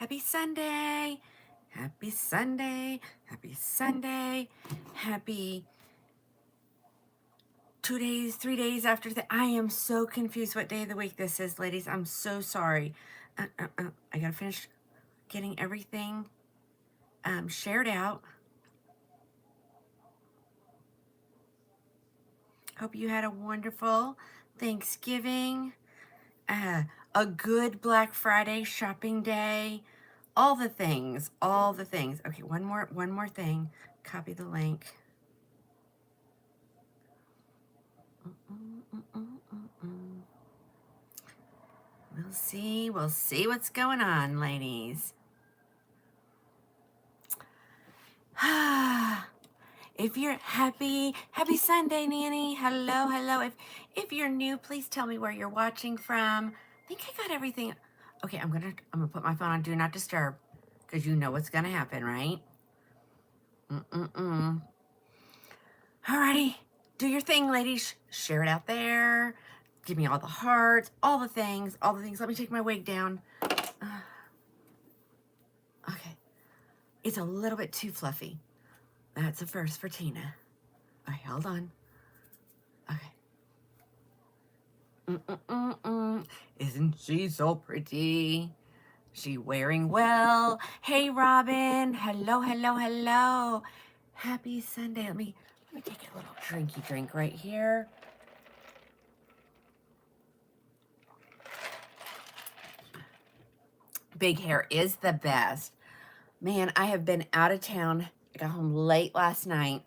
Happy Sunday. Happy Sunday. Happy Sunday. Happy 2 days, 3 days after that. I am so confused what day of the week this is, ladies. I'm so sorry. I gotta finish getting everything shared out. Hope you had a wonderful Thanksgiving, a good Black Friday shopping day, all the things, all the things. Okay, one more thing. Copy the link. We'll see what's going on, ladies. If you're happy Sunday, Nanny. Hello. If you're new, please tell me where you're watching from. I think I got everything. Okay, I'm gonna put my phone on Do Not Disturb, because you know what's gonna happen, right? Alrighty, do your thing, ladies. Share it out there. Give me all the hearts, all the things. Let me take my wig down. Okay, it's a little bit too fluffy. That's a first for Tina. Okay, hold on. Okay. Isn't she so pretty? She wearing well. Hey, Robin. Hello. Happy Sunday. Let me take a little drinky drink right here. Big hair is the best. Man, I have been out of town. I got home late last night.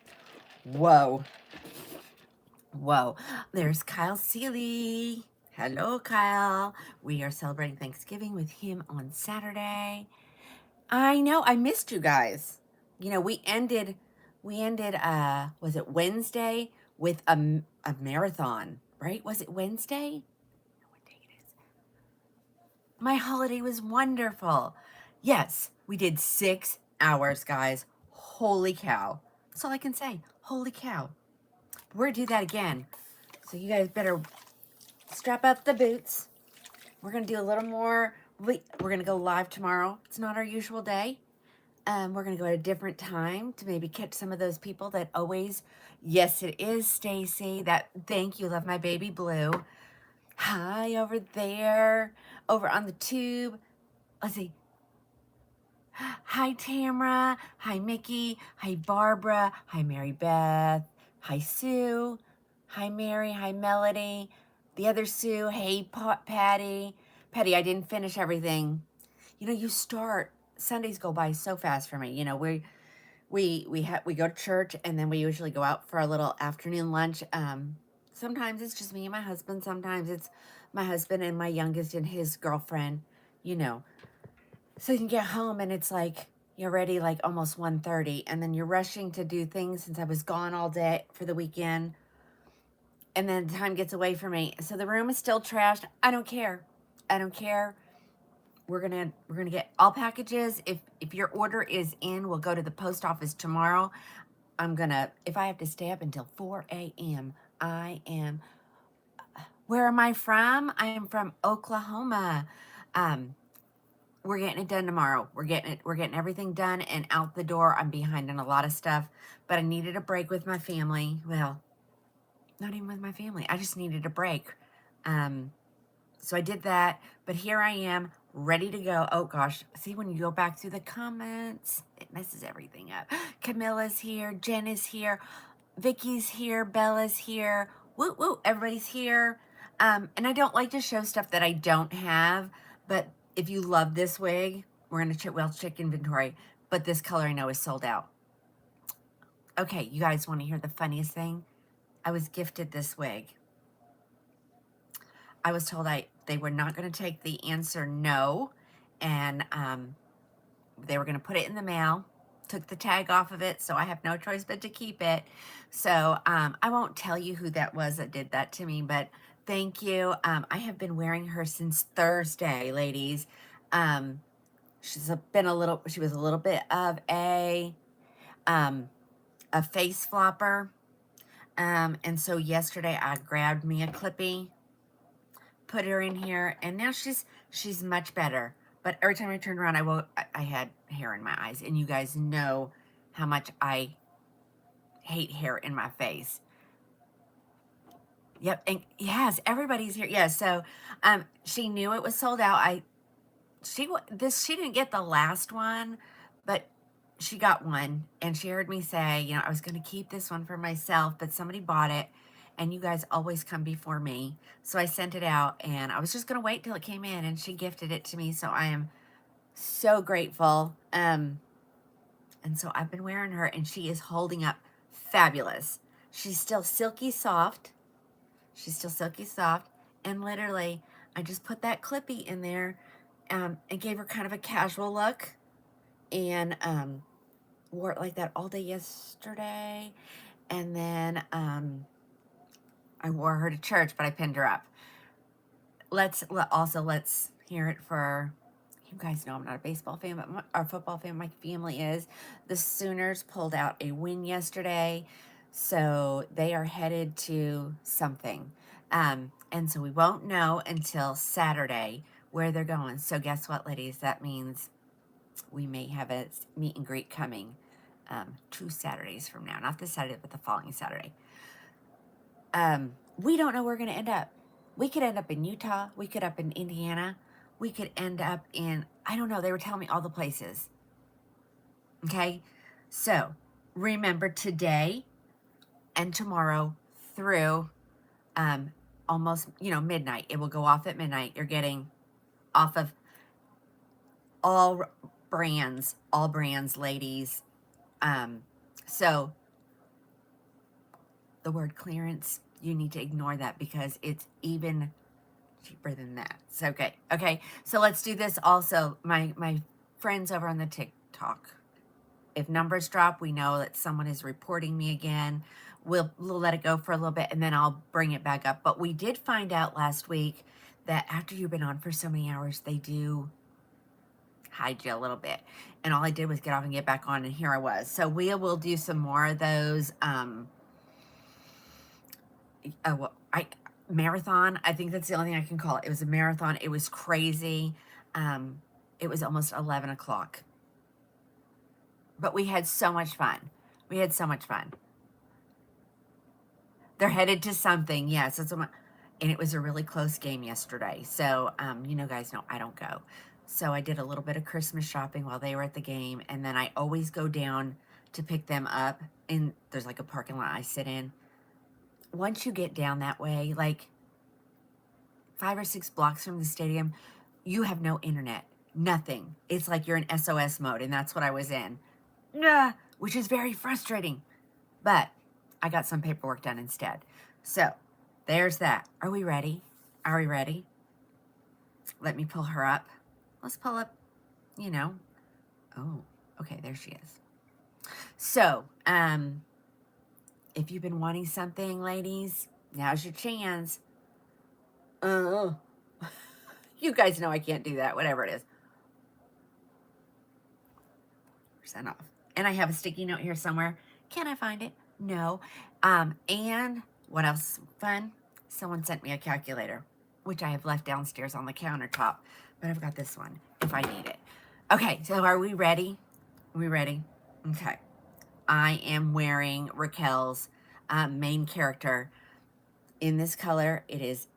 Whoa. There's Kyle Seeley. Hello, Kyle. We are celebrating Thanksgiving with him on Saturday. I know, I missed you guys. You know, we ended, was it Wednesday with a marathon, right? Was it Wednesday? What day it is? My holiday was wonderful. Yes, we did 6 hours, guys. Holy cow. That's all I can say. Holy cow. We're gonna do that again. So you guys better strap up the boots. We're gonna do a little more. We're gonna go live tomorrow. It's not our usual day. We're gonna go at a different time to maybe catch some of those people that always. Yes, it is Stacy. Thank you. Love my baby blue. Hi over there, over on the tube. Let's see. Hi Tamara. Hi Mickey. Hi Barbara. Hi Mary Beth. Hi Sue. Hi Mary. Hi Melody. The other Sue. Hey Patty. Patty, I didn't finish everything. You know, Sundays go by so fast for me. You know, we go to church, and then we usually go out for a little afternoon lunch. Sometimes it's just me and my husband. Sometimes it's my husband and my youngest and his girlfriend, you know. So you can get home and it's like you're ready like almost 1:30, and then you're rushing to do things since I was gone all day for the weekend. And then time gets away from me. So the room is still trashed. I don't care. We're gonna get all packages. If your order is in, we'll go to the post office tomorrow. If I have to stay up until 4 a.m., I am. Where am I from? I am from Oklahoma. We're getting it done tomorrow. We're getting everything done and out the door. I'm behind on a lot of stuff, but I needed a break with my family. Well, not even with my family. I just needed a break. So I did that, but here I am, ready to go. Oh gosh, see, when you go back through the comments, it messes everything up. Camilla's here, Jen is here, Vicky's here, Bella's here, woo, everybody's here. And I don't like to show stuff that I don't have, but if you love this wig, we're gonna check inventory, but this color I know is sold out. Okay, you guys wanna hear the funniest thing? I was gifted this wig. I was told they were not going to take the answer no, and they were going to put it in the mail. Took the tag off of it, so I have no choice but to keep it. So I won't tell you who that was that did that to me, but thank you. I have been wearing her since Thursday, ladies. She was a little bit of a face flopper. And so yesterday I grabbed me a clippy, put her in here, and now she's much better. But every time I turned around, I had hair in my eyes. And you guys know how much I hate hair in my face. Yep, and yes, everybody's here. Yeah, so she knew it was sold out. She didn't get the last one, but she got one, and she heard me say, you know, I was going to keep this one for myself, but somebody bought it, and you guys always come before me. So I sent it out, and I was just going to wait till it came in, and she gifted it to me. So I am so grateful. And so I've been wearing her, and she is holding up fabulous. She's still silky soft. She's still silky soft. And literally, I just put that clippy in there and gave her kind of a casual look. And wore it like that all day yesterday. And then I wore her to church, but I pinned her up. Let's hear it for... You guys know I'm not a baseball fan, but our football fan, my family is. The Sooners pulled out a win yesterday, so they are headed to something. And so we won't know until Saturday where they're going. So guess what, ladies? That means we may have a meet and greet coming 2 Saturdays from now. Not this Saturday, but the following Saturday. We don't know where we're going to end up. We could end up in Utah. We could up in Indiana. We could end up in, I don't know, they were telling me all the places. Okay? So, remember today and tomorrow through almost, midnight. It will go off at midnight. You're getting off of all brands, ladies. So, the word clearance, you need to ignore that because it's even cheaper than that. So okay. So let's do this also. My friends over on the TikTok. If numbers drop, we know that someone is reporting me again. We'll let it go for a little bit and then I'll bring it back up. But we did find out last week that after you've been on for so many hours, they do hide you a little bit. And all I did was get off and get back on, and here I was. So we will do some more of those. Marathon. I think that's the only thing I can call it. It was a marathon. It was crazy. It was almost 11 o'clock. But we had so much fun. They're headed to something. Yes, that's what and it was a really close game yesterday. So, guys know I don't go. So I did a little bit of Christmas shopping while they were at the game. And then I always go down to pick them up. And there's like a parking lot I sit in. Once you get down that way, like 5 or 6 blocks from the stadium, you have no internet, nothing. It's like you're in SOS mode, and that's what I was in, which is very frustrating. But I got some paperwork done instead. So there's that. Are we ready? Let me pull her up. Let's pull up, Oh, okay, there she is. So, if you've been wanting something, ladies, now's your chance. You guys know I can't do that, whatever it is. % off. And I have a sticky note here somewhere. Can I find it? No. And what else fun? Someone sent me a calculator, which I have left downstairs on the countertop, but I've got this one if I need it. Okay, so are we ready? Okay. I am wearing Raquel's main character in this color. It is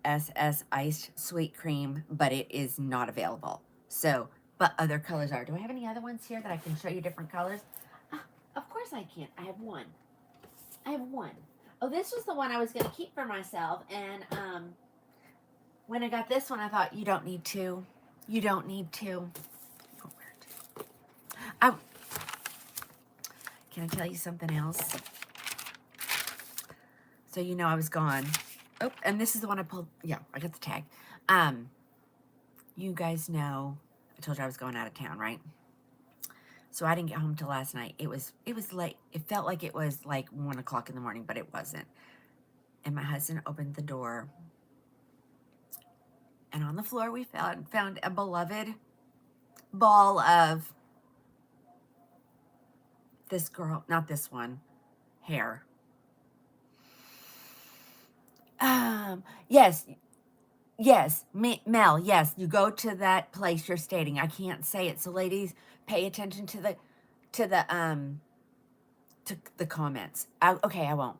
SS Iced Sweet Cream, but it is not available. So, but other colors are. Do I have any other ones here that I can show you different colors? Of course I can. I have one. Oh, this was the one I was going to keep for myself. And when I got this one, I thought, you don't need to. Can I tell you something else? So I was gone. Oh, and this is the one I pulled. Yeah, I got the tag. You guys know I told you I was going out of town, right? So I didn't get home till last night. It was late. It felt like it was like 1 o'clock in the morning, but it wasn't. And my husband opened the door. And on the floor we found a beloved ball of this girl, not this one, hair. Yes, Yes, Mel, yes, you go to that place you're stating. I can't say it. So ladies, pay attention to the comments. Okay, I won't.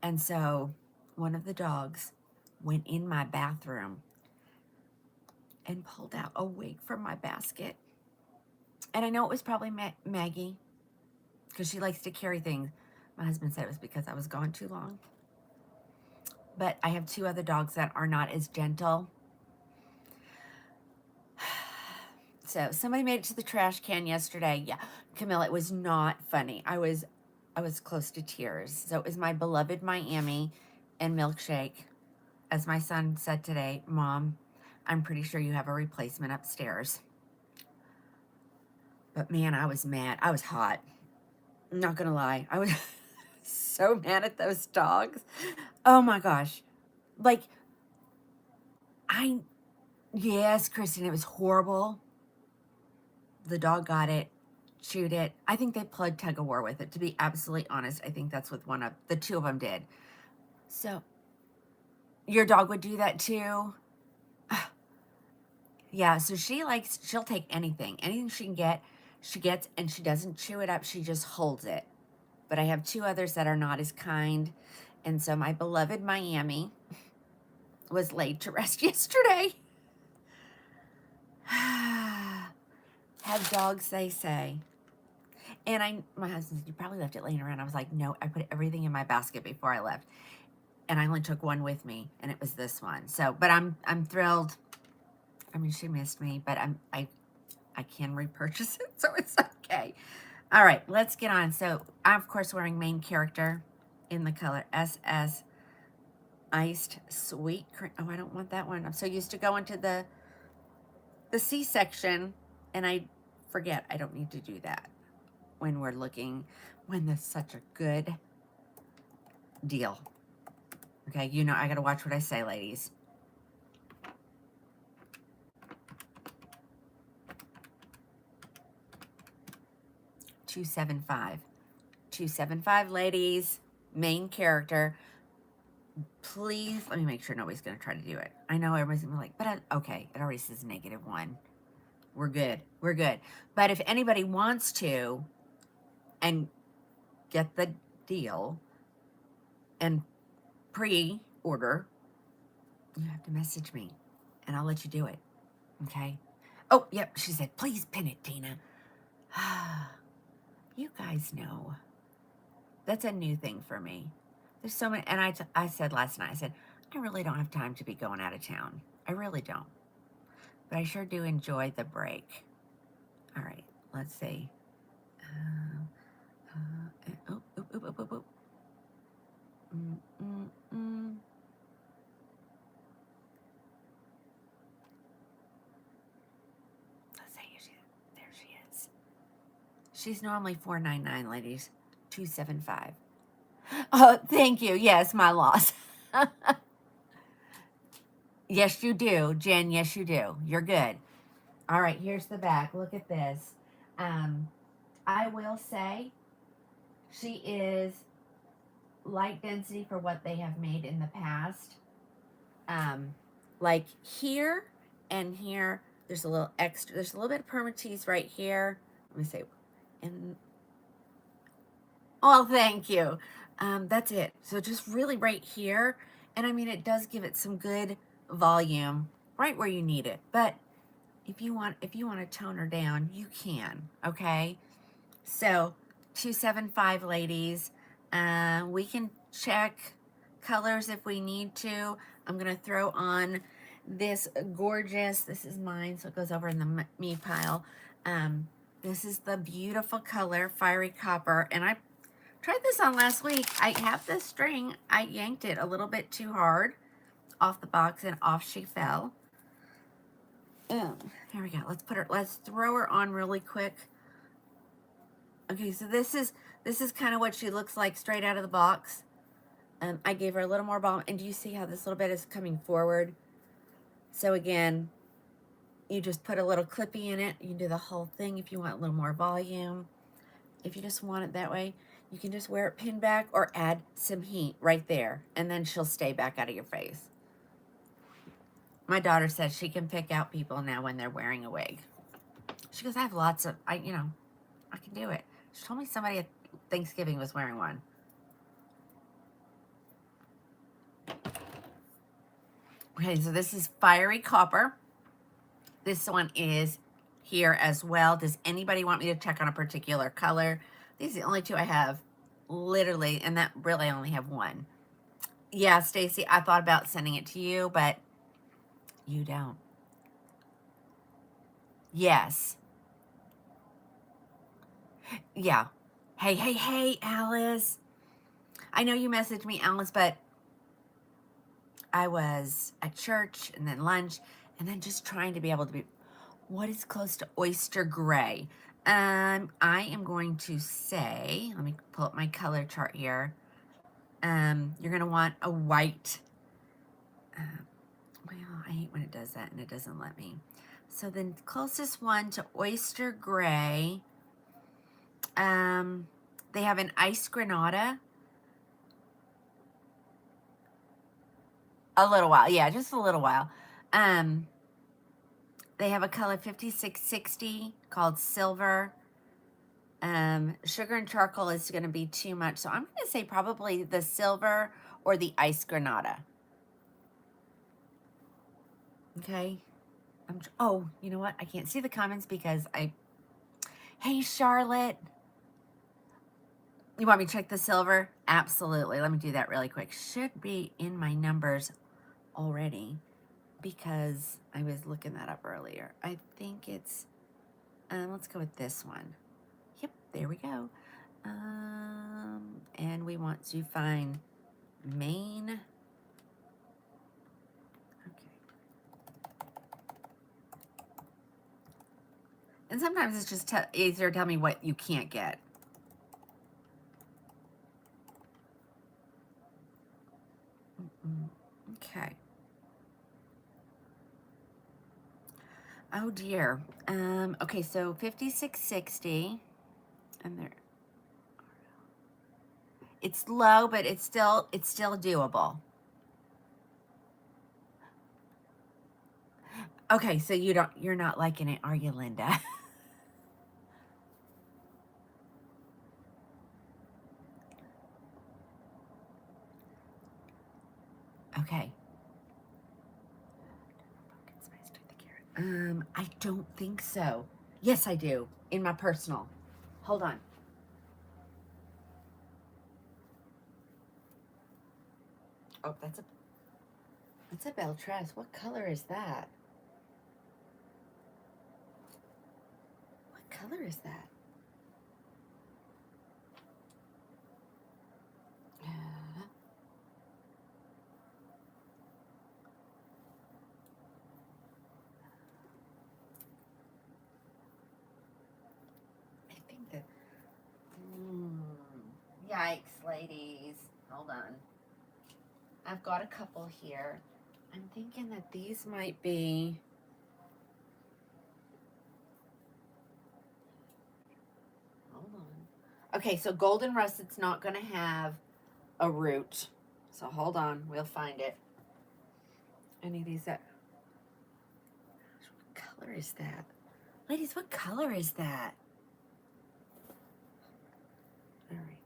And so one of the dogs went in my bathroom and pulled out a wig from my basket. And I know it was probably Maggie because she likes to carry things. My husband said it was because I was gone too long. But I have two other dogs that are not as gentle. So somebody made it to the trash can yesterday. Yeah, Camilla, it was not funny. I was close to tears. So it was my beloved Miami and Milkshake. As my son said today, Mom, I'm pretty sure you have a replacement upstairs. But man, I was mad. I was hot. I'm not gonna lie. I was so mad at those dogs. Oh my gosh. Like, yes, Kristen, it was horrible. The dog got it, chewed it. I think they played tug of war with it. To be absolutely honest, I think that's what the two of them did. So, your dog would do that too? Yeah, so she'll take anything she can get, she gets, and she doesn't chew it up, she just holds it. But I have two others that are not as kind. And so my beloved Miami was laid to rest yesterday. Have dogs, they say. And my husband said, you probably left it laying around. I was like, no, I put everything in my basket before I left. And I only took one with me, and it was this one. So, but I'm thrilled. I mean, she missed me, but I can repurchase it, so it's okay. All right, let's get on. So I'm, of course, wearing main character in the color SS Iced Sweet Cream. Oh, I don't want that one. I'm so used to going to the C section, and I forget I don't need to do that when there's such a good deal. Okay, you know I gotta watch what I say, ladies. $275, ladies. Main character. Please, let me make sure nobody's gonna try to do it. I know everybody's gonna be like, but okay, it already says -1. We're good. We're good. But if anybody wants to and get the deal and pre-order, you have to message me and I'll let you do it. Okay? Oh, yep, she said, please pin it, Tina. You guys know. That's a new thing for me. There's so many, and I said last night, I said, I really don't have time to be going out of town. I really don't. But I sure do enjoy the break. All right, let's see. Oh, oop, oop, oop, oop, oop. Let's see. There she is. She's normally $4.99, ladies. $275. Oh, thank you. Yes, my loss. Yes, you do, Jen. Yes, you do. You're good. All right, here's the back. Look at this. I will say she is light density for what they have made in the past. Like here and here, there's a little extra. There's a little bit of permatease right here. Let me see. And oh, thank you. That's it. So just really right here, and I mean it does give it some good volume right where you need it. But if you want to tone her down, you can. Okay. So $275, ladies. We can check colors if we need to. I'm gonna throw on this gorgeous. This is mine, so it goes over in the me pile. This is the beautiful color Fiery Copper, and I tried this on last week. I have this string. I yanked it a little bit too hard off the box, and off she fell. Here we go. Let's throw her on really quick. Okay, so this is kind of what she looks like straight out of the box. I gave her a little more volume, and do you see how this little bit is coming forward? So again, you just put a little clippy in it. You can do the whole thing if you want a little more volume. If you just want it that way, you can just wear it pinned back or add some heat right there, and then she'll stay back out of your face. My daughter says she can pick out people now when they're wearing a wig. She goes, I have lots of, I can do it. She told me somebody at Thanksgiving was wearing one. Okay, so this is Fiery Copper. This one is here as well. Does anybody want me to check on a particular color? These are the only two I have, literally, and that really I only have one. Yeah, Stacy, I thought about sending it to you, but you don't. Yes. Yeah. Hey, Alice. I know you messaged me, Alice, but I was at church and then lunch and then just trying to be able to be, what is close to oyster gray? I am going to say, let me pull up my color chart here. You're going to want a white. Well, I hate when it does that and it doesn't let me. So the closest one to oyster gray, they have an ice granada. A little while, yeah, just a little while. They have a color 5660 called silver. Sugar and charcoal is going to be too much, so I'm going to say probably the silver or the ice granada. Okay. Oh, you know what? I can't see the comments because Hey, Charlotte. You want me to check the silver? Absolutely. Let me do that really quick. Should be in my numbers already because I was looking that up earlier. I think it's, let's go with this one. Yep, there we go. And we want to find Maine. Okay. And sometimes it's just easier to tell me what you can't get. Okay. Oh dear. Okay, so 5660. And there. It's low, but it's still doable. Okay, so you're not liking it, are you, Linda? Okay. I don't think so. Yes, I do. In my personal. Hold on. Oh, that's a Beltress. What color is that? What color is that? I think that. Yikes, ladies. Hold on. I've got a couple here. I'm thinking that these might be. Hold on. Okay, so Golden Russet's not going to have a root. So hold on. We'll find it. Any of these that. What color is that? Ladies, what color is that? All right.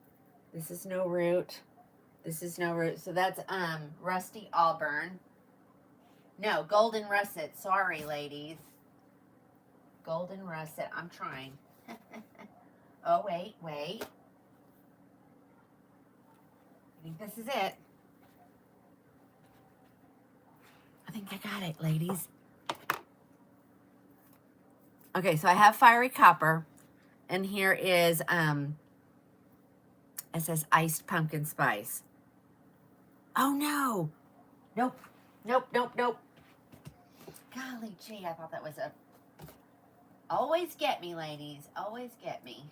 This is no root. This is no root. So that's Rusty Auburn. No, Golden Russet. Sorry, ladies. Golden Russet. I'm trying. Oh, wait. I think this is it. I think I got it, ladies. Okay, so I have Fiery Copper. And here is, it says Iced Pumpkin Spice. Oh, no. Nope. Golly gee, I thought that was a... Always get me, ladies. Always get me.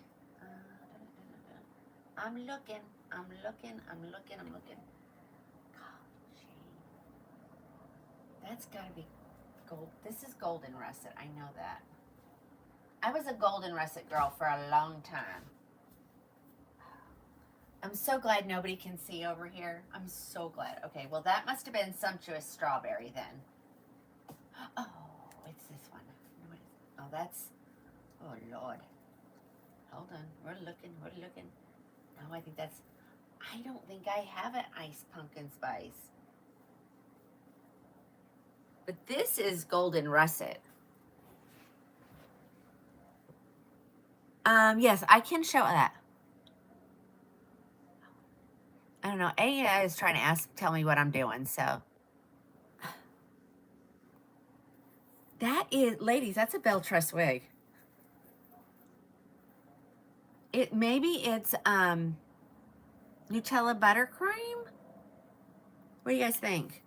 I'm looking. Golly gee. That's got to be gold. This is Golden Russet. I know that. I was a Golden Russet girl for a long time. I'm so glad nobody can see over here. I'm so glad. Okay, well, that must have been Sumptuous Strawberry then. Oh, it's this one. What is it? Oh, that's, oh Lord. Hold on, we're looking. No, I think that's, I don't think I have an iced pumpkin spice. But this is golden russet. Yes, I can show that. I don't know. AI is trying to tell me what I'm doing, so. That is, ladies, that's a Belle Tress wig. Maybe it's Nutella buttercream. What do you guys think?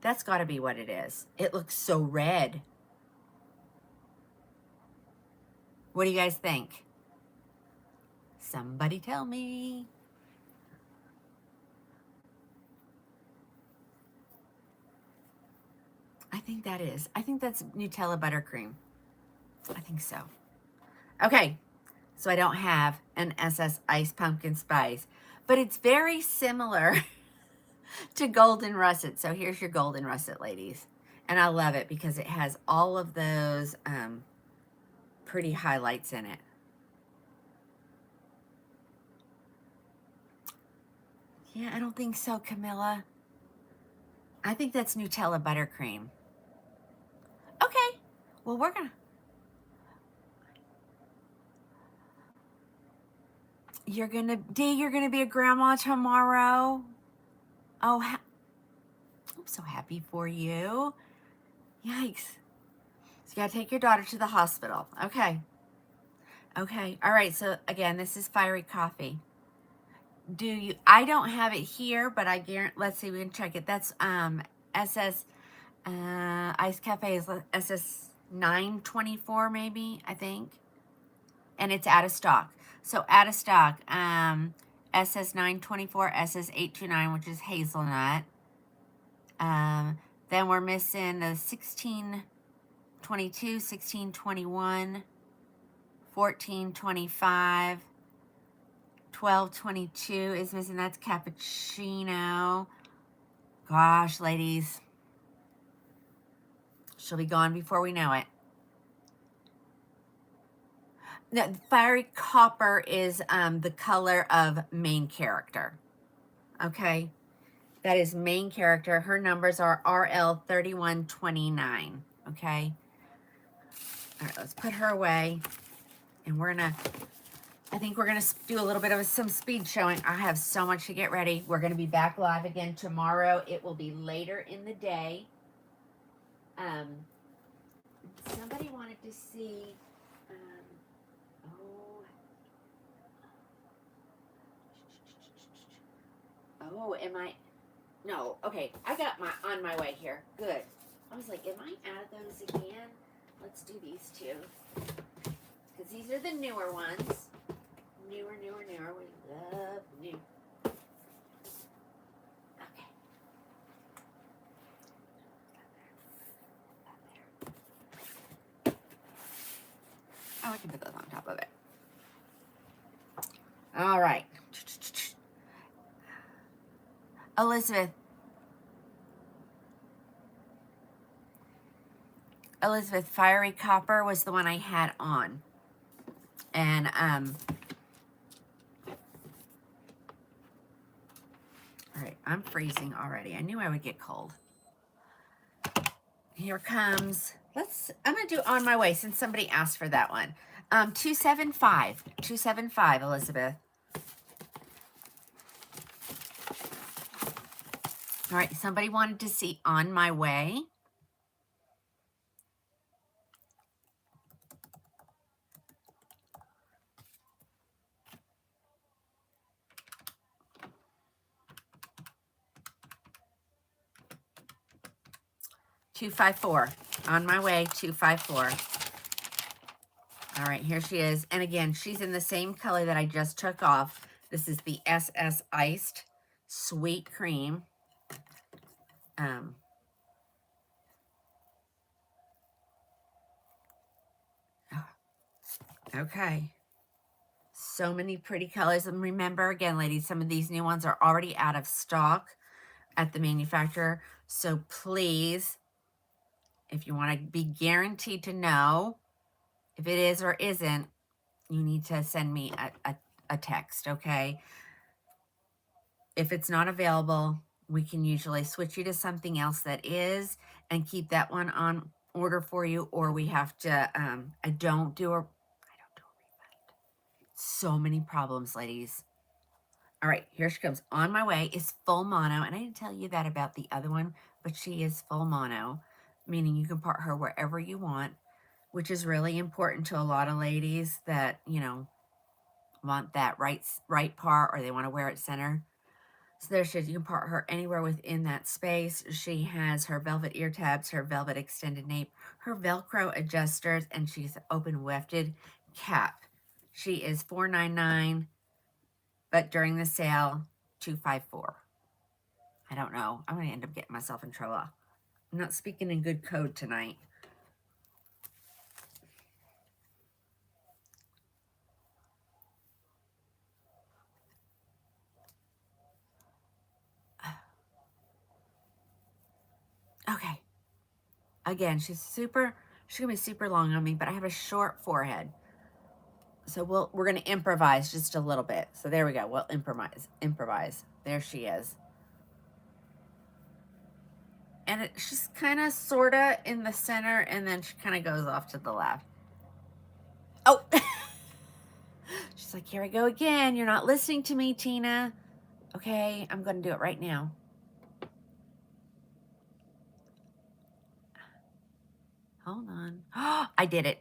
That's got to be what it is. It looks so red. What do you guys think? Somebody tell me. I think that is. I think that's Nutella buttercream. I think so. Okay, so I don't have an SS Ice Pumpkin Spice, but it's very similar to Golden Russet. So here's your Golden Russet, ladies. And I love it because it has all of those pretty highlights in it. Yeah, I don't think so, Camilla. I think that's Nutella buttercream. Okay, well, we're gonna. You're gonna, Dee, you're gonna be a grandma tomorrow. Oh, I'm so happy for you. Yikes. So you gotta take your daughter to the hospital. Okay. Okay. All right. So again, this is Fiery Coffee. I don't have it here, but I guarantee, let's see, we can check it. That's SS Ice Cafe is SS 924 maybe, I think. And it's out of stock. So out of stock, SS 924, SS 829, which is hazelnut. Then we're missing the 1622, 1621, 1425, 1222 is missing. That's cappuccino. Gosh, ladies. She'll be gone before we know it. No, Fiery Copper is the color of main character. Okay. That is main character. Her numbers are RL 3129. Okay. All right, let's put her away. And I think we're going to do a little bit of some speed showing. I have so much to get ready. We're going to be back live again tomorrow. It will be later in the day. Somebody wanted to see, no, okay, I got on my way here. Good. I was like, am I out of those again? Let's do these two. Because these are the newer ones. Newer. We love new. Okay. Oh, I can put those on top of it. All right. Elizabeth, Fiery Copper was the one I had on. And, all right, I'm freezing already. I knew I would get cold. Here comes, I'm going to do On My Way since somebody asked for that one. 275, Elizabeth. All right, somebody wanted to see On My Way. $254. On My Way, $254. All right, here she is. And again, she's in the same color that I just took off. This is the SS Iced Sweet Cream. Okay. So many pretty colors. And remember, again, ladies, some of these new ones are already out of stock at the manufacturer. So please If you want to be guaranteed to know if it is or isn't, you need to send me a text, okay? If it's not available, we can usually switch you to something else that is and keep that one on order for you, or we have to, I don't do a refund. So many problems, ladies. All right, here she comes. On my way is full mono, and I didn't tell you that about the other one, but she is full mono, meaning you can part her wherever you want, which is really important to a lot of ladies that, you know, want that right part, or they want to wear it center. So there she is. You can part her anywhere within that space. She has her velvet ear tabs, her velvet extended nape, her Velcro adjusters, and she's open wefted cap. She is $4.99, but during the sale, $2.54. I don't know. I'm going to end up getting myself in trouble. I'm not speaking in good code tonight. Okay. Again, she's going to be super long on me, but I have a short forehead. So we're going to improvise just a little bit. So there we go. We'll improvise. There she is. And she's kind of, sort of in the center, and then she kind of goes off to the left. Oh! She's like, here I go again. You're not listening to me, Tina. Okay, I'm going to do it right now. Hold on. I did it.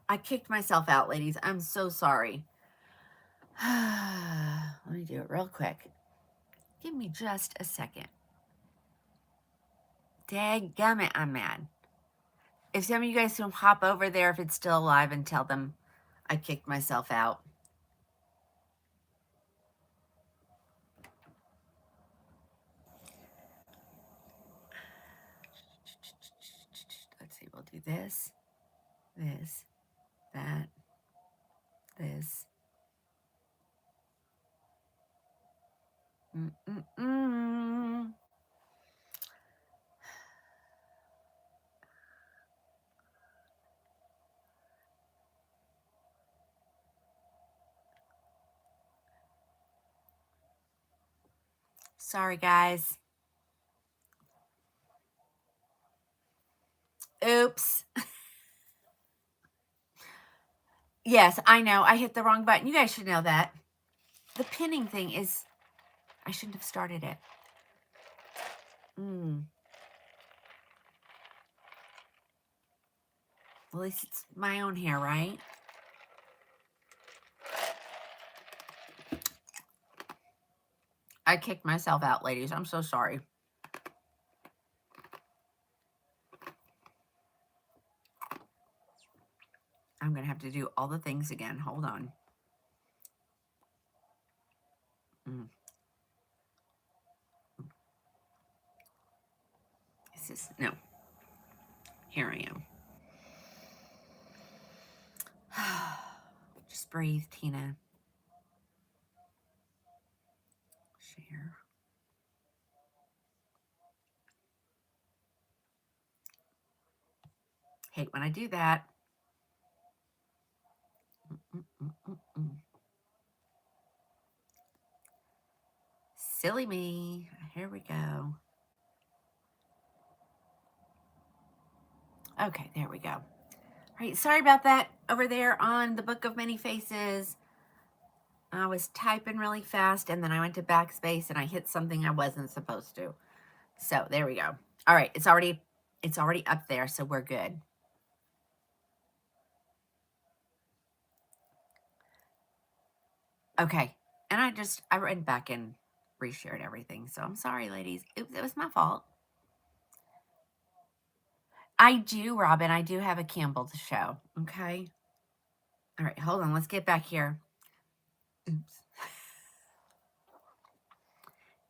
I kicked myself out, ladies. I'm so sorry. Let me do it real quick. Give me just a second. Dadgummit, I'm mad. If some of you guys can hop over there if it's still alive and tell them I kicked myself out. Let's see, we'll do this, this, that, this. Sorry, guys. Oops. Yes, I know. I hit the wrong button. You guys should know that. The pinning thing is, I shouldn't have started it. Well, at least it's my own hair, right? I kicked myself out, ladies. I'm so sorry. I'm going to have to do all the things again. Hold on. This is, no. Here I am. Just breathe, Tina. Share. Hate when I do that. Silly me. Here we go. Okay, there we go. All right, sorry about that over there on the Book of Many Faces. I was typing really fast, and then I went to backspace, and I hit something I wasn't supposed to. So there we go. All right, it's already up there, so we're good. Okay, and I went back and reshared everything, so I'm sorry, ladies. It was my fault. I do, Robin. I do have a Campbell to show, okay? All right, hold on. Let's get back here. Oops.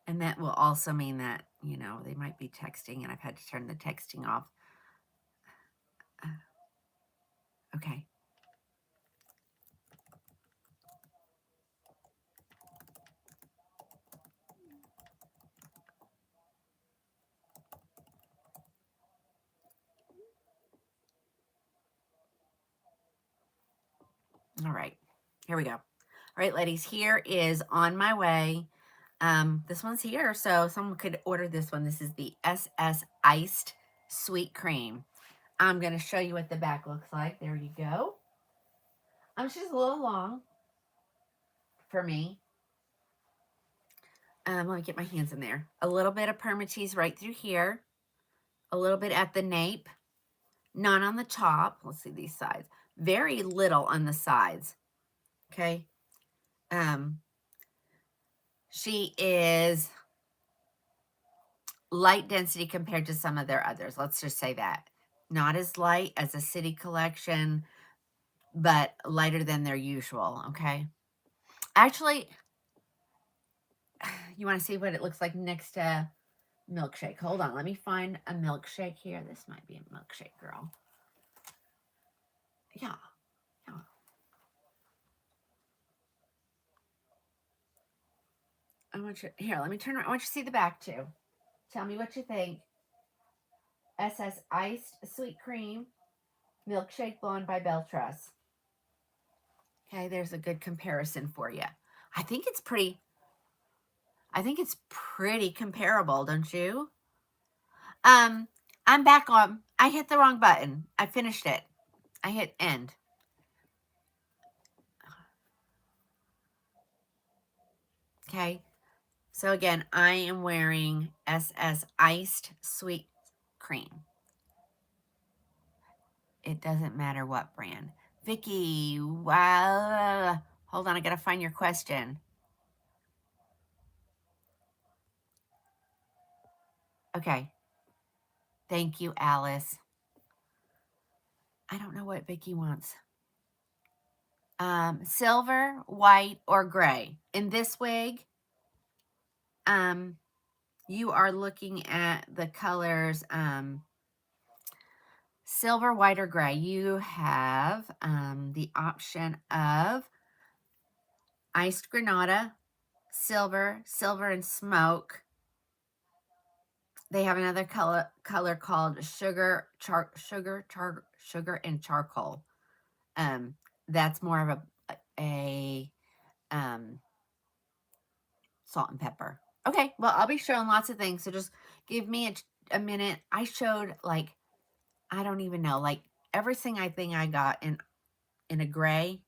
And that will also mean that, you know, they might be texting, and I've had to turn the texting off. Okay. All right, here we go. All right, ladies, here is On My Way. This one's here, so someone could order this one. This is the SS Iced Sweet Cream. I'm going to show you what the back looks like. There you go. She's a little long for me. Let me get my hands in there. A little bit of permatease right through here. A little bit at the nape. None on the top. Let's see these sides. Very little on the sides. Okay. She is light density compared to some of their others. Let's just say that. Not as light as a City Collection, but lighter than their usual. Okay. Actually, you want to see what it looks like next to Milkshake. Hold on. Let me find a Milkshake here. This might be a Milkshake, girl. Yeah. Yeah. I want you, here, let me turn around. I want you to see the back too. Tell me what you think. SS Iced Sweet Cream Milkshake Blonde by Beltress. Okay, there's a good comparison for you. I think it's pretty comparable, don't you? I'm back on. I hit the wrong button. I finished it. I hit end. Okay. So again, I am wearing SS Iced Sweet Cream. It doesn't matter what brand. Vicky, wow. Hold on, I gotta find your question. Okay. Thank you, Alice. I don't know what Vicky wants. Silver, white, or gray. In this wig, you are looking at the colors silver, white, or gray. You have the option of iced granada, silver, silver and smoke. They have another color called sugar and charcoal. That's more of a salt and pepper. Okay, well, I'll be showing lots of things, so just give me a minute. I showed, like, I don't even know, like, everything I think I got in a gray,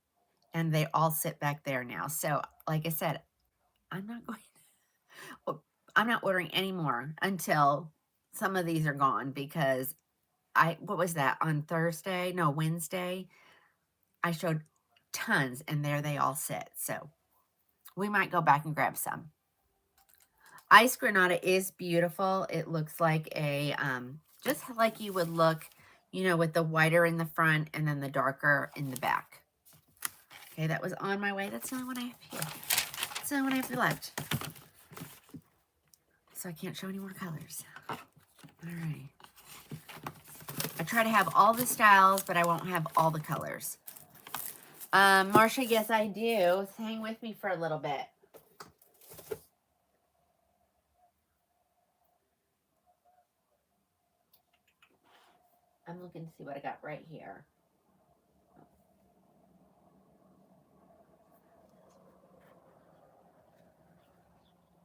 and they all sit back there now. So, like I said, I'm not ordering any more until some of these are gone, because what was that, on Thursday? No, Wednesday, I showed tons, and there they all sit. So, we might go back and grab some. Ice Granada is beautiful. It looks like a, just like you would look, you know, with the whiter in the front and then the darker in the back. Okay, that was On My Way. That's the only one I have here. That's the only one I have left. So I can't show any more colors. All right. I try to have all the styles, but I won't have all the colors. Marcia, yes, I do. Hang with me for a little bit. I'm looking to see what I got right here.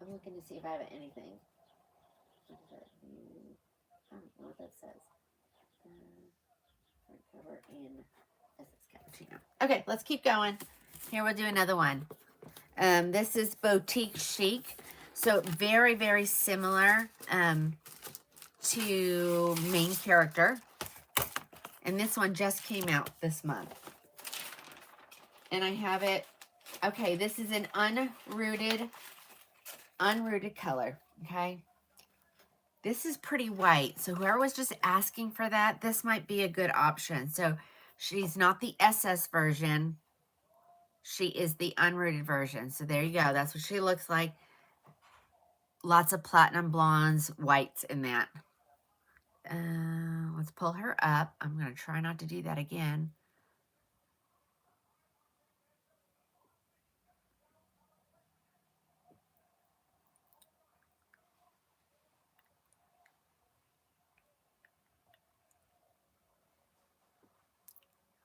I'm looking to see if I have anything. What is that? I don't know what that says. Front cover in SS Cappuccino. Okay, let's keep going. Here we'll do another one. This is Boutique Chic. So very, very similar to Main Character. And this one just came out this month. And I have it. Okay, this is an unrooted color. Okay. This is pretty white. So whoever was just asking for that, this might be a good option. So she's not the SS version. She is the unrooted version. So there you go. That's what she looks like. Lots of platinum blondes, whites in that. Let's pull her up. I'm going to try not to do that again.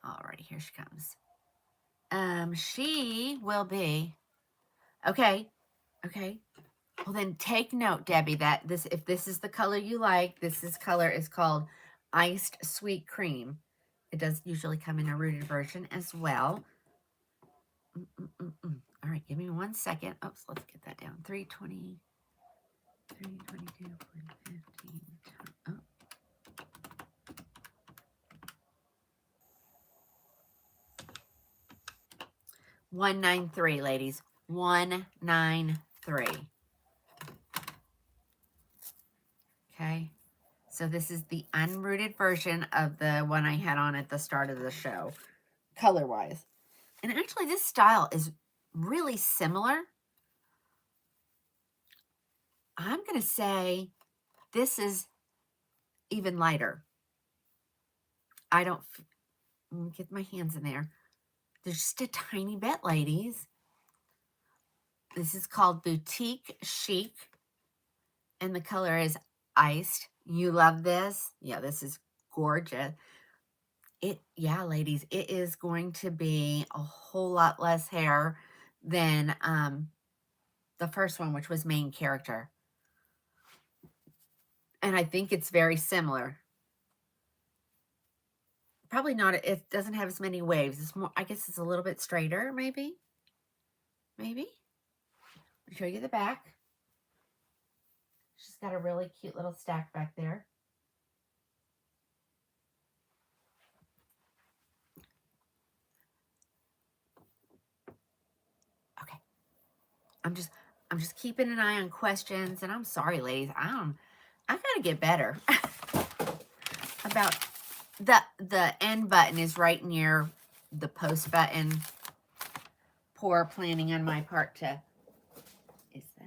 Alrighty, here she comes. She will be, okay, okay. Well, then take note, Debbie, that if this is the color you like, color is called Iced Sweet Cream. It does usually come in a rooted version as well. All right, give me 1 second. Oops, let's get that down. 320, 322, 15. Oh. 193, ladies. 193. Okay. So this is the unrooted version of the one I had on at the start of the show, color-wise. And actually, this style is really similar. I'm going to say this is even lighter. I don't, let me get my hands in there. There's just a tiny bit, ladies. This is called Boutique Chic, and the color is Iced. You love this? Yeah, this is gorgeous. Yeah, ladies, it is going to be a whole lot less hair than the first one, which was main character. And I think it's very similar. Probably not, it doesn't have as many waves. It's more, I guess it's a little bit straighter, maybe. Maybe. I'll show you the back. She's got a really cute little stack back there. Okay. I'm just keeping an eye on questions, and I'm sorry, ladies. I gotta get better about the end button is right near the post button. Poor planning on my part to. Is that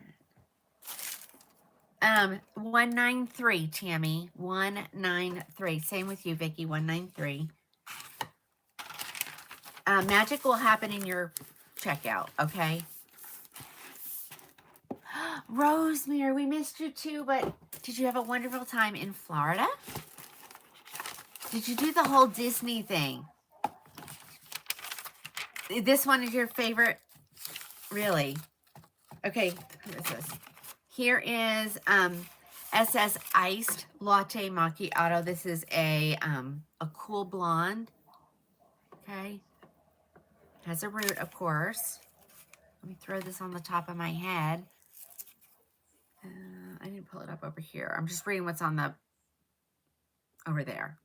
193, Tammy? 193. Same with you, Vicky. 193. Magic will happen in your checkout. Okay. Rosemary, we missed you too, but did you have a wonderful time in Florida? Did you do the whole Disney thing? This one is your favorite? Really? Okay, what is this? Here is SS Iced Latte Macchiato. This is a cool blonde. Okay. Has a root, of course. Let me throw this on the top of my head. I didn't pull it up over here. I'm just reading what's on the over there.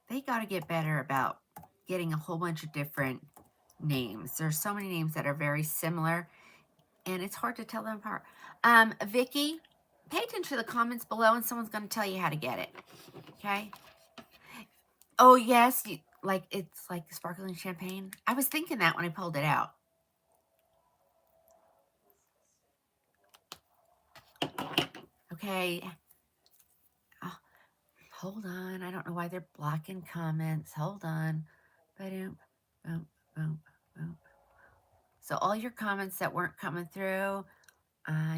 They got to get better about getting a whole bunch of different names. There's so many names that are very similar, and it's hard to tell them apart. Vicky, pay attention to the comments below, and someone's going to tell you how to get it. Okay? Oh, yes. Like, it's like sparkling champagne. I was thinking that when I pulled it out. Okay. Oh, hold on. I don't know why they're blocking comments. Hold on. Boom, boom, boom, boom. So all your comments that weren't coming through,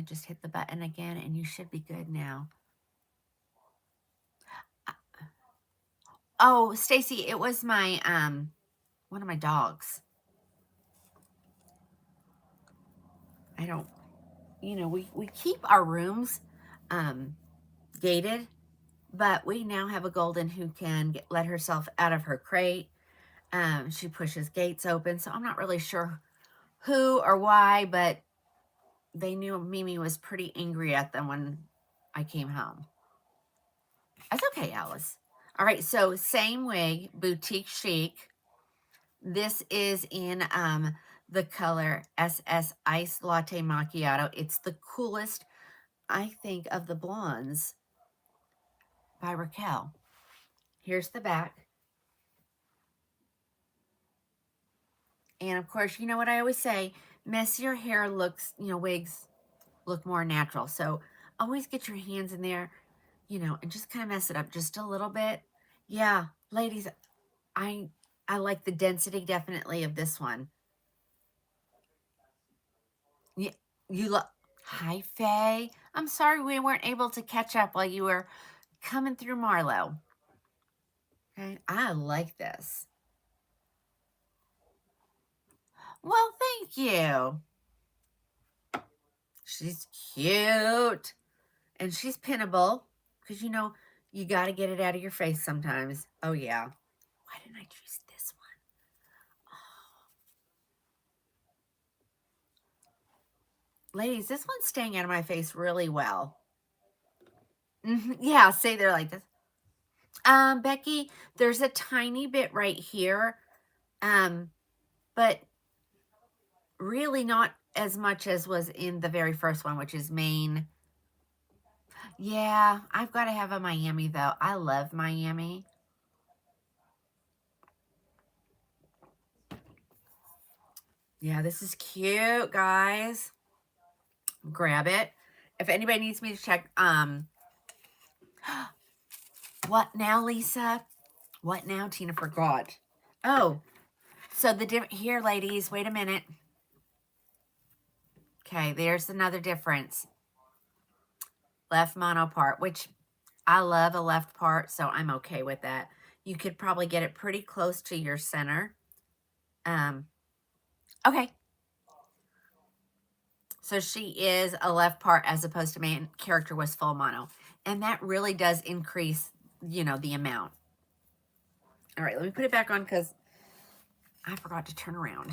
just hit the button again, and you should be good now. Oh, Stacy, it was my one of my dogs. I don't, we keep our rooms gated, but we now have a golden who can let herself out of her crate. She pushes gates open, so I'm not really sure who or why, but they knew Mimi was pretty angry at them when I came home. That's okay, Alice. All right, so same wig, Boutique Chic. This is in the color SS Ice Latte Macchiato. It's the coolest, I think, of the blondes by Raquel. Here's the back. And of course, you know what I always say, messier hair looks, wigs look more natural. So always get your hands in there, you know, and just kind of mess it up just a little bit. Yeah, ladies, I I like the density definitely of this one. Yeah, you look. Hi, Faye. I'm sorry we weren't able to catch up while you were coming through Marlowe. Okay, I like this. Well, thank you. She's cute. And she's pinnable because, you know, you got to get it out of your face sometimes. Oh, yeah. Why didn't I choose this one? Ladies, this one's staying out of my face really well. Yeah, stay there like this. Becky, there's a tiny bit right here, but really not as much as was in the very first one, which is Maine. Yeah, I've got to have a Miami, though. I love Miami. Yeah, this is cute, guys. Grab it. If anybody needs me to check, what now, Lisa? What now? Tina forgot. Oh, so the different here, ladies, wait a minute. Okay, there's another difference. Left mono part, which I love a left part, so I'm okay with that. You could probably get it pretty close to your center. Okay. So she is a left part as opposed to main character was full mono. And that really does increase, you know, the amount. All right, let me put it back on because I forgot to turn around.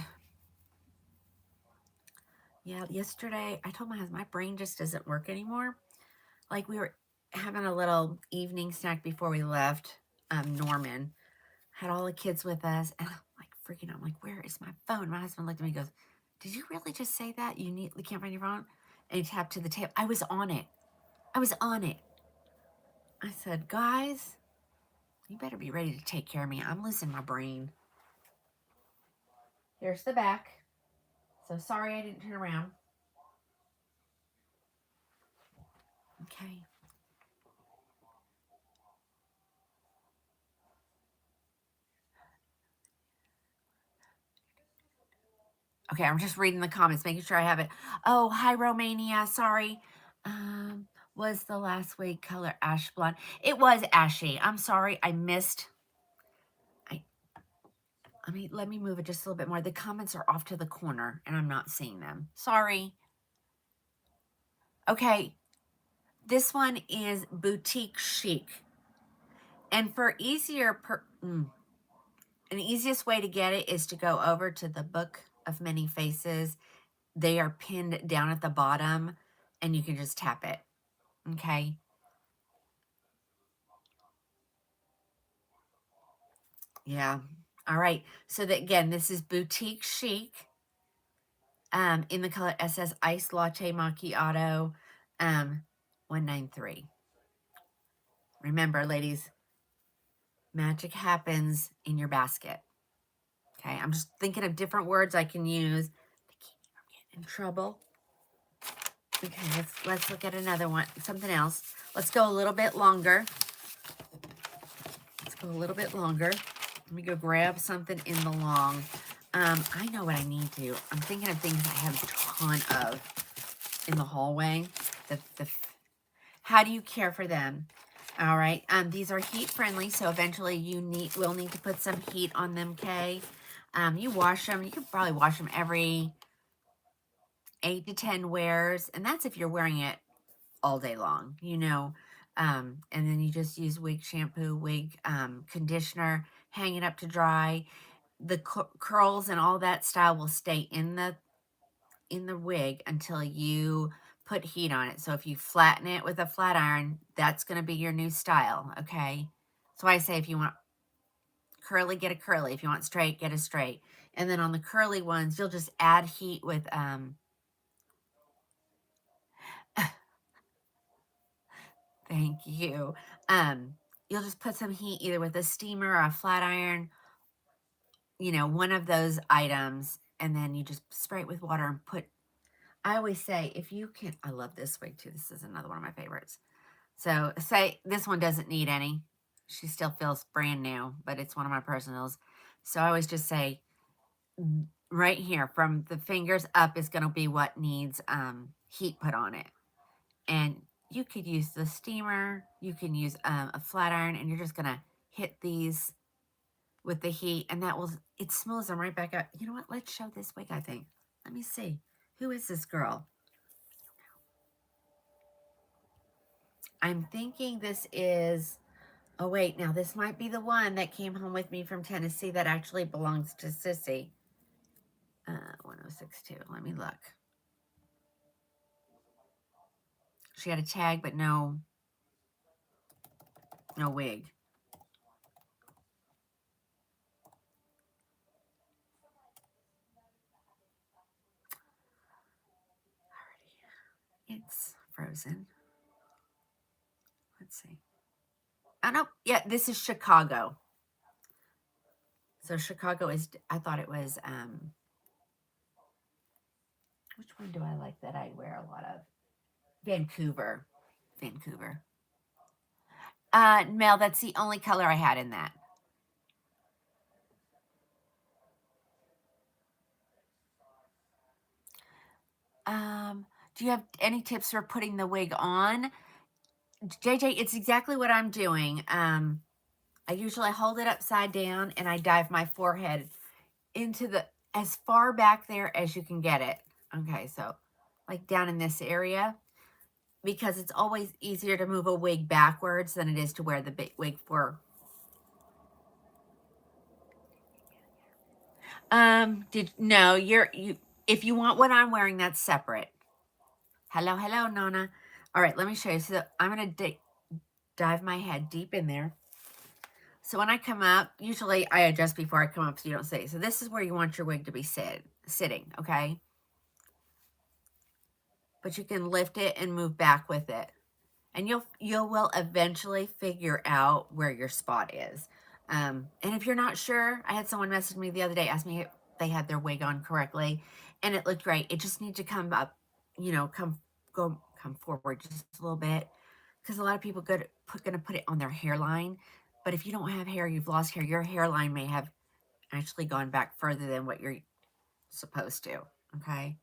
Yeah, yesterday I told my husband my brain just doesn't work anymore. Like we were having a little evening snack before we left Norman. Had all the kids with us, and I'm like freaking out. I'm like, where is my phone? My husband looked at me and goes, did you really just say that? You can't find your phone? And he tapped to the table. I was on it. I was on it. I said, guys, you better be ready to take care of me. I'm losing my brain. Here's the back. So sorry I didn't turn around. Okay. Okay, I'm just reading the comments, making sure I have it. Oh, hi, Romania. Sorry. Was the last wig color ash blonde? It was ashy. I'm sorry. I missed. Let me move it just a little bit more. The comments are off to the corner, and I'm not seeing them. Sorry. Okay. This one is boutique chic. And for an easiest way to get it is to go over to the Book of Many Faces. They are pinned down at the bottom, and you can just tap it. Okay. Yeah. All right. So that again, this is boutique chic. In the color SS Ice Latte Macchiato, 193. Remember, ladies, magic happens in your basket. Okay, I'm just thinking of different words I can use to keep me from getting in trouble. Okay, let's look at another one, something else. Let's go a little bit longer. Let's go a little bit longer. Let me go grab something in the long. I know what I need to. I'm thinking of things I have a ton of in the hallway. How do you care for them? All right. These are heat friendly, so eventually will need to put some heat on them, Kay. You wash them. You could probably wash them every 8 to 10 wears, and that's if you're wearing it all day long, you know. And then you just use wig shampoo, wig conditioner, hang it up to dry. The curls and all that style will stay in the wig until you put heat on it. So if you flatten it with a flat iron, that's going to be your new style, okay? So I say if you want curly, get a curly. If you want straight, get a straight. And then on the curly ones, you'll just add heat with thank you. You'll just put some heat either with a steamer or a flat iron, you know, one of those items, and then you just spray it with water and put I always say, if you can, I love this wig too. This is another one of my favorites. So say this one doesn't need any. She still feels brand new, but it's one of my personals. So I always just say right here from the fingers up is going to be what needs heat put on it. And you could use the steamer. You can use a flat iron, and you're just going to hit these with the heat, and that will, it smooths them right back out. You know what? Let's show this wig, I think. Let me see. Who is this girl? I'm thinking this is, oh wait, now this might be the one that came home with me from Tennessee that actually belongs to Sissy. 1062, let me look. She had a tag, but no wig. It's frozen. Let's see. Oh, no. Yeah, this is Chicago. So Chicago is, I thought it was, which one do I like that I wear a lot of? Vancouver. Vancouver. Mel, that's the only color I had in that. Do you have any tips for putting the wig on? JJ, it's exactly what I'm doing. I usually hold it upside down and I dive my forehead into the, as far back there as you can get it. Okay, so like down in this area, because it's always easier to move a wig backwards than it is to wear the big wig for. No, if you want what I'm wearing, that's separate. Hello, Nona. All right, let me show you. So I'm going to dive my head deep in there. So when I come up, usually I adjust before I come up so you don't see. So this is where you want your wig to be sitting, okay? But you can lift it and move back with it. And you will eventually figure out where your spot is. And if you're not sure, I had someone message me the other day, ask me if they had their wig on correctly, and it looked great. It just needs to come up, come forward just a little bit, because a lot of people gonna put it on their hairline. But if you don't have hair, you've lost hair, your hairline may have actually gone back further than what you're supposed to. Okay.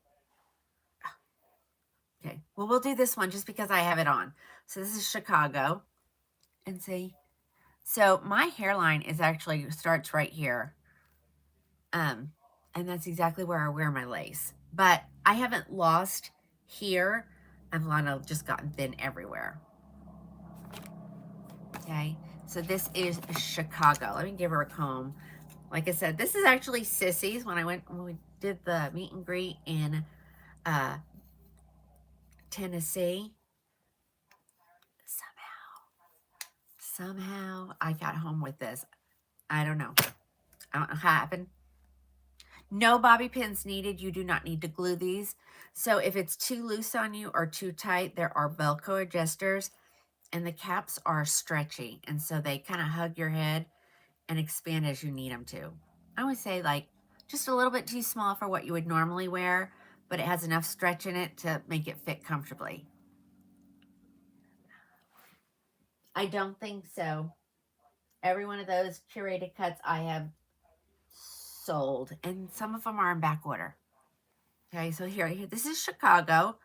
Okay. Well, we'll do this one just because I have it on. So this is Chicago. And see, so my hairline is actually starts right here. And that's exactly where I wear my lace. But I haven't lost here. I've just gotten thin everywhere. Okay. So this is Chicago. Let me give her a comb. Like I said, this is actually Sissy's when we did the meet and greet in Tennessee. Somehow I got home with this. I don't know. I don't know how it happened. No bobby pins needed. You do not need to glue these. So if it's too loose on you or too tight, there are Velcro adjusters, and the caps are stretchy. And so they kind of hug your head and expand as you need them to. I would say like just a little bit too small for what you would normally wear, but it has enough stretch in it to make it fit comfortably. I don't think so. Every one of those curated cuts I have sold, and some of them are in back order. Okay, so here, this is Chicago.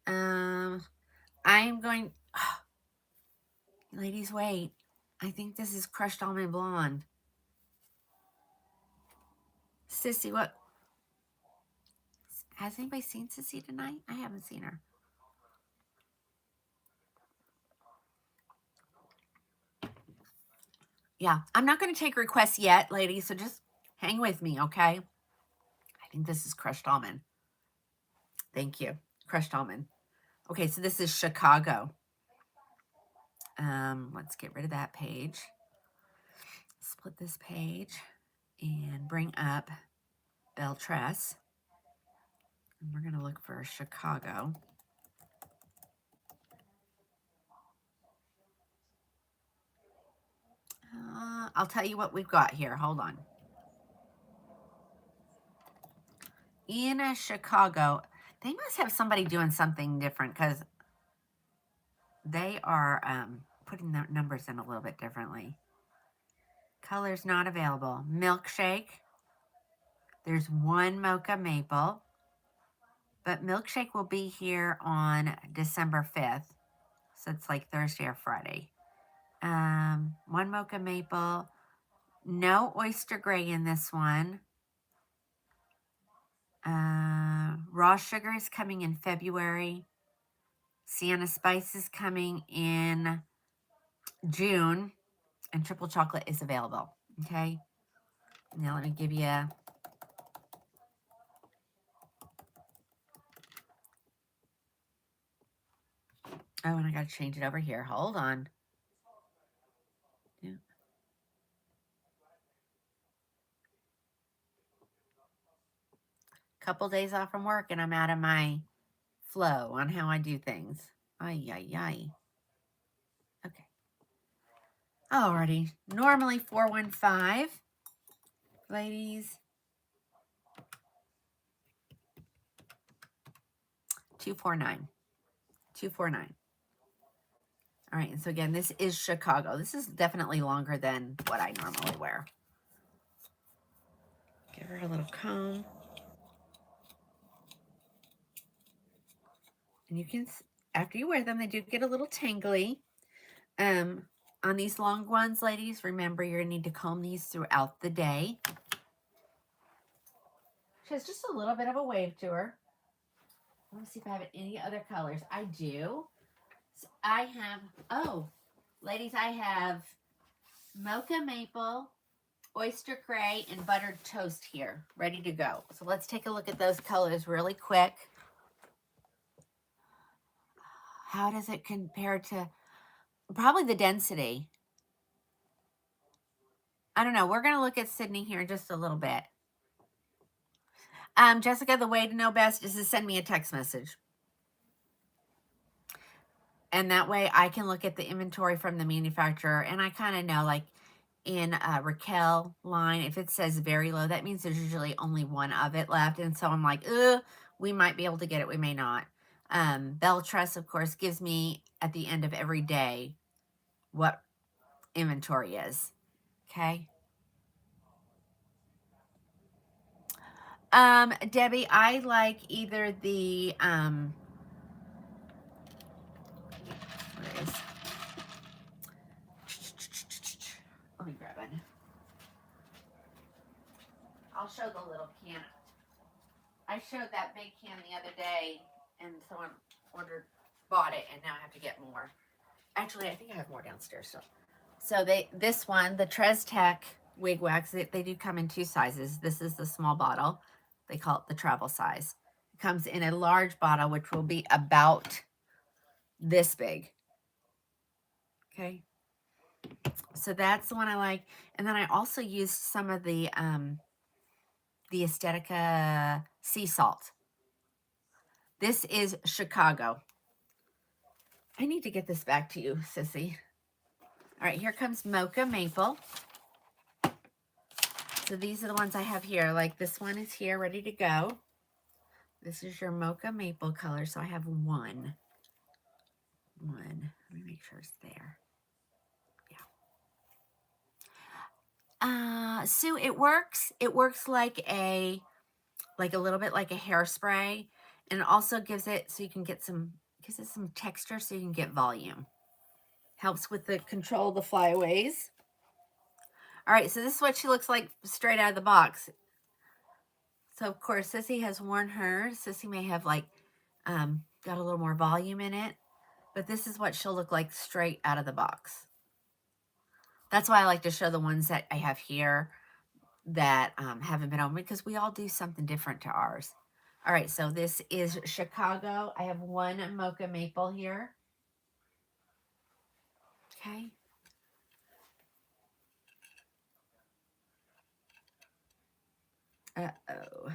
I'm going, oh, ladies, wait. I think this is crushed almond blonde. Sissy, what? Has anybody seen Sissy tonight? I haven't seen her. Yeah, I'm not going to take requests yet, ladies, so just hang with me, okay? I think this is crushed almond. Thank you. Crushed almond. Okay, so this is Chicago. Let's get rid of that page. Split this page and bring up Belle Tress. And we're going to look for Chicago. I'll tell you what we've got here. Hold on. In Chicago, They must have somebody doing something different because they are putting their numbers in a little bit differently. Colors not available. Milkshake. There's one mocha maple. But milkshake will be here on December 5th. So it's like Thursday or Friday. One mocha maple. No oyster gray in this one. Raw sugar is coming in February. Sienna Spice is coming in June. And triple chocolate is available. Okay. Now let me give you oh, and I got to change it over here. Hold on. Yeah. Couple days off from work and I'm out of my flow on how I do things. Ay, ay, ay. Okay. Alrighty. Normally 415. Ladies. 249. 249. All right. And so again, this is Chicago. This is definitely longer than what I normally wear. Give her a little comb. And you can, after you wear them, they do get a little tangly. On these long ones, ladies, remember you're going to need to comb these throughout the day. She has just a little bit of a wave to her. Let me see if I have any other colors. I do. So I have, oh, ladies, I have mocha maple, oyster gray, and buttered toast here, ready to go. So let's take a look at those colors really quick. How does it compare to, probably the density. I don't know. We're going to look at Sydney here in just a little bit. Jessica, the way to know best is to send me a text message. And that way I can look at the inventory from the manufacturer and I kind of know, like in Raquel line, if it says very low, that means there's usually only one of it left. And so I'm like, we might be able to get it. We may not. Bell Trust, of course, gives me at the end of every day what inventory is. Okay. Debbie, I like either the, where is, let me grab it. I'll show the little can. I showed that big can the other day and someone bought it and now I have to get more. Actually, I think I have more downstairs still. So this one, the Tres Tech wig wax, they do come in two sizes. This is the small bottle. They call it the travel size. It comes in a large bottle, which will be about this big. Okay. So that's the one I like. And then I also used some of the Estetica sea salt. This is Chicago. I need to get this back to you, sissy. All right, here comes Mocha Maple. So these are the ones I have here. Like this one is here, ready to go. This is your Mocha Maple color. So I have one. Let me make sure it's there. Yeah. Sue, it works. It works like a little bit like a hairspray. And it also gives it so you can get gives it some texture so you can get volume. Helps with the control of the flyaways. All right, so this is what she looks like straight out of the box. So, of course, Sissy has worn hers. Sissy may have, like, got a little more volume in it. But this is what she'll look like straight out of the box. That's why I like to show the ones that I have here that haven't been opened, because we all do something different to ours. All right, so this is Chicago. I have one Mocha Maple here. Okay. Uh-oh.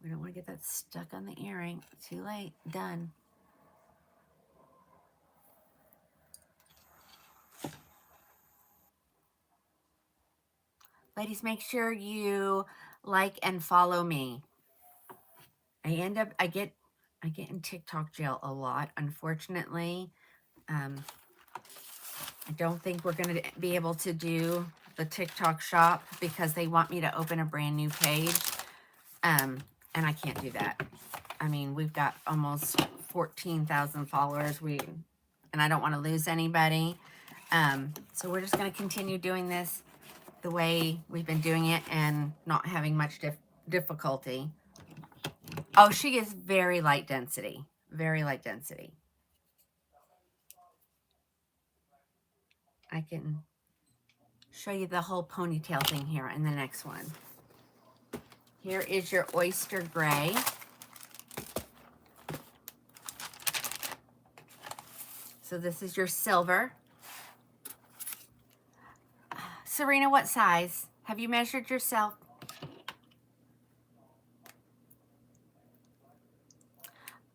We don't want to get that stuck on the earring. Too late. Done. Ladies, make sure you like and follow me. I I get in TikTok jail a lot, unfortunately. I don't think we're going to be able to do the TikTok shop because they want me to open a brand new page. And I can't do that. I mean, we've got almost 14,000 followers. And I don't want to lose anybody. So we're just going to continue doing this the way we've been doing it and not having much difficulty. Oh, she is very light density. Very light density. I can show you the whole ponytail thing here in the next one. Here is your oyster gray. So this is your silver. Serena, what size? Have you measured yourself?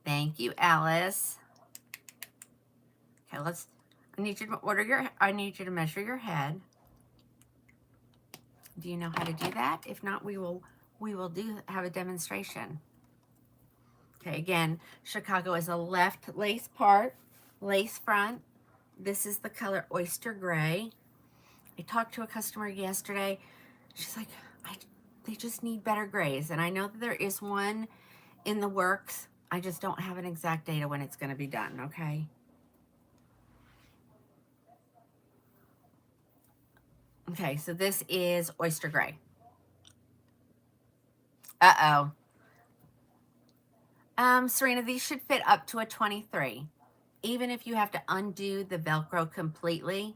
Thank you, Alice. Okay, I need you to measure your head. Do you know how to do that? If not, we will have a demonstration. Okay, again, Chicago is a left lace part, lace front. This is the color oyster gray. I talked to a customer yesterday. She's like, they just need better grays. And I know that there is one in the works. I just don't have an exact date of when it's going to be done, okay? Okay, so this is oyster gray. Uh-oh. Serena, these should fit up to a 23. Even if you have to undo the Velcro completely,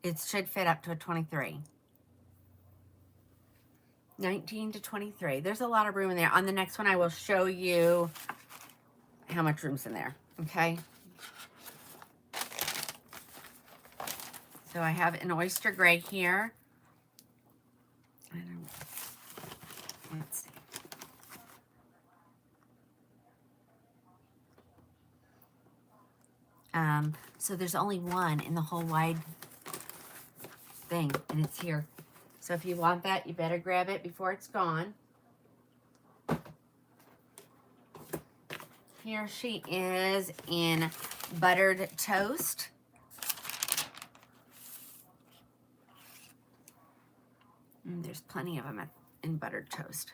it should fit up to a 23. 19 to 23. There's a lot of room in there. On the next one, I will show you how much room's in there, okay? So I have an oyster gray here. Let's see. So there's only one in the whole wide thing, and it's here. So if you want that, you better grab it before it's gone. Here she is in buttered toast. And there's plenty of them in buttered toast.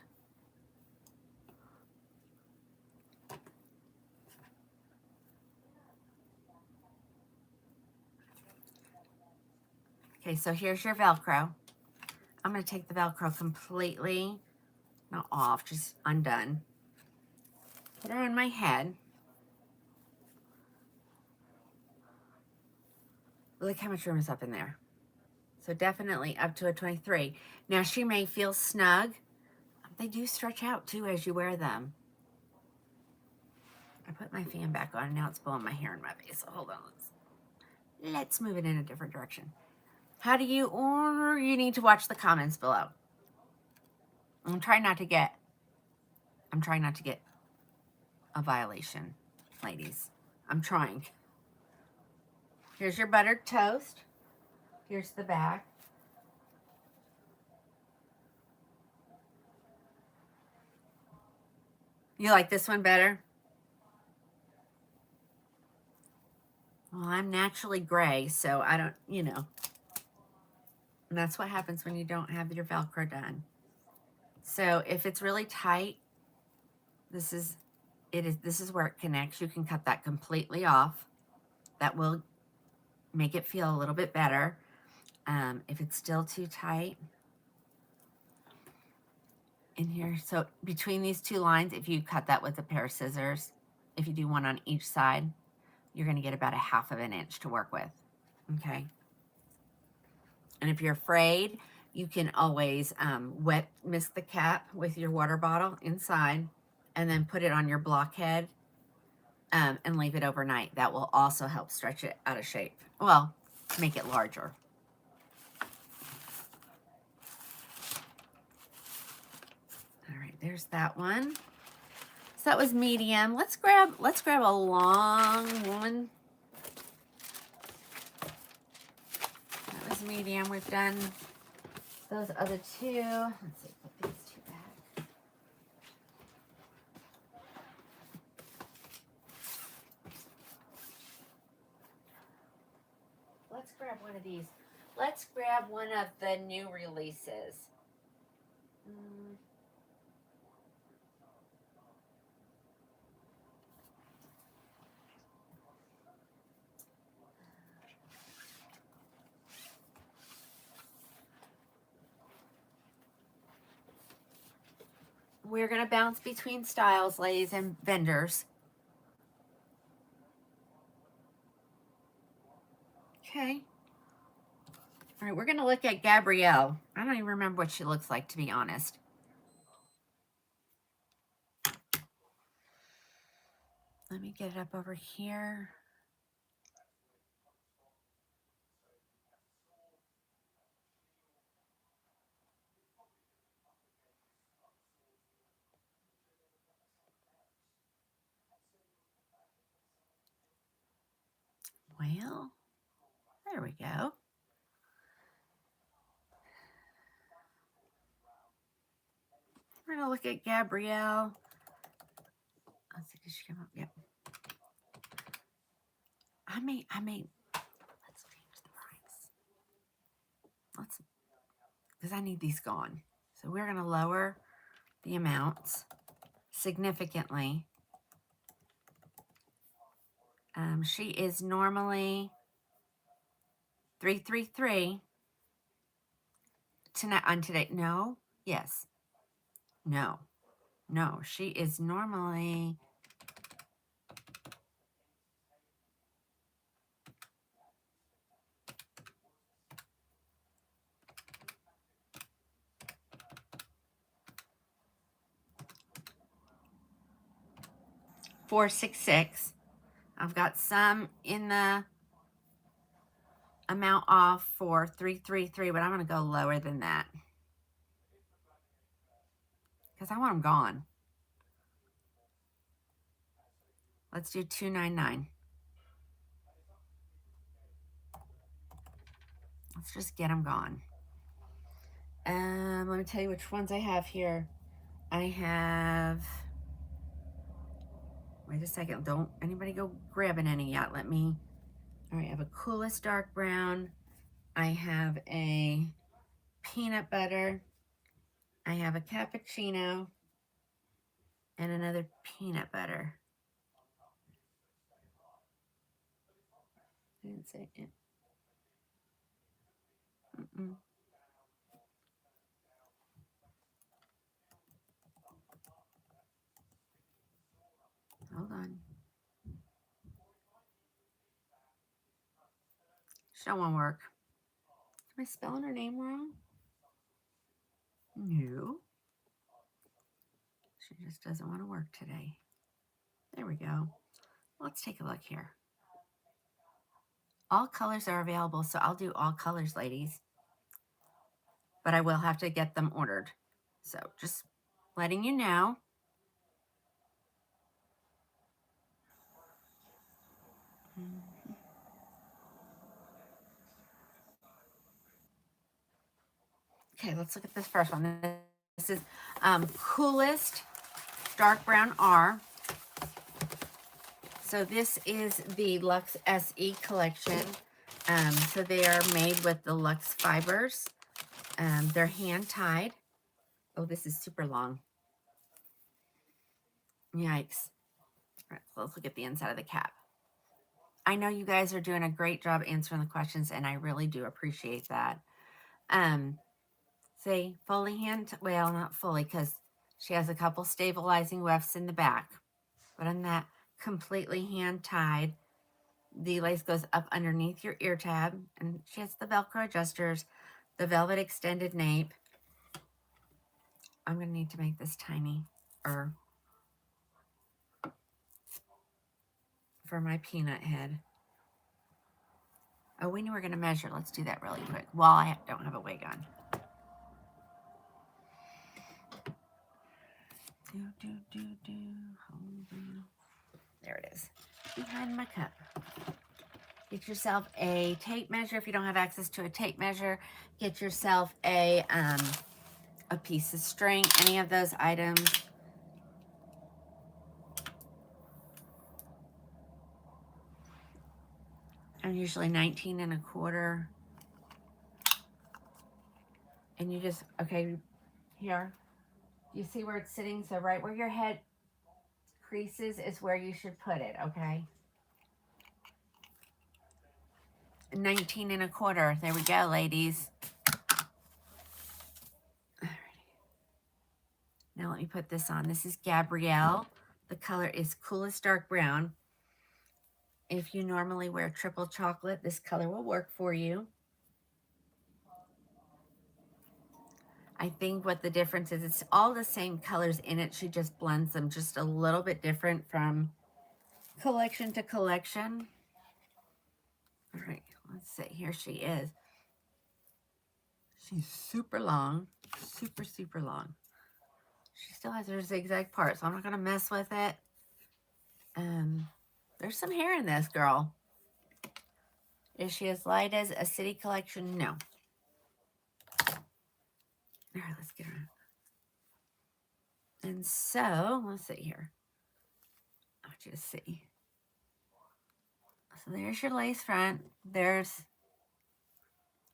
Okay, so here's your Velcro. I'm going to take the Velcro completely, not off, just undone. Put her on my head. Look how much room is up in there. So definitely up to a 23. Now she may feel snug. They do stretch out too as you wear them. I put my fan back on and now it's blowing my hair in my face. So hold on. Let's move it in a different direction. How do you order? You need to watch the comments below. I'm trying not to get a violation, ladies. I'm trying. Here's your buttered toast. Here's the back. You like this one better? Well, I'm naturally gray, so I don't, you know. And that's what happens when you don't have your Velcro done. So if it's really tight, this is where it connects. You can cut that completely off. That will make it feel a little bit better. If it's still too tight, in here, so between these two lines, if you cut that with a pair of scissors, if you do one on each side, you're going to get about a 1/2 inch to work with. Okay. And if you're afraid, you can always wet mist the cap with your water bottle inside and then put it on your blockhead and leave it overnight. That will also help stretch it out of shape. Well, make it larger. All right, there's that one. So that was medium. Let's grab a long one. That was medium. We've done those other two. Let's see, put these two back. let's grab one of these. Let's grab one of the new releases. We're going to bounce between styles, ladies and vendors. Okay. All right, we're going to look at Gabrielle. I don't even remember what she looks like, to be honest. Let me get it up over here. Well, there we go. We're going to look at Gabrielle. Let's see, did she come up? Yep. I may, let's change the price. Because I need these gone. So we're going to lower the amounts significantly. She is normally $333 tonight on today. No, yes, no, she is normally $466. I've got some in the amount off for $333, but I'm going to go lower than that because I want them gone. Let's do $299. Let's just get them gone. Let me tell you which ones I have here. I have, wait a second, don't anybody go grabbing any yet. All right, I have a Coolest Dark Brown. I have a Peanut Butter. I have a Cappuccino and another Peanut Butter. I didn't say it. Hold on. She don't want to work. Am I spelling her name wrong? No. She just doesn't want to work today. There we go. Let's take a look here. All colors are available, so I'll do all colors, ladies. But I will have to get them ordered. So just letting you know. Okay, let's look at this first one. This is Coolest Dark Brown R. So this is the Luxe SE collection. So they are made with the Luxe fibers. They're hand tied. Oh, this is super long. Yikes. All right, so let's look at the inside of the cap. I know you guys are doing a great job answering the questions, and I really do appreciate that. Say fully well, not fully, because she has a couple stabilizing wefts in the back. But on that, completely hand tied. The lace goes up underneath your ear tab, and she has the Velcro adjusters, the velvet extended nape. I'm going to need to make this tiny for my peanut head. Oh, we knew we were going to measure. Let's do that really quick while I don't have a wig on. There it is. Behind my cup. Get yourself a tape measure. If you don't have access to a tape measure, get yourself a piece of string, any of those items. I'm usually 19 and a quarter. And you just, okay, here. You see where it's sitting? So right where your head creases is where you should put it, okay? 19 and a quarter. There we go, ladies. Now let me put this on. This is Gabrielle. The color is Coolest Dark Brown. If you normally wear triple chocolate, this color will work for you. I think what the difference is, it's all the same colors in it. She just blends them just a little bit different from collection to collection. All right, let's see. Here she is. She's super long, super, super long. She still has her zigzag part, so I'm not going to mess with it. There's some hair in this girl. Is she as light as a city collection? No. All right, let's get her. And so, let's see here. I want you to see. So there's your lace front. There's,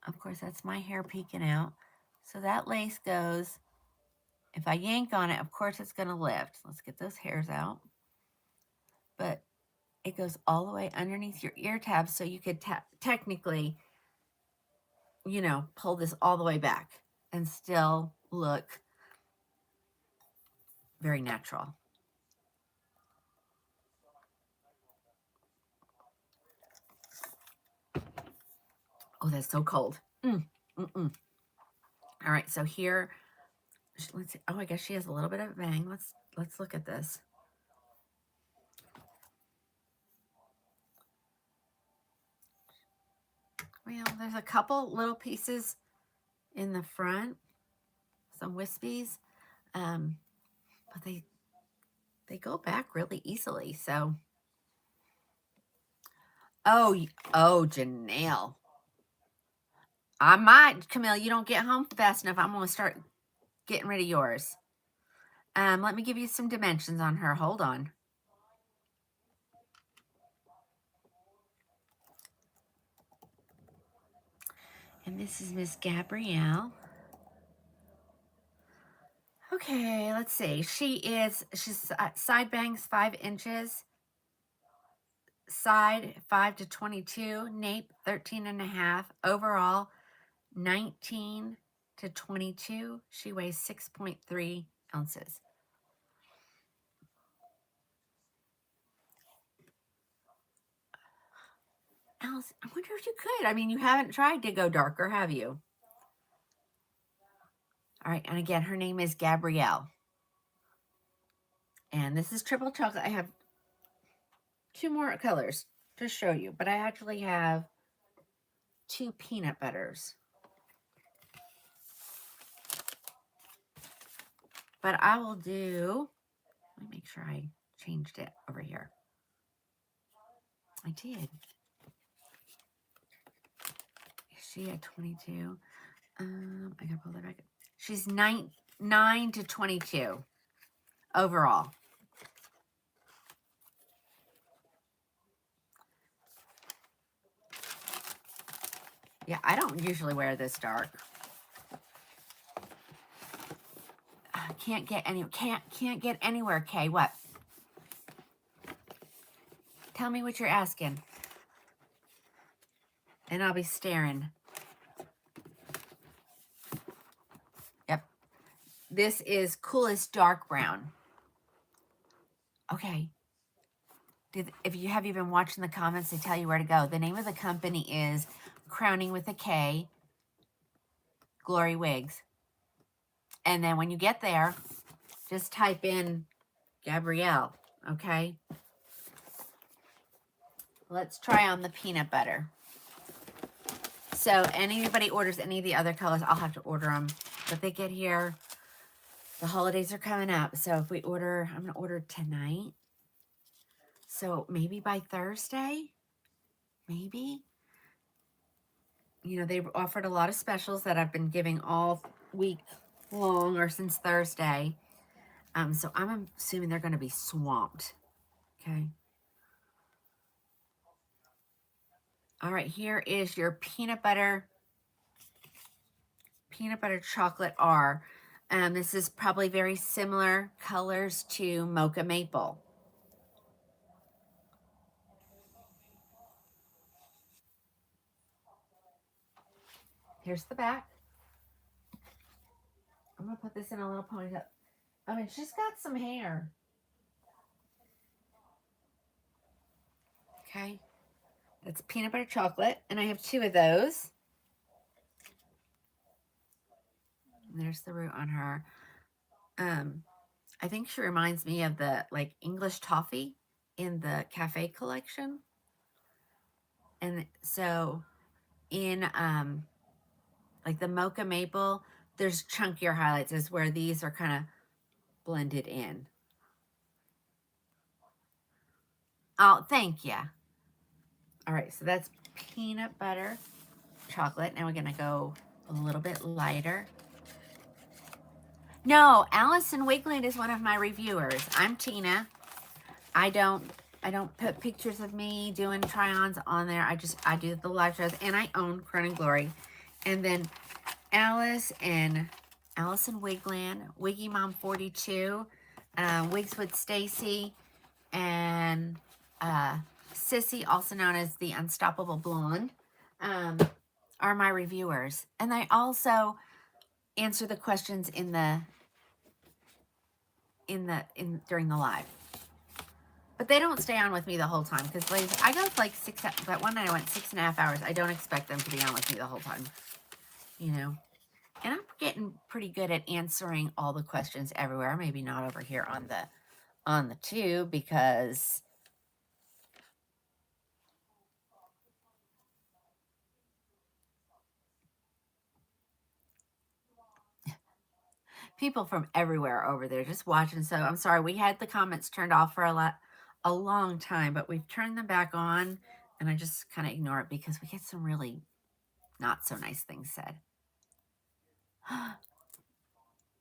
of course, that's my hair peeking out. So that lace goes, if I yank on it, of course it's going to lift. Let's get those hairs out. But it goes all the way underneath your ear tabs, so you could technically, you know, pull this all the way back and still look very natural. Oh, that's so cold. All right, so here, let's see. Oh, I guess she has a little bit of a bang. Let's look at this. Well, there's a couple little pieces in the front, some wispies, but they go back really easily. So, oh, Janelle, I might, Camille. You don't get home fast enough. I'm gonna start getting rid of yours. Let me give you some dimensions on her. Hold on. And this is Miss Gabrielle. Okay, let's see. She's side bangs 5 inches, side 5 to 22, nape 13 and a half, overall 19 to 22. She weighs 6.3 ounces. Alice, I wonder if you could. I mean, you haven't tried to go darker, have you? All right, and again, her name is Gabrielle. And this is triple chocolate. I have 2 more colors to show you, but I actually have 2 peanut butters. But I will do, let me make sure I changed it over here. I did. Is she at 22? I gotta pull that back. She's 9 to 22 overall. Yeah, I don't usually wear this dark. Can't get anywhere, Kay. What? Tell me what you're asking. And I'll be staring. Yep. This is Coolest Dark Brown. Okay. If you have been watching the comments, they tell you where to go. The name of the company is Krowning with a K, Glory Wigs. And then when you get there, just type in Gabrielle, okay? Let's try on the peanut butter. So anybody orders any of the other colors, I'll have to order them. But they get here, the holidays are coming up. So if we order, I'm going to order tonight. So maybe by Thursday, maybe. You know, they've offered a lot of specials that I've been giving all week long or since Thursday. So I'm assuming they're going to be swamped. Okay. All right, here is your peanut butter chocolate R. This is probably very similar colors to Mocha Maple. Here's the back. I'm going to put this in a little ponytail. I mean, she's got some hair. Okay. That's peanut butter chocolate, and I have 2 of those. And there's the root on her. I think she reminds me of the like English toffee in the cafe collection. And so in like the Mocha Maple, there's chunkier highlights, is where these are kind of blended in. Oh, thank you. All right, so that's peanut butter chocolate. Now we're gonna go a little bit lighter. No, Allison Wigland is one of my reviewers. I'm Tina. I don't put pictures of me doing try-ons on there. I do the live shows, and I own Krowning Glory. And then Allison Wigland, Wiggy Mom 42, Wigs with Stacy, and Sissy, also known as the Unstoppable Blonde, are my reviewers. And I also answer the questions during the live. But they don't stay on with me the whole time, because ladies, I go like that one night I went 6.5 hours. I don't expect them to be on with me the whole time, you know. And I'm getting pretty good at answering all the questions everywhere. Maybe not over here on the tube, because people from everywhere are over there just watching. So I'm sorry, we had the comments turned off for a long time, but we've turned them back on, and I just kind of ignore it because we get some really not so nice things said.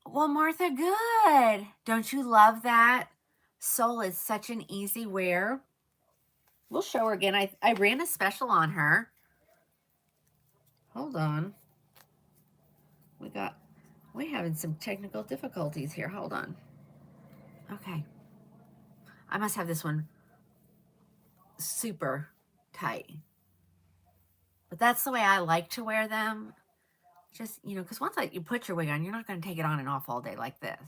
Well, Martha, good. Don't you love that? Soul is such an easy wear. We'll show her again. I ran a special on her. Hold on. We're having some technical difficulties here. Hold on. Okay. I must have this one super tight. But that's the way I like to wear them. Just, because once you put your wig on, you're not going to take it on and off all day like this.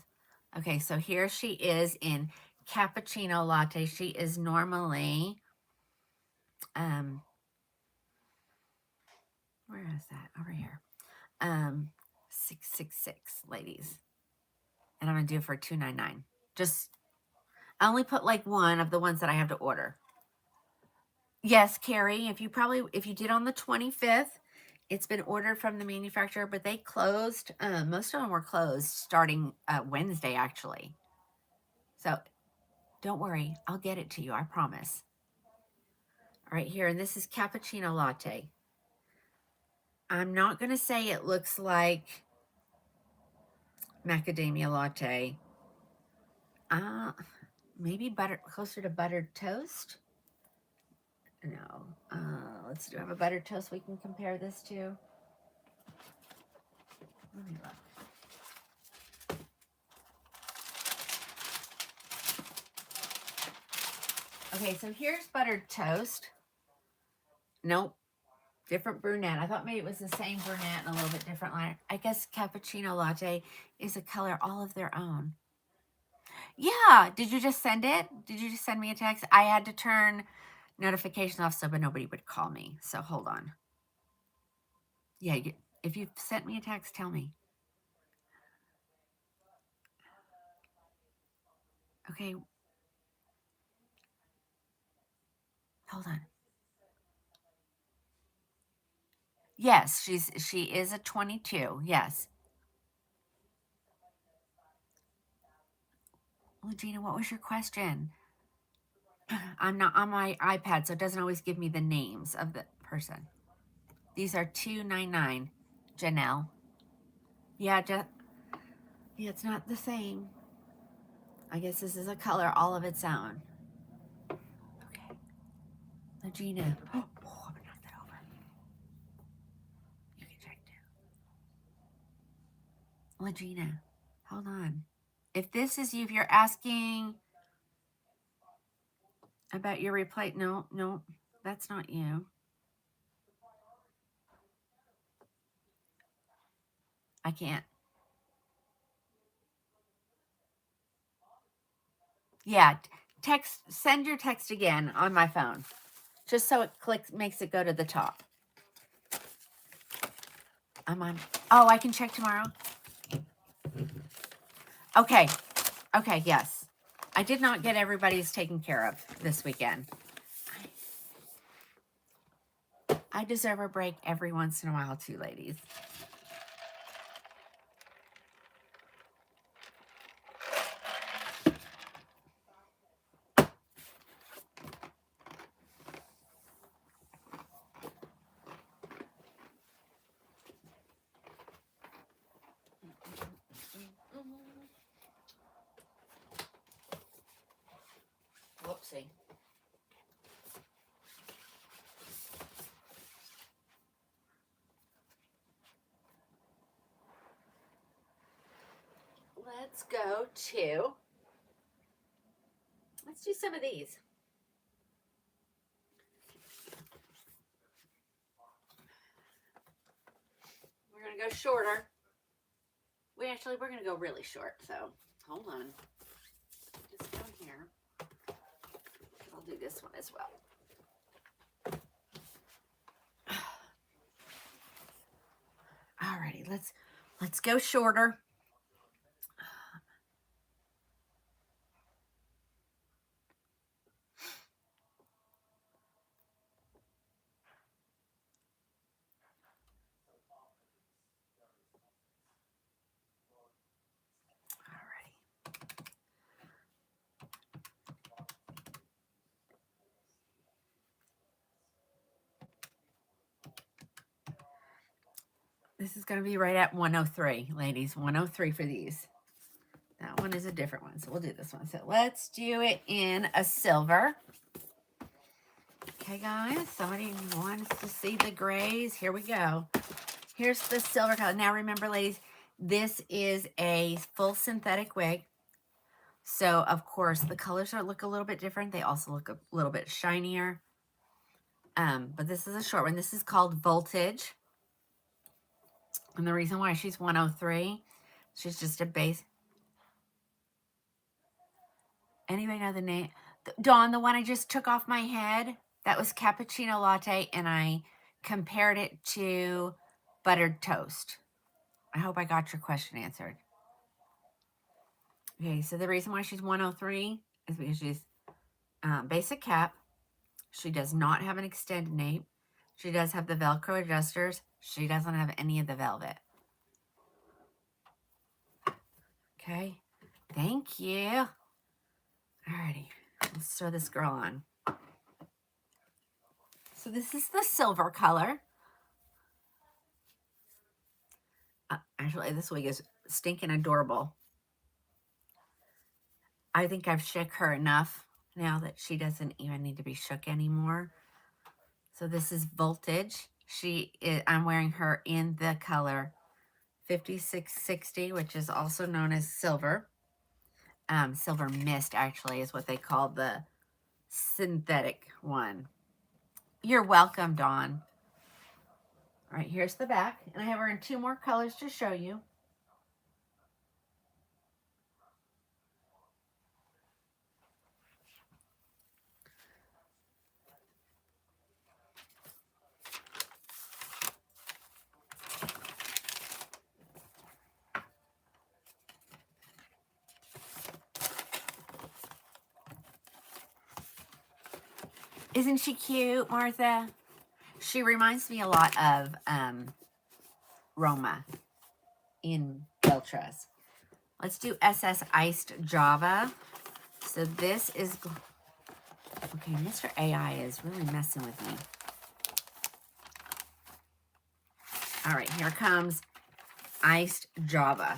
Okay, so here she is in Cappuccino Latte. She is normally, where is that? Over here. 666, ladies. And I'm going to do it for $2.99. I only put like one of the ones that I have to order. Yes, Carrie, if you did on the 25th, it's been ordered from the manufacturer, but they closed. Most of them were closed starting Wednesday, actually. So don't worry, I'll get it to you, I promise. All right, here, and this is Cappuccino Latte. I'm not going to say it looks like Macadamia Latte. Maybe closer to buttered toast. No. Do I have a buttered toast we can compare this to? Let me look. Okay, so here's buttered toast. Nope. Different brunette. I thought maybe it was the same brunette and a little bit different line. I guess Cappuccino Latte is a color all of their own. Yeah. Did you just send it? Did you just send me a text? I had to turn notifications off but nobody would call me. So hold on. Yeah, if you sent me a text, tell me. Okay. Hold on. Yes, she is a 22. Yes. Well, Gina, what was your question? I'm not on my iPad, so it doesn't always give me the names of the person. These are $2.99, Janelle. Yeah, yeah, it's not the same. I guess this is a color all of its own. Okay. Now, Gina. Oh, I'm gonna knock that Legina, hold on. If this is you, if you're asking about your replay, no, no, that's not you. I can't. Yeah, send your text again on my phone, just so it makes it go to the top. I'm on. Oh, I can check tomorrow. Okay. Okay. Yes, I did not get everybody's taken care of this weekend. I deserve a break every once in a while too, ladies. Whoopsie. Let's go to, let's do some of these. We're going to go shorter. We're going to go really short. So hold on. Just down here. I'll do this one as well. Alrighty, let's go shorter. This is going to be right at 103, ladies. 103 for these. That one is a different one, so we'll do this one. So let's do it in a silver. Okay, guys. Somebody wants to see the grays. Here we go. Here's the silver color. Now, remember, ladies, this is a full synthetic wig. So, of course, the colors look a little bit different. They also look a little bit shinier. But this is a short one. This is called Voltage. And the reason why she's 103, she's just a base. Anybody know the name? Dawn, the one I just took off my head, that was cappuccino latte, and I compared it to buttered toast. I hope I got your question answered. Okay, so the reason why she's 103 is because she's basic cap. She does not have an extended nape. She does have the Velcro adjusters. She doesn't have any of the velvet. Okay, thank you. Alrighty, let's throw this girl on. So this is the silver color. Actually, this wig is stinking adorable. I think I've shook her enough now that she doesn't even need to be shook anymore. So this is Voltage. I'm wearing her in the color 5660, which is also known as silver. Silver mist, actually, is what they call the synthetic one. You're welcome, Dawn. All right, here's the back. And I have her in 2 more colors to show you. Isn't she cute, Martha? She reminds me a lot of Roma in Beltras. Let's do SS Iced Java. So this is... Okay, Mr. AI is really messing with me. All right, here comes Iced Java.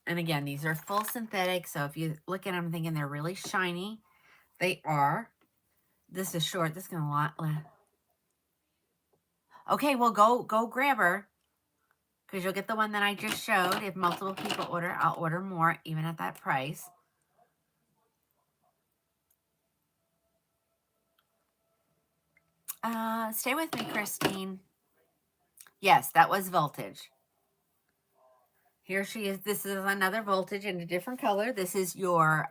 And again, these are full synthetic, so if you look at them thinking they're really shiny, they are. This is short. This is going to... Okay, well, go grab her. because you'll get the one that I just showed. If multiple people order, I'll order more, even at that price. Stay with me, Christine. Yes, that was voltage. Here she is. This is another voltage in a different color. This is your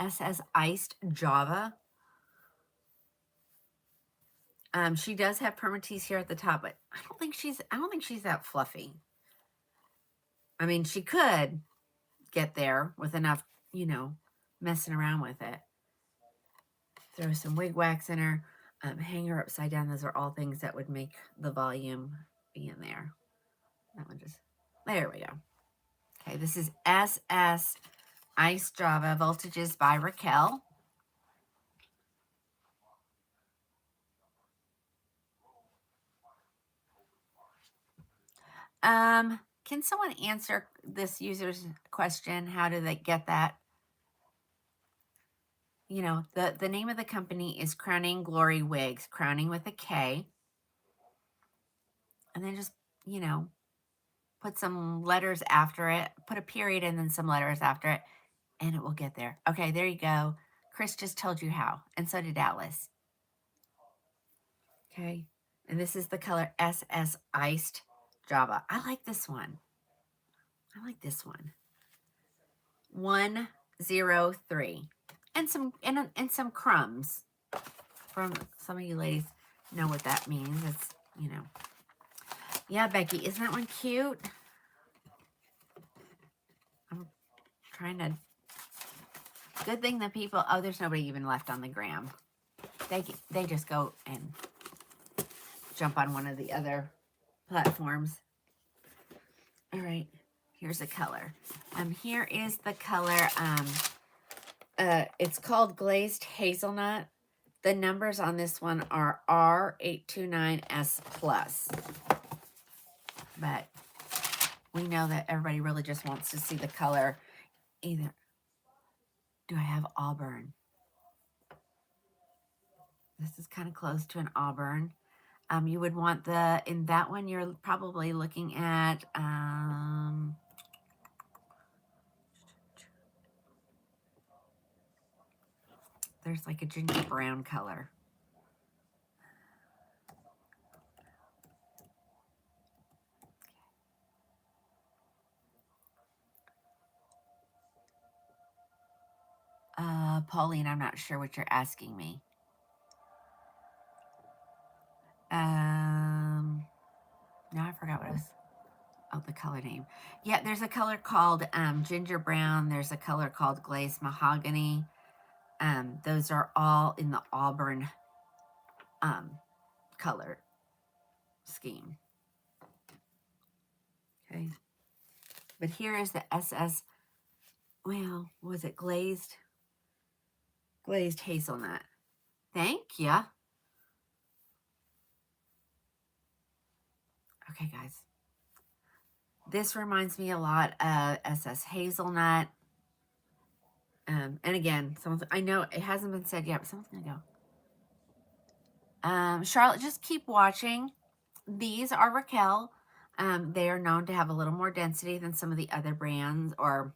SS Iced Java. She does have permatease here at the top, but I don't think she's that fluffy. I mean, she could get there with enough, you know, messing around with it. Throw some wig wax in her. Hang her upside down. Those are all things that would make the volume be in there. That one just, there we go. Okay, this is SS Ice Java Voltages by Raquel. Can someone answer this user's question? How do they get that? You know, the name of the company is Krowning Glory Wigs, crowning with a K. And then just, you know, put some letters after it, put a period and then some letters after it, and it will get there. Okay, there you go. Chris just told you how, and so did Alice. Okay, and this is the color SS Iced Java. I like this one. I like this one. 103. And some crumbs from some of you ladies know what that means. It's, you know. Yeah, Becky, isn't that one cute? I'm trying to. Good thing that people. Oh, there's nobody even left on the gram. They just go and jump on one of the other platforms. All right, here's a color. Here is the color. It's called Glazed Hazelnut. The numbers on this one are R829S+. But we know that everybody really just wants to see the color. Either, do I have auburn? This is kind of close to an auburn. You would want in that one, you're probably looking at, there's like a ginger brown color. Pauline, I'm not sure what you're asking me. Now I forgot what it was. Oh, the color name. Yeah, there's a color called ginger brown. There's a color called glazed mahogany. Those are all in the auburn color scheme. Okay. But here is the SS, well, was it glazed? Glazed hazelnut. Thank you. Okay, guys. This reminds me a lot of SS Hazelnut. And again, I know it hasn't been said yet, but someone's going to go. Charlotte, just keep watching. These are Raquel. They are known to have a little more density than some of the other brands, or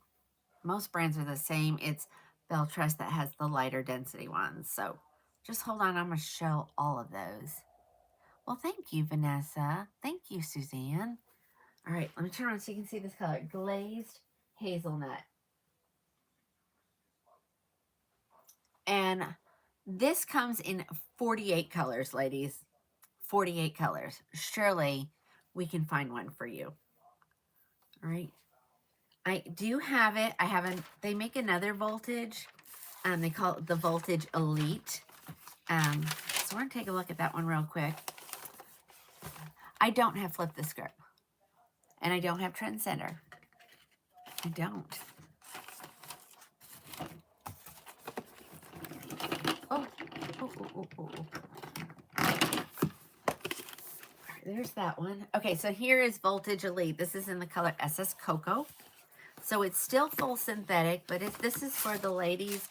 most brands are the same. It's Beltress that has the lighter density ones. So just hold on. I'm going to show all of those. Well, thank you, Vanessa. Thank you, Suzanne. All right, let me turn around so you can see this color. Glazed hazelnut. And this comes in 48 colors, ladies. 48 colors. Surely we can find one for you. All right. I do have it. I haven't. They make another voltage. They call it the Voltage Elite. So we're going to take a look at that one real quick. I don't have Flip the Script. And I don't have Trend Center. I don't. Oh. There's that one. Okay, so here is Voltage Elite. This is in the color SS Cocoa. So it's still full synthetic, but this is for the ladies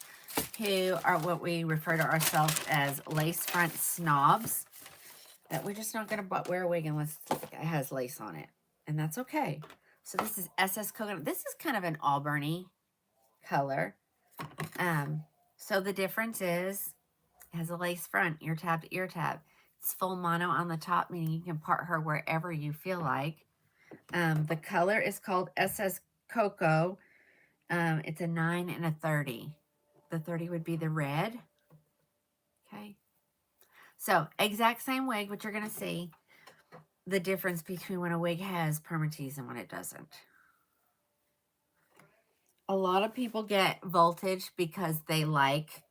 who are what we refer to ourselves as lace front snobs. That we're just not going to wear a wig unless it has lace on it. and that's okay. So this is SS Coconut. This is kind of an auburny color. So the difference is it has a lace front, ear tab to ear tab. It's full mono on the top, meaning you can part her wherever you feel like. The color is called SS Cocoa. It's a 9 and a 30. The 30 would be the red. Okay. So exact same wig, what you're going to see. The difference between when a wig has permatease and when it doesn't. A lot of people get voltage because they like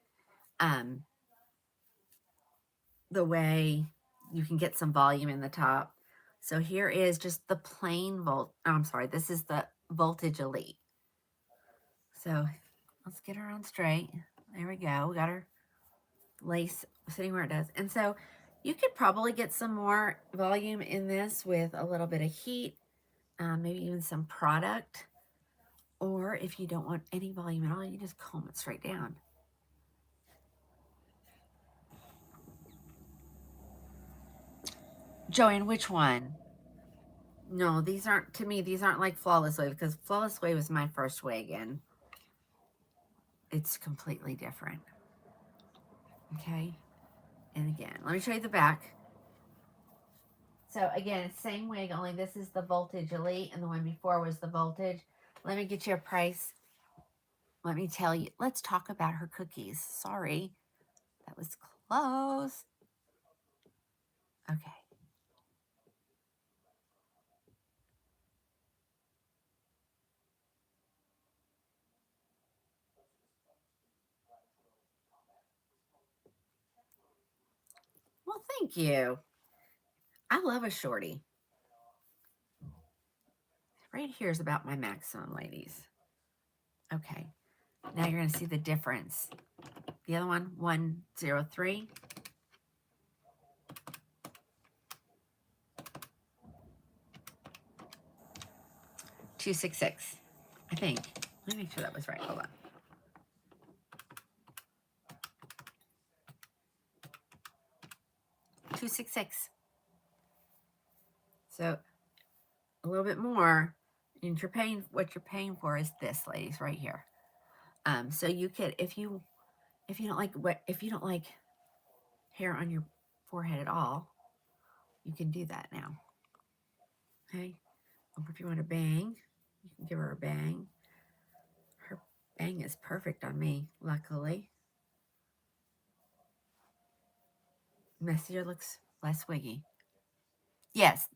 the way you can get some volume in the top. So here is just the plain this is the Voltage Elite. So let's get her on straight. There we go. We got her lace sitting where it does. And so you could probably get some more volume in this with a little bit of heat, maybe even some product. Or if you don't want any volume at all, you just comb it straight down. Joanne, which one? No, these aren't, to me, these aren't like Flawless Wave, because Flawless Wave was my first wig, and it's completely different. Okay? And again, let me show you the back. So again, same wig, only this is the Voltage Elite, and the one before was the Voltage. Let me get you a price. Let me tell you. Let's talk about her cookies. Sorry, that was close. Okay. Well, thank you. I love a shorty. Right here is about my maximum, ladies. Okay. Now you're going to see the difference. The other one, 103. 266, I think. Let me make sure that was right. Hold on. $266. So a little bit more, and you're paying, what you're paying for is this, ladies, right here. So you could, if you don't like hair on your forehead at all, you can do that now. Okay. Or if you want a bang, you can give her a bang. Her bang is perfect on me, luckily. Messier looks less wiggy. Yes,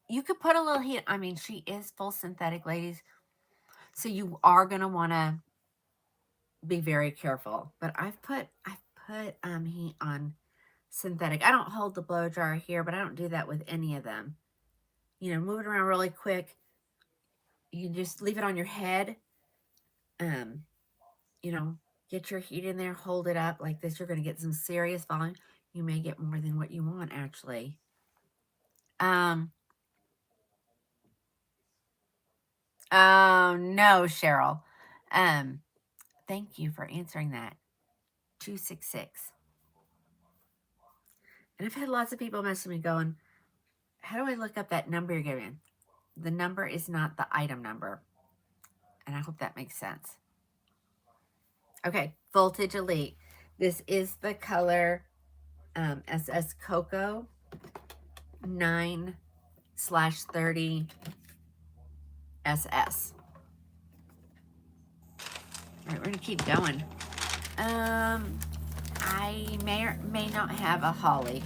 you could put a little heat. I mean, she is full synthetic, ladies. So you are going to want to be very careful. But I've put heat on synthetic. I don't hold the blow dryer here, but I don't do that with any of them. You know, move it around really quick. You can just leave it on your head. You know, get your heat in there, hold it up like this. You're going to get some serious volume. You may get more than what you want, actually. Oh, no, Cheryl. Thank you for answering that. 266. And I've had lots of people message me going, how do I look up that number you're giving? The number is not the item number. And I hope that makes sense. Okay, Voltage Elite. This is the color SS Cocoa 9/30 SS. All right, we're going to keep going. I may or may not have a holly.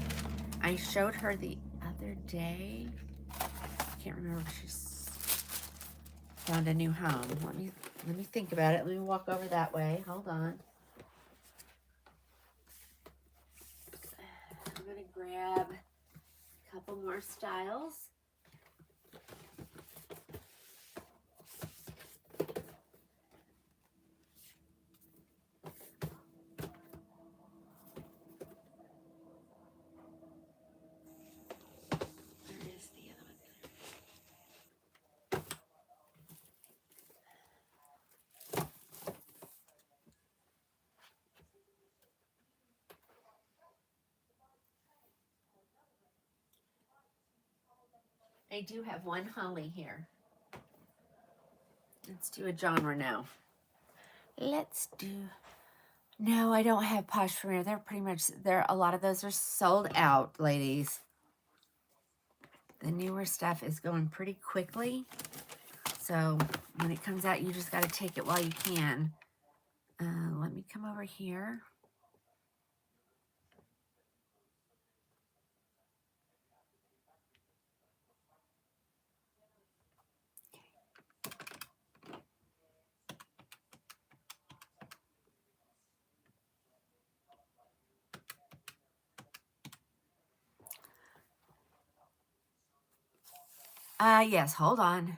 I showed her the other day. I can't remember if she's found a new home. Let me think about it. Let me walk over that way. Hold on. I'm gonna grab a couple more styles. I do have one holly here. Let's do a genre now. Let's do... No, I don't have Posh Premier. They're pretty much... A lot of those are sold out, ladies. The newer stuff is going pretty quickly. So when it comes out, you just got to take it while you can. Let me come over here. Yes, hold on.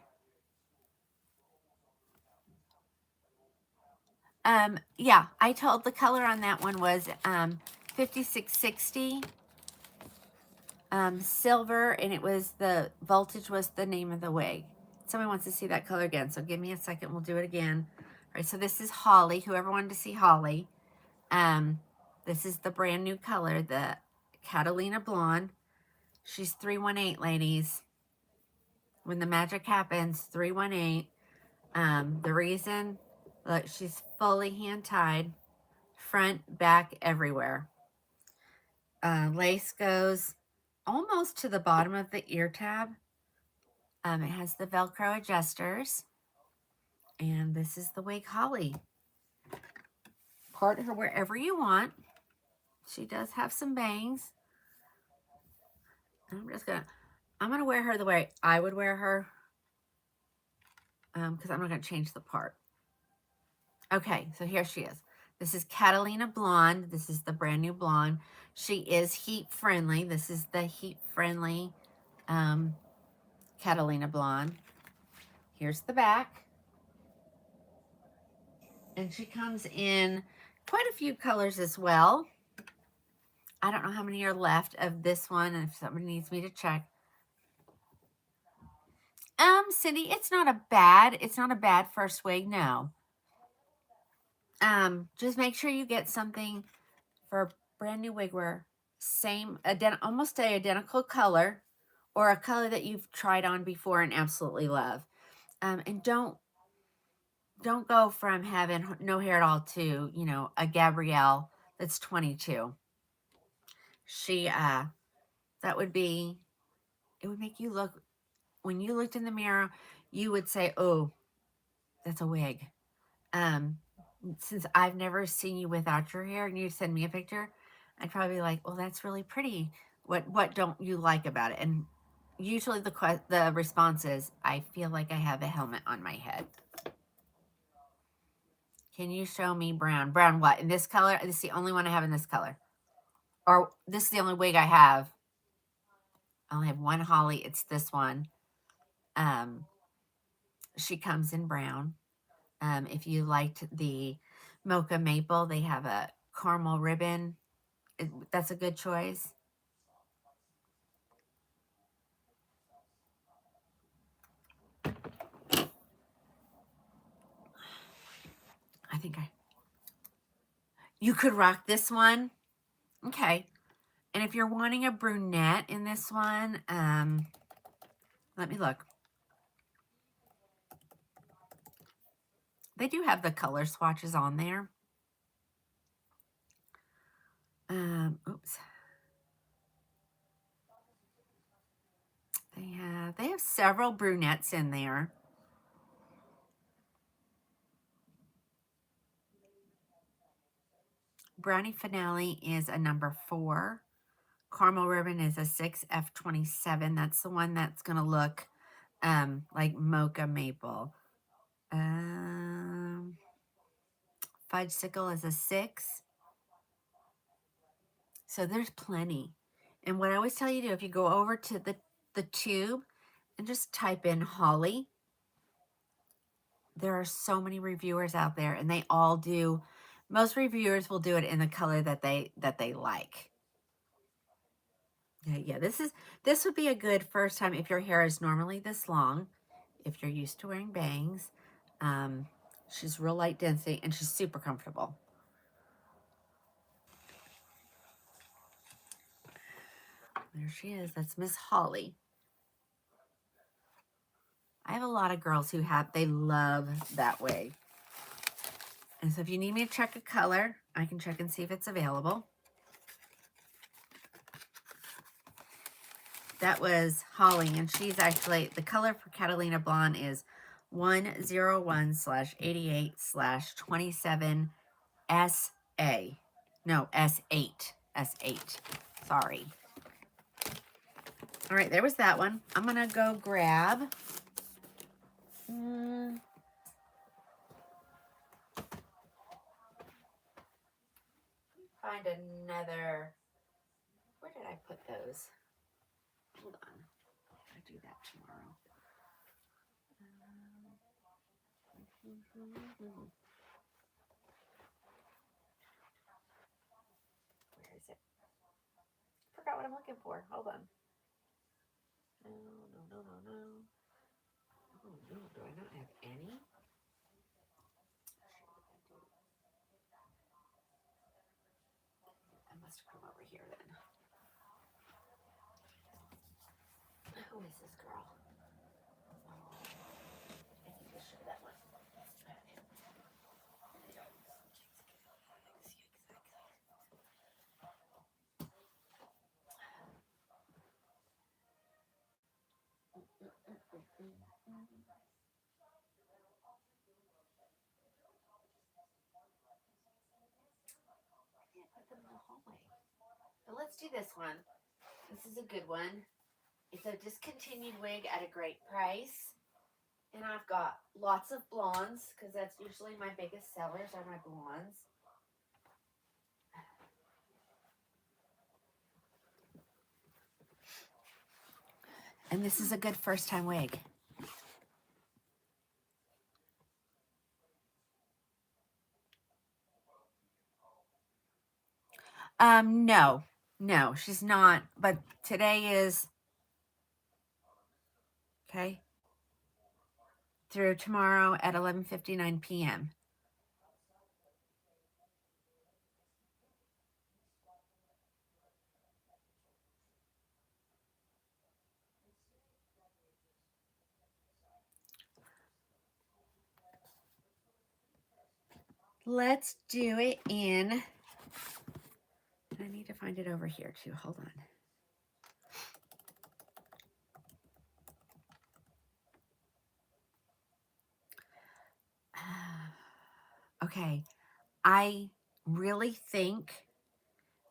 Yeah, I told the color on that one was 5660 silver, and it was the voltage was the name of the wig. Somebody wants to see that color again, so give me a second. We'll do it again. All right, so this is Holly. Whoever wanted to see Holly. This is the brand new color, the Catalina Blonde. She's 318, ladies. When the magic happens, 318. The reason, look, she's fully hand-tied, front, back, everywhere. Lace goes almost to the bottom of the ear tab. It has the Velcro adjusters. And this is the wig Holly. Part her wherever you want. She does have some bangs. I'm going to wear her the way I would wear her. Because I'm not going to change the part. Okay, so here she is. This is Catalina Blonde. This is the brand new blonde. She is heat friendly. This is the heat friendly Catalina Blonde. Here's the back. And she comes in quite a few colors as well. I don't know how many are left of this one, and if somebody needs me to check. Cindy, it's not a bad first wig, no. Just make sure you get something for a brand new wig wear, almost a identical color, or a color that you've tried on before and absolutely love. And don't go from having no hair at all to, you know, a Gabrielle that's 22. She, that would be, it would make you look, when you looked in the mirror, you would say, oh, that's a wig. Since I've never seen you without your hair and you send me a picture, I'd probably be like, well, that's really pretty. What don't you like about it? And usually the response is, I feel like I have a helmet on my head. Can you show me brown? Brown what? In this color? This is the only one I have in this color. Or this is the only wig I have. I only have one Holly. It's this one. She comes in brown. If you liked the mocha maple, they have a caramel ribbon. That's a good choice. You could rock this one. Okay. And if you're wanting a brunette in this one, let me look. They do have the color swatches on there. Oops. They have several brunettes in there. Brownie Finale is a number 4. Caramel Ribbon is a 6F27. That's the one that's going to look like Mocha Maple. Fudge Sickle is a 6. So there's plenty. And what I always tell you to do, if you go over to the tube and just type in Holly, there are so many reviewers out there, and they all do. Most reviewers will do it in the color that they like. Yeah, this would be a good first time if your hair is normally this long, if you're used to wearing bangs. She's real light density, and she's super comfortable. There she is. That's Miss Holly. have a lot of girls who they love that wig. And so if you need me to check a color, I can check and see if it's available. That was Holly, and she's actually, the color for Catalina Blonde is 101/88/27SA. No, S8. S8. Sorry. All right, there was that one. I'm going to go grab... find another... Where did I put those? Hold on. I'll do that tomorrow. Where is it? Forgot what I'm looking for. Hold on. No. Oh no, do I not have any? I must have come over here then. Who is this girl? Oh, I think I should that one. I put them in the hallway. But let's do this one. This is a good one. It's a discontinued wig at a great price. And I've got lots of blondes because that's usually my biggest sellers are my blondes. And this is a good first time wig. No, she's not. But today is, okay, through tomorrow at 11:59 p.m. Let's do it in, I need to find it over here too. Hold on. Okay, I really think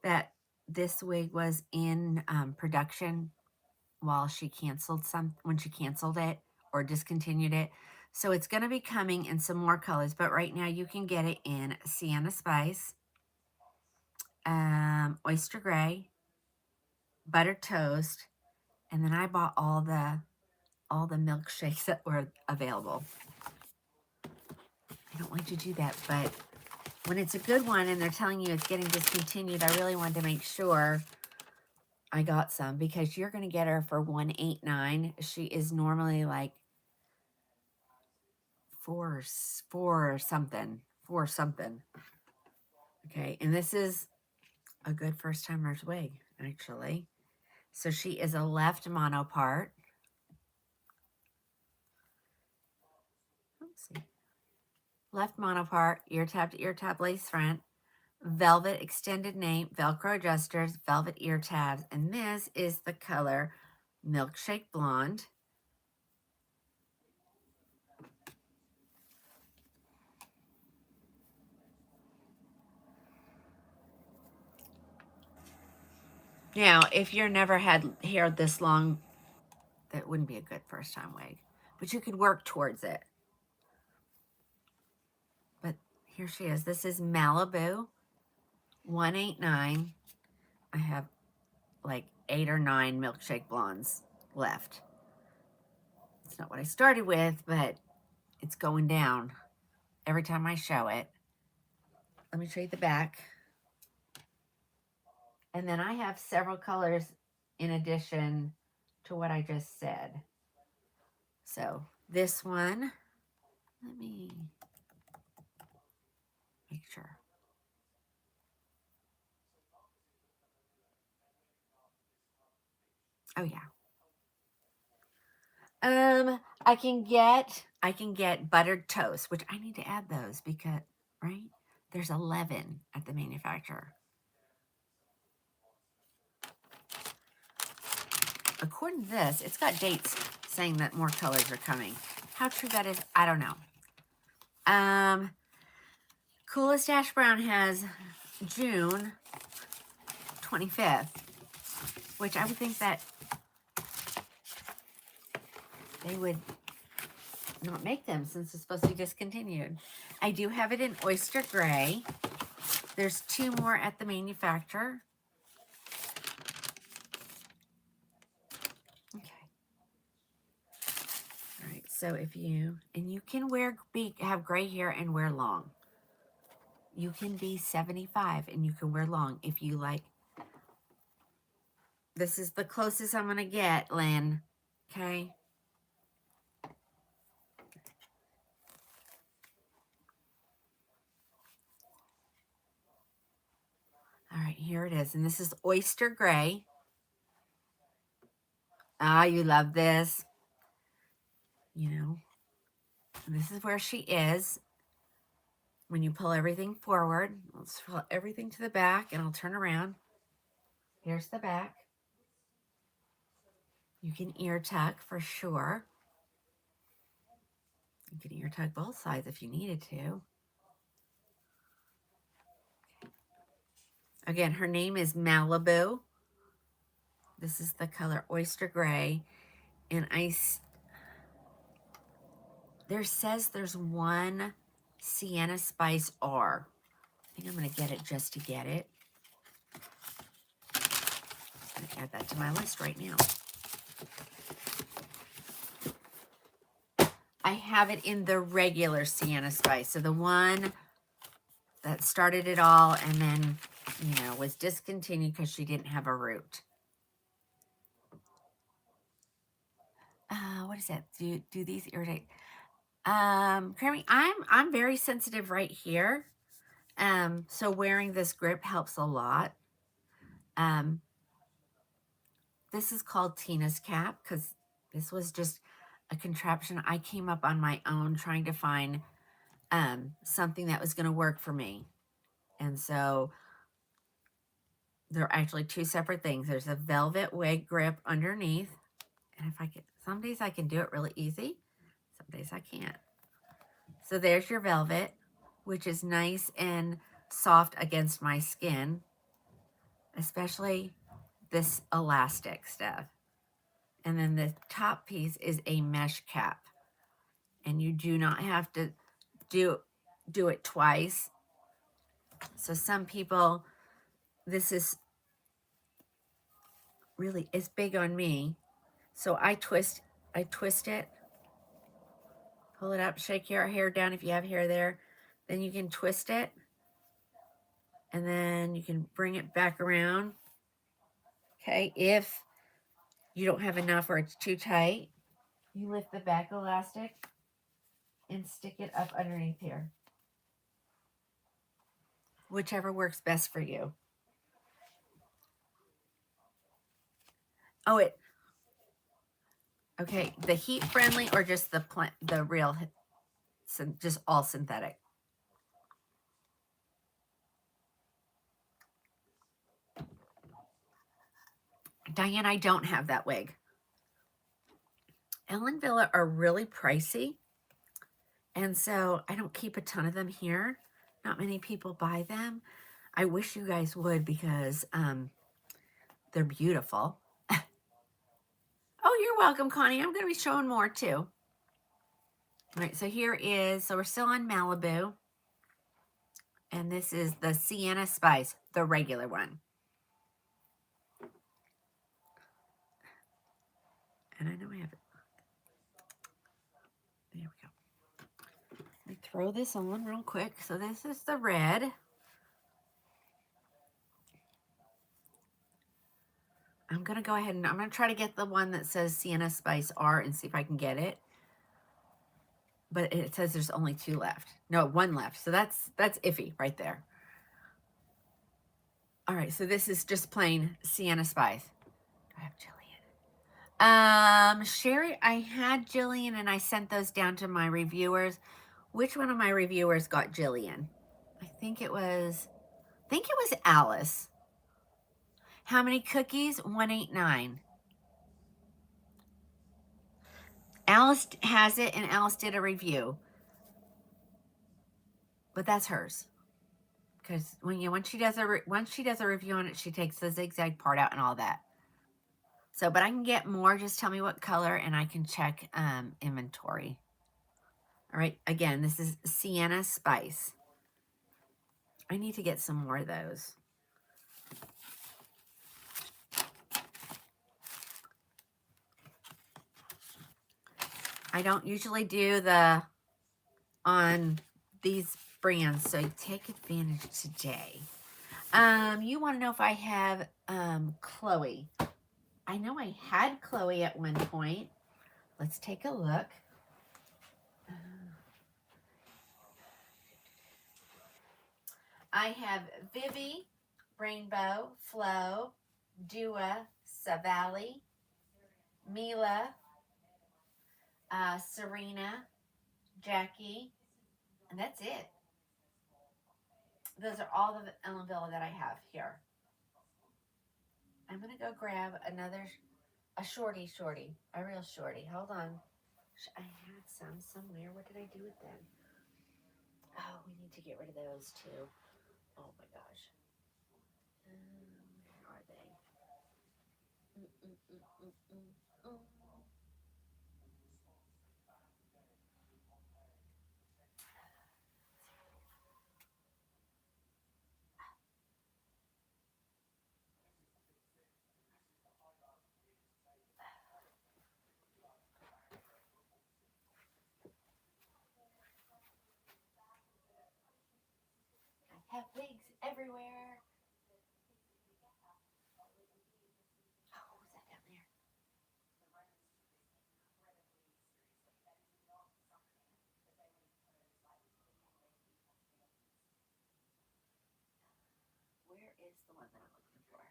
that this wig was in production while she canceled when she canceled it or discontinued it. So it's going to be coming in some more colors, but right now you can get it in Sienna Spice, Oyster Gray, Buttered Toast, and then I bought all the milkshakes that were available. I don't like to do that, but when it's a good one and they're telling you it's getting discontinued, I really wanted to make sure I got some because you're going to get her for $189. She is normally like four something. Okay, and this is a good first timer's wig, actually. So she is a left monopart. Let's see. Left monopart, ear tab to ear tab lace front, velvet extended nape, Velcro adjusters, velvet ear tabs, and this is the color Milkshake Blonde. Now, if you're never had hair this long, that wouldn't be a good first time wig, but you could work towards it. But here she is. This is Malibu, 189. I have like 8 or 9 Milkshake Blondes left. It's not what I started with, but it's going down every time I show it. Let me show you the back. And then I have several colors in addition to what I just said. So this one, let me make sure. Oh yeah. I can get buttered toast, which I need to add those because, right? There's 11 at the manufacturer. According to this, it's got dates saying that more colors are coming. How true that is, I don't know. Coolest Ash Brown has June 25th, which I would think that they would not make them since it's supposed to be discontinued. I do have it in Oyster Gray. There's 2 more at the manufacturer. Okay. All right, so if you, and you can have gray hair and wear long. You can be 75 and you can wear long if you like. This is the closest I'm going to get, Lynn. Okay. All right, here it is. And this is Oyster Gray. Ah, you love this. You know, this is where she is. When you pull everything forward, let's pull everything to the back and I'll turn around. Here's the back. You can ear tuck for sure. You can ear tuck both sides if you needed to. Again, her name is Malibu. This is the color Oyster Gray. And there says there's one Sienna Spice R. I think I'm going to get it just to get it. I'm going to add that to my list right now. I have it in the regular Sienna Spice. So the one that started it all and then, you know, was discontinued because she didn't have a root. What is that? Do these irritate? Crammy, I'm very sensitive right here. So wearing this grip helps a lot. This is called Tina's cap because this was just a contraption I came up on my own trying to find something that was going to work for me. And so they're actually 2 separate things. There's a velvet wig grip underneath. And if I can, some days I can do it really easy. Some days I can't. So there's your velvet, which is nice and soft against my skin, especially this elastic stuff. And then the top piece is a mesh cap. And you do not have to do it twice. So some people, this is really, it's big on me. So I twist it, pull it up, shake your hair down if you have hair there. Then you can twist it. And then you can bring it back around. Okay, if you don't have enough or it's too tight, you lift the back elastic and stick it up underneath here. Whichever works best for you. Oh, okay, the heat friendly or just the real, just all synthetic? Diane, I don't have that wig. Ellen Villa are really pricey. And so I don't keep a ton of them here. Not many people buy them. I wish you guys would because they're beautiful. Oh, you're welcome, Connie. I'm going to be showing more too. All right, so here is, so we're still on Malibu. And this is the Sienna Spice, the regular one. And I know I have it. There we go. Let me throw this on real quick. So this is the red. I'm going to go ahead and I'm going to try to get the one that says Sienna Spice R and see if I can get it. But it says there's only 2 left. No, 1 left. So that's iffy right there. All right, so this is just plain Sienna Spice. Do I have Jillian? Sherry, I had Jillian and I sent those down to my reviewers. Which one of my reviewers got Jillian? I think it was Alice. How many cookies? 189. Alice has it and Alice did a review. But that's hers. Because once she does a review on it, she takes the zigzag part out and all that. So, but I can get more. Just tell me what color and I can check inventory. All right. Again, this is Sienna Spice. I need to get some more of those. I don't usually do on these brands, so take advantage today. You want to know if I have Chloe. I know I had Chloe at one point. Let's take a look. I have Vivi, Rainbow, Flo, Dua, Savali, Mila, Serena, Jackie, and that's it. Those are all the Ellen Villa that I have here. I'm gonna go grab a shorty, a real shorty. Hold on. I had some somewhere. What did I do with them? Oh, we need to get rid of those too. Oh my gosh. Where are they? I have wigs everywhere. Oh, what was that down there? Where is the one that I'm looking for?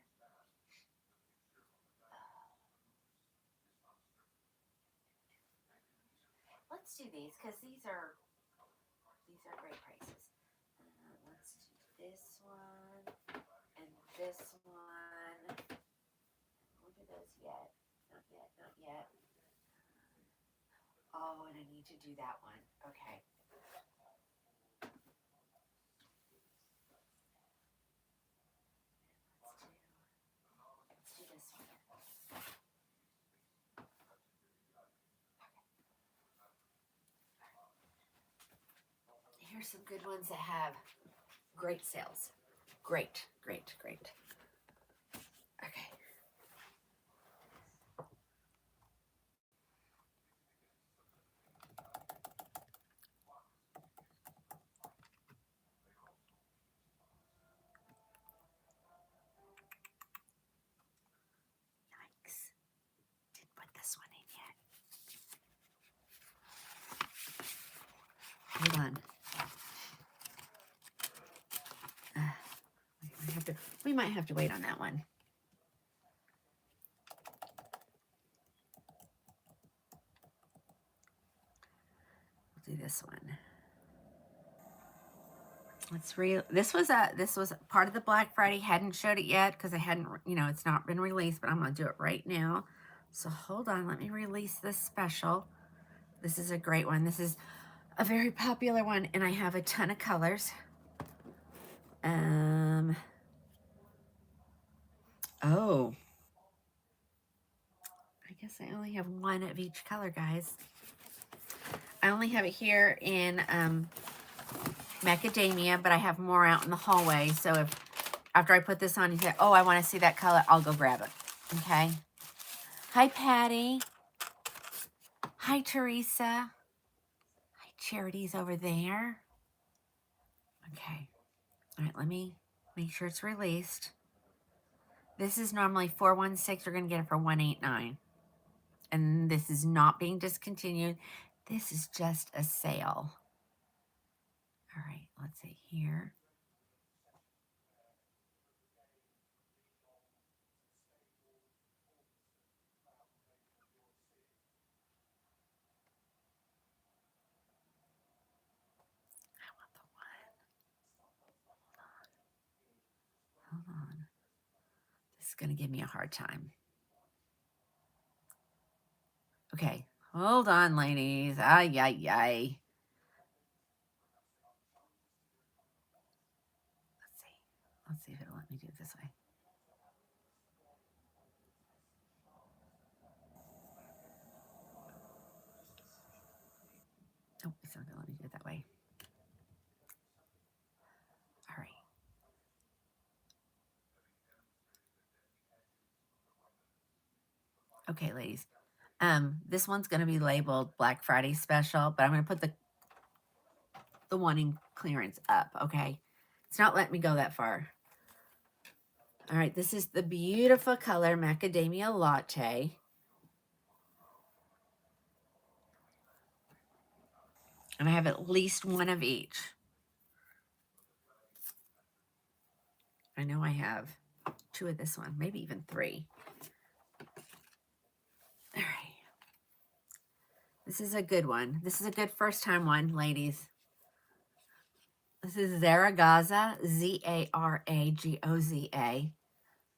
Let's do these because these are great prices. Let's do this one and this one. Look at those yet. Not yet, not yet. Oh, and I need to do that one. Okay. Let's do this one. Here's some good ones that have great sales. Great, great, great. Okay. Yikes. Didn't put this one in yet. Hold on. We might have to wait on that one. We'll do this one. This was part of the Black Friday. Hadn't showed it yet because I hadn't, it's not been released, but I'm going to do it right now. So hold on, let me release this special. This is a great one. This is a very popular one, and I have a ton of colors. Oh. I guess I only have one of each color, guys. I only have it here in macadamia, but I have more out in the hallway. So if after I put this on, you say, oh, I want to see that color, I'll go grab it. Okay. Hi, Patty. Hi, Teresa. Hi, Charity's over there. Okay. All right, let me make sure it's released. This is normally $416. We're going to get it for $189. And this is not being discontinued. This is just a sale. All right, let's see here. Hold on. This is going to give me a hard time. Okay. Hold on, ladies. Ay, ay, ay. Let's see. Let's see if it'll let me do it this way. Oh, it's not going to let me do it that way. All right. Okay, ladies. This one's going to be labeled Black Friday special, but I'm going to put the one in clearance up, okay? It's not letting me go that far. All right, this is the beautiful color Macadamia Latte. And I have at least one of each. I know I have 2 of this one, maybe even 3. All right. This is a good one. This is a good first time one, ladies. This is Zeragaza, Zaragoza.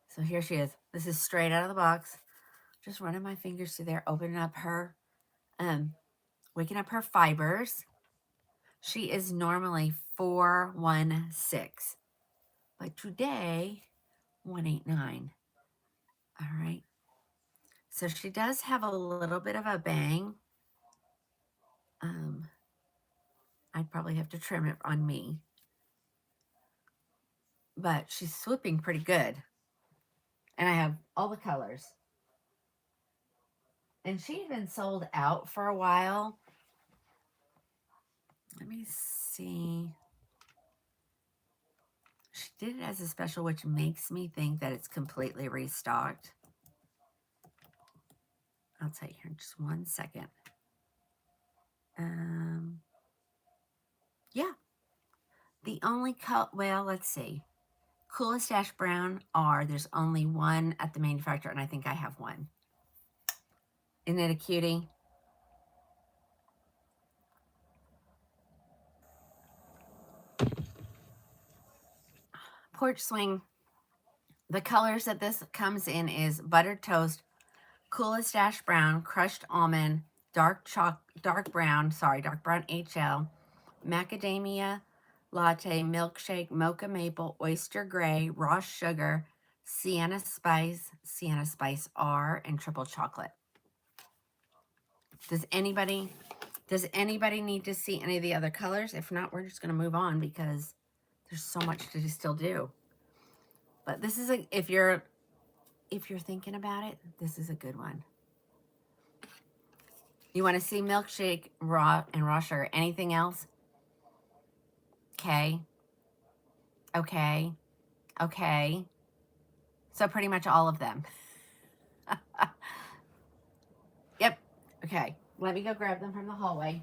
So here she is. This is straight out of the box. Just running my fingers through there, opening up her, waking up her fibers. She is normally 416, but today 189. All right. So she does have a little bit of a bang. I'd probably have to trim it on me, but she's swooping pretty good. And I have all the colors. And she'd been sold out for a while. Let me see. She did it as a special, which makes me think that it's completely restocked. I'll tell you here in just one second. Yeah. The only color, well, let's see. Coolest Ash Brown are, there's only one at the manufacturer, and I think I have one. Isn't it a cutie? Porch Swing. The colors that this comes in is Buttered Toast, Coolest Ash Brown, Crushed Almond, Dark Brown HL, Macadamia Latte, Milkshake, Mocha Maple, Oyster Gray, Raw Sugar, Sienna Spice R, and Triple Chocolate. Does anybody need to see any of the other colors? If not, we're just going to move on because there's so much to still do. But this is if you're thinking about it, this is a good one. You want to see Milkshake, Raw Sugar. Anything else? Okay. Okay. Okay. So pretty much all of them. Yep. Okay. Let me go grab them from the hallway.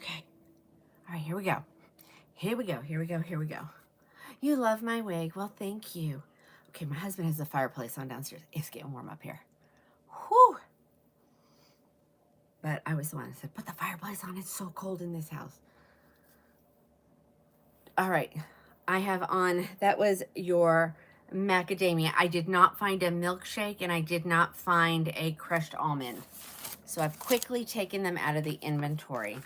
Okay. All right, here we go. Here we go, here we go, here we go. You love my wig. Well, thank you. Okay, my husband has the fireplace on downstairs. It's getting warm up here. Whew. But I was the one that said, put the fireplace on. It's so cold in this house. All right. I have on, that was your macadamia. I did not find a milkshake and I did not find a crushed almond. So I've quickly taken them out of the inventory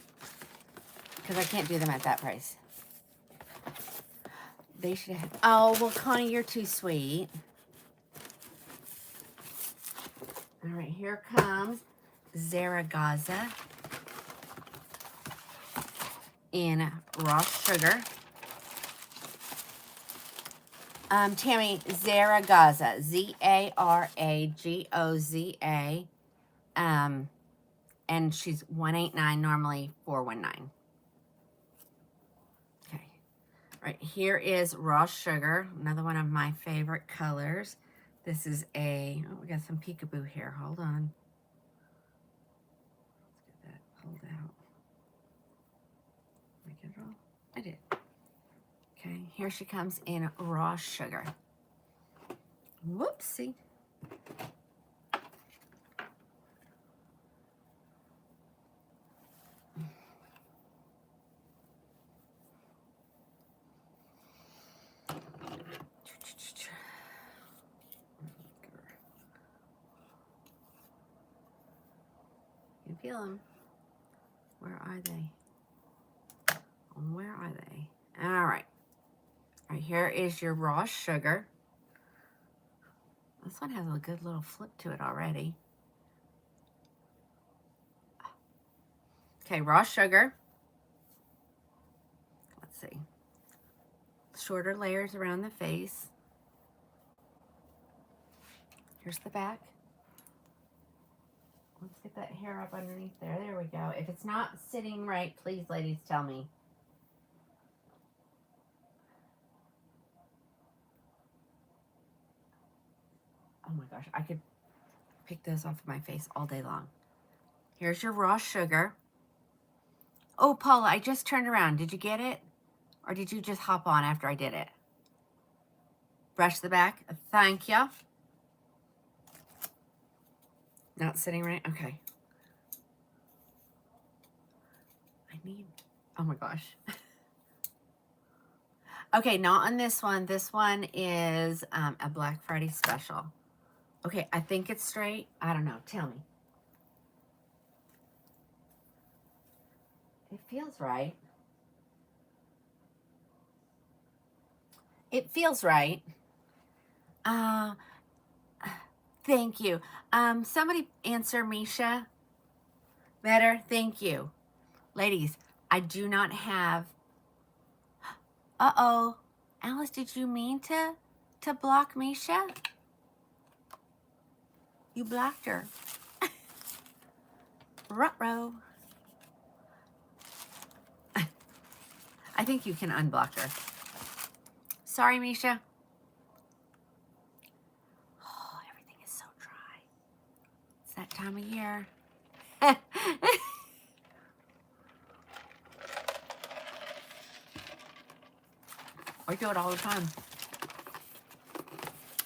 because I can't do them at that price. They should have, oh, well, Connie, you're too sweet. All right, here comes Zeragaza in raw sugar. Tammy, Zeragaza, Zaragoza. And she's 189, normally 419. Okay. All right, here is raw sugar, another one of my favorite colors. This is a, oh, we got some peekaboo here. Hold on. Let's get that pulled out. Did I get it all? I did. Okay, here she comes in raw sugar. Whoopsie. You feel them. Where are they? Where are they? All right. All right, here is your raw sugar. This one has a good little flip to it already. Okay, raw sugar. Let's see. Shorter layers around the face. Here's the back. Let's get that hair up underneath there. There we go. If it's not sitting right, please, ladies, tell me. Oh my gosh, I could pick those off of my face all day long. Here's your raw sugar. Oh, Paula, I just turned around. Did you get it? Or did you just hop on after I did it? Brush the back. Thank you. Not sitting right? Okay. I need, oh my gosh. Okay, not on this one. This one is a Black Friday special. Okay, I think it's straight. I don't know. Tell me. It feels right. It feels right. Thank you. Somebody answer Misha. Better? Thank you. Ladies, I do not have... Uh-oh. Alice, did you mean to block Misha? You blocked her. Ruh-roh. I think you can unblock her. Sorry, Misha. Oh, everything is so dry. It's that time of year. I do it all the time.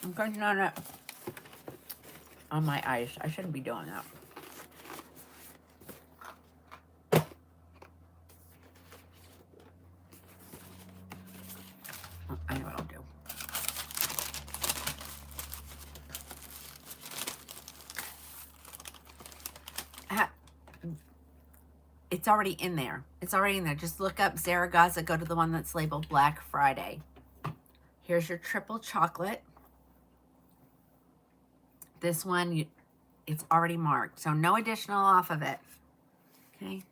I'm crunching on it on my ice. I shouldn't be doing that. Oh, I know what I'll do. It's already in there. It's already in there. Just look up Zeragaza. Go to the one that's labeled Black Friday. Here's your triple chocolate. This one, it's already marked, so no additional off of it. Okay.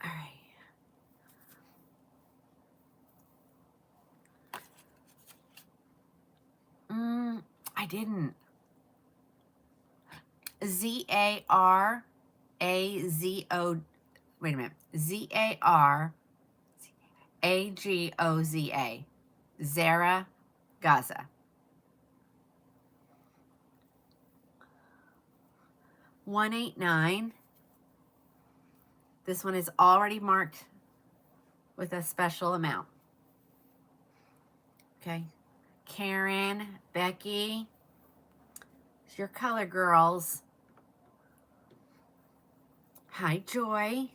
All right. I didn't. Zarazo. Wait a minute. Zaragoza. Zeragaza. 189. This one is already marked with a special amount. Okay. Karen, Becky, it's your color girls. Hi, Joy.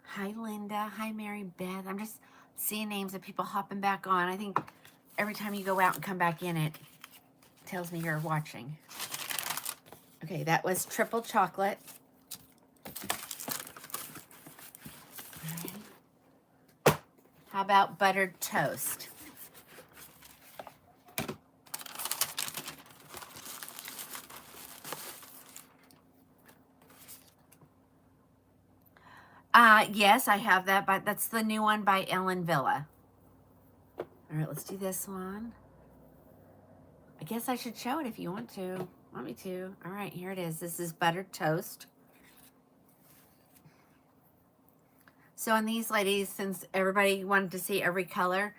Hi, Linda. Hi, Mary Beth. I'm just seeing names of people hopping back on. I think every time you go out and come back in, it tells me you're watching. Okay, that was triple chocolate. How about buttered toast? Yes, I have that, but that's the new one by Ellen Villa. All right, let's do this one. I guess I should show it if you want me to. All right, here it is. This is buttered toast. So on these ladies, since everybody wanted to see every color,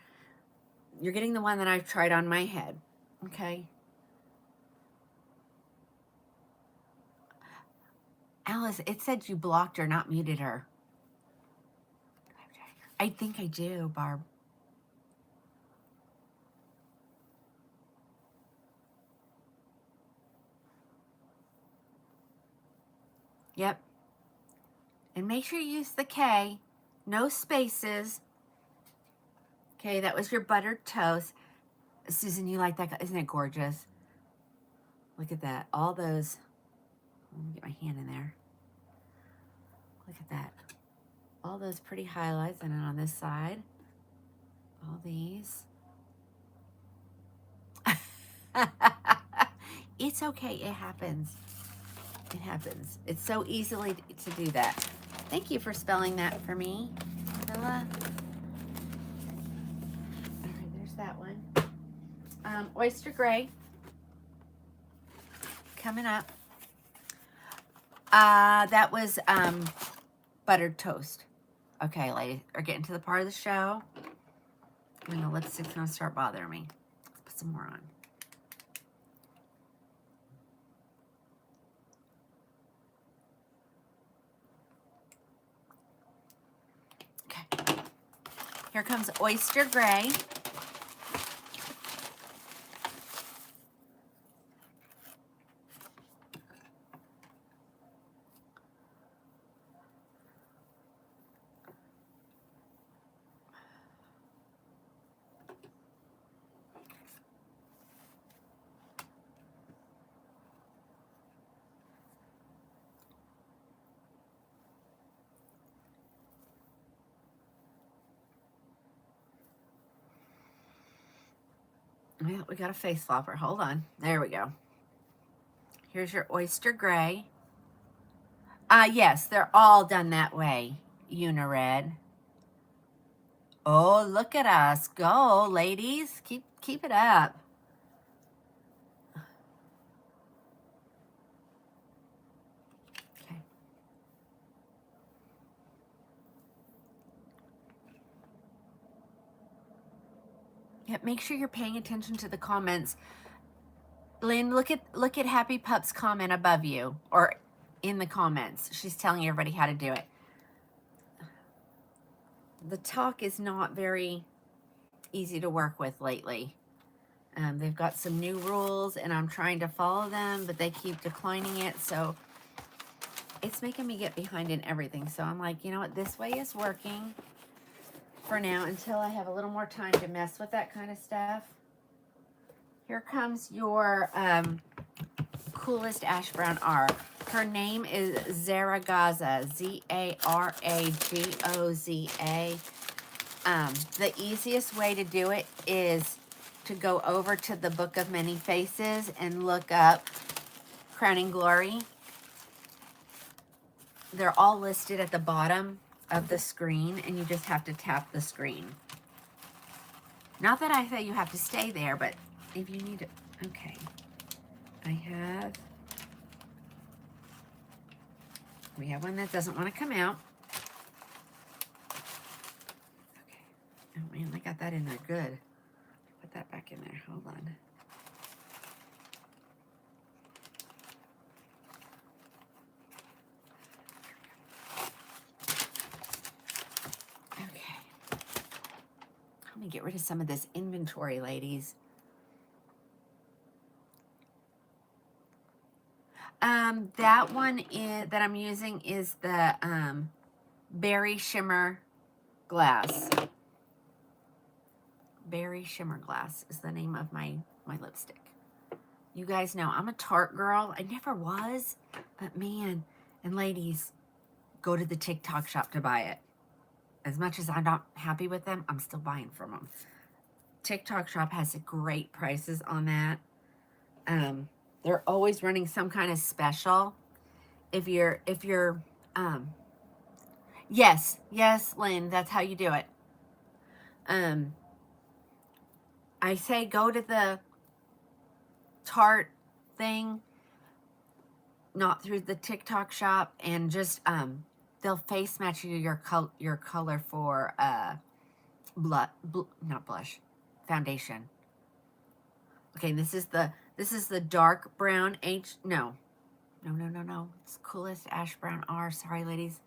you're getting the one that I've tried on my head, okay? Alice, it said you blocked her, not muted her. I think I do, Barb. Yep. And make sure you use the K. No spaces. Okay, that was your buttered toast. Susan, you like that? Isn't it gorgeous? Look at that. All those. Let me get my hand in there. Look at that. All those pretty highlights. And then on this side, all these. It's okay. It happens. It happens. It's so easily to do that. Thank you for spelling that for me, Bella. All right, there's that one. Oyster Gray. Coming up. That was buttered toast. Okay, ladies, we're getting to the part of the show when the lipstick's gonna start bothering me. Let's put some more on. Okay. Here comes Oyster Gray. Well, we got a face flopper. Hold on. There we go. Here's your Oyster Gray. Yes, they're all done that way. Unired. Oh, look at us. Go, ladies. Keep it up. Okay. Yep, make sure you're paying attention to the comments. Lynn, look at Happy Pup's comment above you, or in the comments. She's telling everybody how to do it. The talk is not very easy to work with lately. They've got some new rules, and I'm trying to follow them, but they keep declining it, so it's making me get behind in everything. So I'm like, you know what? This way is working for now until I have a little more time to mess with that kind of stuff. Here comes your coolest ash brown R. Her name is Zeragaza, Z-A-R-A-G-O-Z-A. The easiest way to do it is to go over to the Book of Many Faces and look up Crowning Glory. They're all listed at the bottom of the screen, and you just have to tap the screen. Not that I say you have to stay there, but if you need it. Okay. We have one that doesn't want to come out. Okay. Oh man, I got that in there good. Put that back in there. Hold on. to get rid of some of this inventory, ladies. That one is that I'm using is the Berry Shimmer Glass. Berry Shimmer Glass is the name of my lipstick. You guys know I'm a Tarte girl. I never was, but man, and ladies, go to the TikTok shop to buy it. As much as I'm not happy with them, I'm still buying from them. TikTok shop has great prices on that. They're always running some kind of special. If you're, yes, Lynn, that's how you do it. I say go to the Tarte thing, not through the TikTok shop, and just they'll face match you your color for not blush, foundation. Okay, this is the dark brown no. It's Coolest Ash Brown R. Sorry, ladies.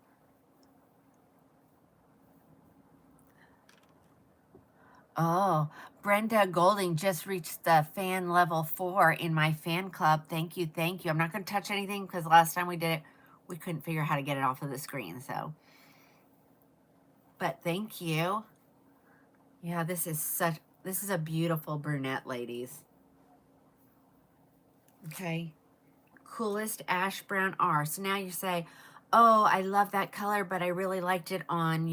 Oh, Brenda Golding just reached the fan level 4 in my fan club. Thank you. I'm not going to touch anything because last time we did it, we couldn't figure out how to get it off of the screen. So, but thank you. Yeah, this is a beautiful brunette, ladies. Okay. Coolest Ash Brown R. So now you say, oh, I love that color, but I really liked it on,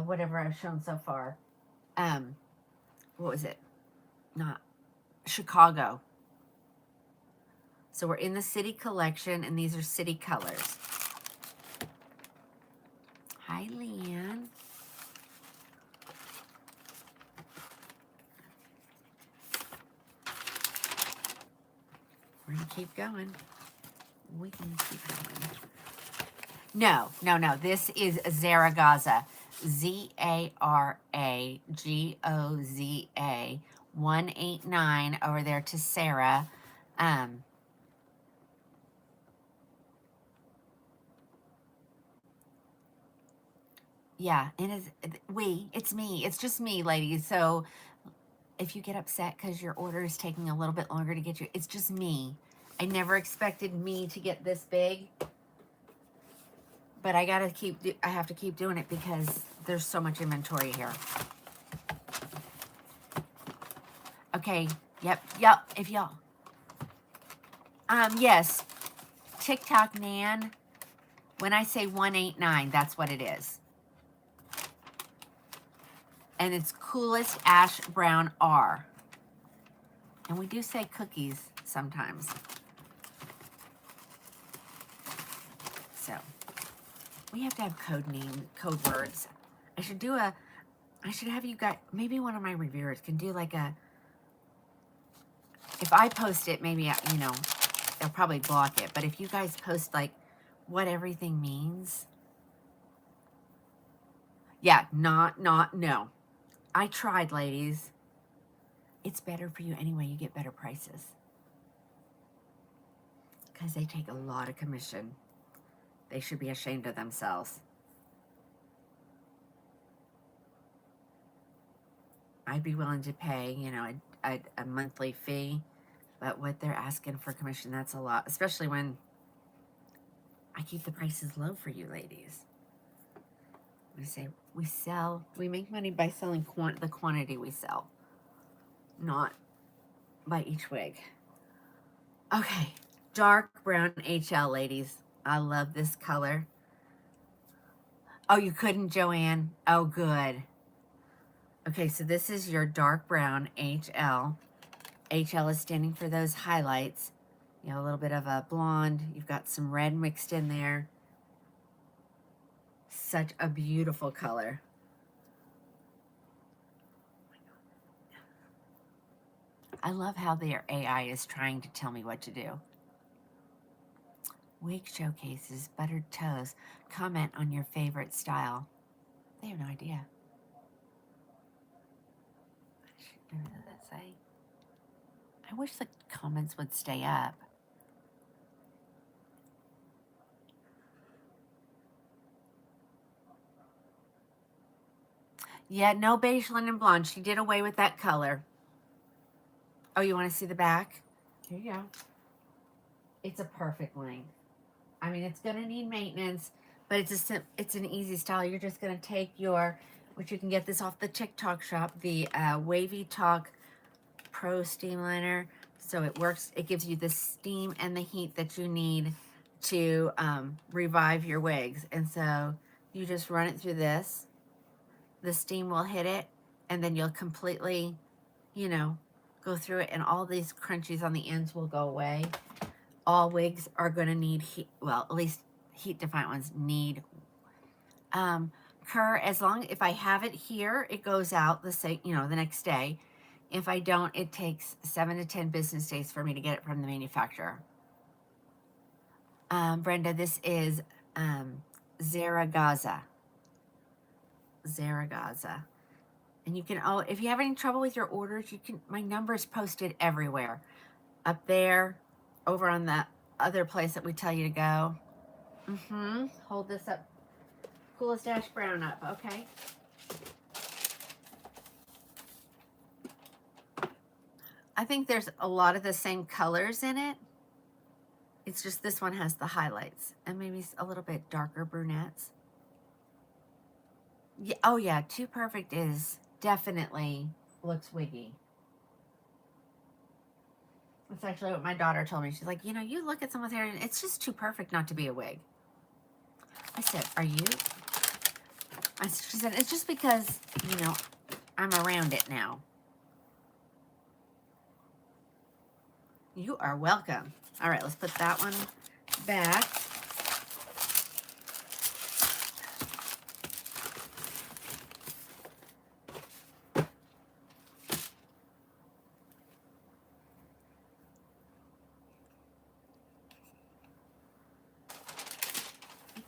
whatever I've shown so far. What was it? Not Chicago. So we're in the city collection, and these are city colors. Hi, Leanne. We're going to keep going. We can keep going. No. This is Zeragaza. Zaragoza 189 over there to Sarah. Yeah, and it's me. It's just me, ladies. So if you get upset because your order is taking a little bit longer to get you, it's just me. I never expected me to get this big, but I have to keep doing it because there's so much inventory here. Okay, yep, if y'all. Yes, TikTok Nan, when I say 189, that's what it is. And it's Coolest Ash Brown R. And we do say cookies sometimes. So, we have to have code words. I should have you guys, maybe one of my reviewers can do like if I post it, maybe, they'll probably block it. But if you guys post like what everything means. Yeah, no. I tried, ladies. It's better for you anyway. You get better prices. Because they take a lot of commission. They should be ashamed of themselves. I'd be willing to pay, a monthly fee. But what they're asking for commission, that's a lot. Especially when I keep the prices low for you ladies. I say we make money by selling the quantity we sell. Not by each wig. Okay, dark brown HL, ladies. I love this color. Oh, you couldn't, Joanne? Oh, good. Okay, so this is your dark brown HL. HL is standing for those highlights. You have a little bit of a blonde. You've got some red mixed in there. Such a beautiful color. I love how their AI is trying to tell me what to do. Wig showcases, buttered toes. Comment on your favorite style. They have no idea. What does that say? I wish the comments would stay up. Yeah, no beige linen blonde. She did away with that color. Oh, you want to see the back? Here you go. It's a perfect length. I mean, it's going to need maintenance, but it's an easy style. You're just going to take your, which you can get this off the TikTok shop, the Wavy Talk Pro Steam Liner. So it works, it gives you the steam and the heat that you need to revive your wigs. And so you just run it through this. The steam will hit it, and then you'll completely, you know, go through it, and all these crunchies on the ends will go away. All wigs are going to need heat, well, at least heat defiant ones need cur. As long, if I have it here, it goes out the same, you know, the next day. If I don't, it takes 7 to 10 business days for me to get it from the manufacturer. Brenda, this is Zeragaza. Zeragaza. And you can, oh, if you have any trouble with your orders, you can, my number is posted everywhere. Up there, over on the other place that we tell you to go. Hold this up. Coolest Ash Brown up, okay? I think there's a lot of the same colors in it. It's just this one has the highlights and maybe a little bit darker brunettes. Yeah, oh yeah, Too Perfect is definitely looks wiggy. That's actually what my daughter told me. She's like, you know, you look at someone's hair and it's just too perfect not to be a wig. I said, are you? She said, it's just because, you know, I'm around it now. You are welcome. All right, let's put that one back.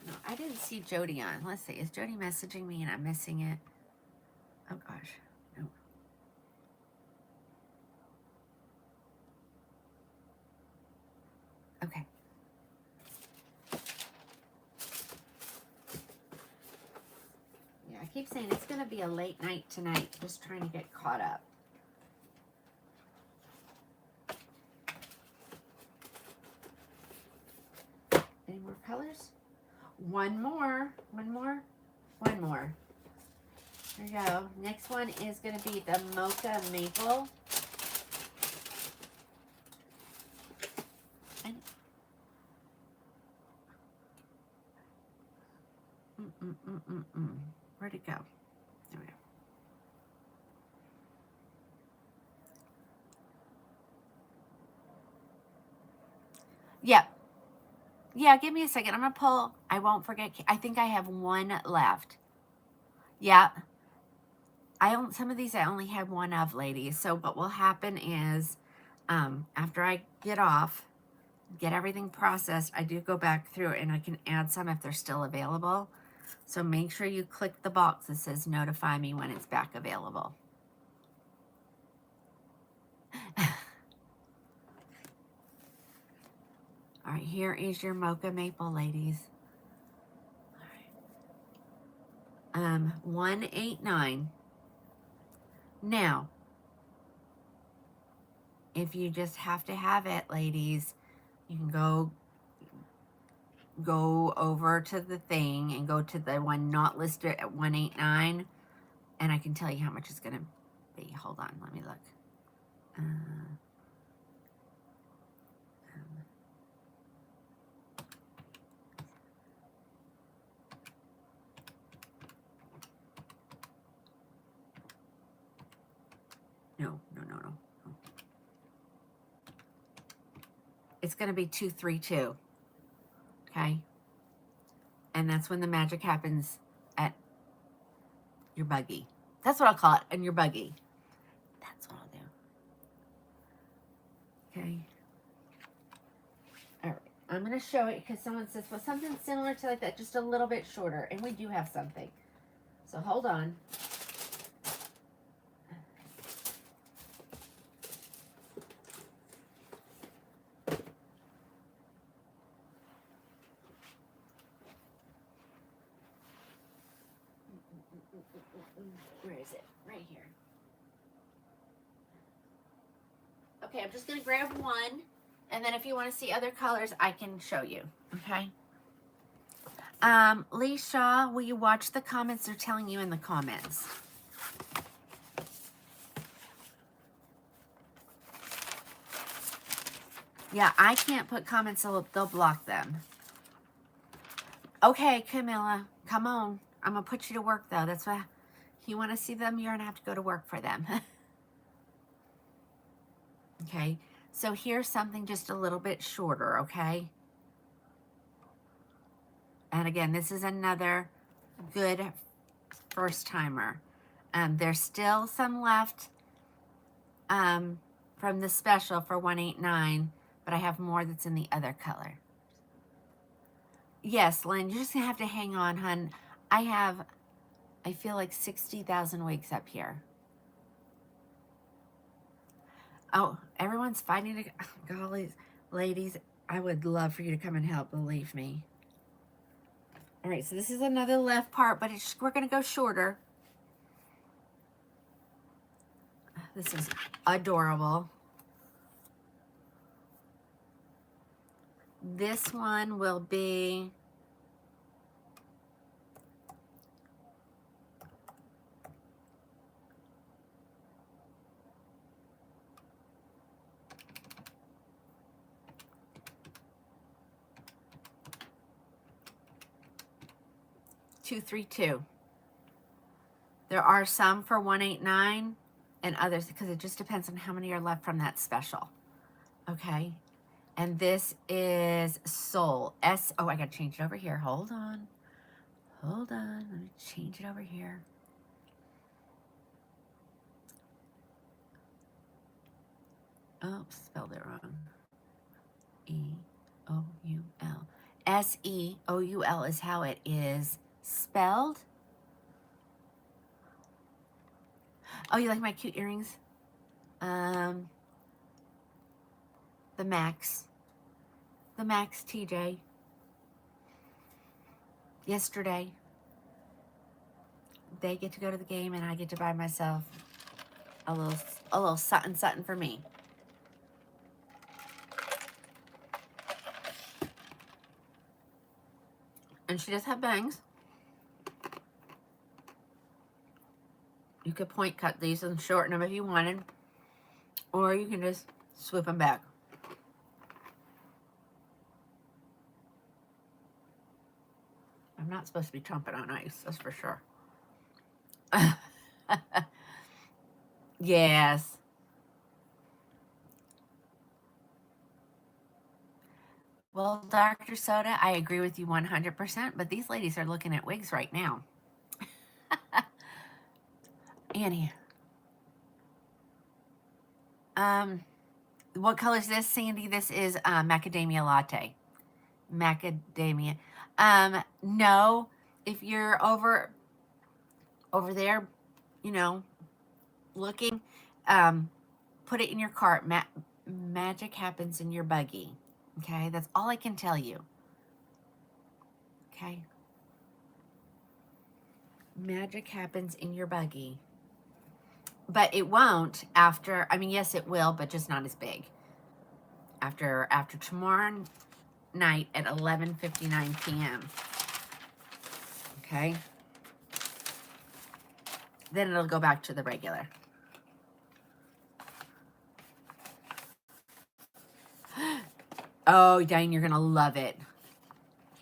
No, I didn't see Jody on. Let's see. Is Jody messaging me and I'm missing it? Oh, gosh. No. Okay. Yeah, I keep saying it's going to be a late night tonight. Just trying to get caught up. Any more colors? One more. One more. One more. There you go. Next one is going to be the Mocha Maple. Where'd it go? There we go. Yep. Yeah, give me a second. I'm going to pull. I won't forget. I think I have one left. Yeah. Some of these I only have one of, ladies. So what will happen is after I get off, get everything processed, I do go back through and I can add some if they're still available. So make sure you click the box that says notify me when it's back available. All right, here is your Mocha Maple, ladies. All right. 189. Now, if you just have to have it, ladies, you can go over to the thing and go to the one not listed at 189, and I can tell you how much it's going to be. Hold on, let me look. No. It's going to be 232. Okay? And that's when the magic happens at your buggy. That's what I'll call it, in your buggy. That's what I'll do. Okay? All right. I'm going to show it because someone says, well, something similar to like that, just a little bit shorter. And we do have something. So hold on. Where is it? Right here. Okay, I'm just going to grab one. And then if you want to see other colors, I can show you. Okay. Lee Shaw, will you watch the comments? They're telling you in the comments. Yeah, I can't put comments, so they'll block them. Okay, Camilla, come on. I'm going to put you to work, though. That's why you want to see them, you're going to have to go to work for them. Okay, so here's something just a little bit shorter, okay? And again, this is another good first timer. There's still some left from the special for 189, but I have more that's in the other color. Yes, Lynn, you're just gonna have to hang on, hun. I feel like 60,000 wigs up here. Oh, everyone's fighting to, golly, ladies, I would love for you to come and help, believe me. All right, so this is another left part, but we're gonna go shorter. This is adorable. This one will be $232. There are some for 189 and others because it just depends on how many are left from that special. Okay. And this is Soul. Oh, I got to change it over here. Hold on. Hold on. Let me change it over here. Oh, spelled it wrong. E-O-U-L. S-E-O-U-L is how it is spelled. Oh, you like my cute earrings? The Max. The Max TJ. Yesterday. They get to go to the game and I get to buy myself a little something for me. And she does have bangs. You could point cut these and shorten them if you wanted. Or you can just swoop them back. I'm not supposed to be trumpet on ice, that's for sure. Yes. Well, Dr. Soda, I agree with you 100%, but these ladies are looking at wigs right now. Annie. What color is this, Sandy? This is macadamia latte. Macadamia. No, if you're over there, you know, looking, put it in your cart. Magic happens in your buggy. Okay, that's all I can tell you. Okay. Magic happens in your buggy. But it won't after, I mean, yes, it will, but just not as big. After tomorrow night at 11:59 p.m. Okay. Then it'll go back to the regular. Oh, Diane, you're going to love it.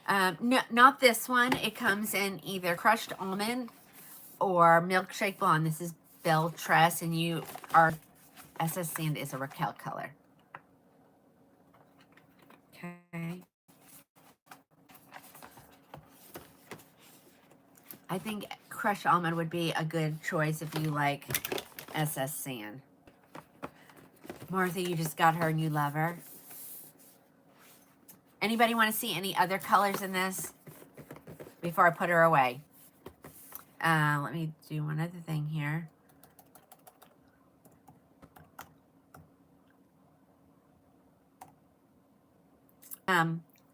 No, not this one. It comes in either crushed almond or milkshake blonde. This is Belle Tress, and our SS Sand is a Raquel color. Okay. I think crushed almond would be a good choice if you like SS Sand. Martha, you just got her and you love her. Anybody want to see any other colors in this before I put her away? Let me do one other thing here.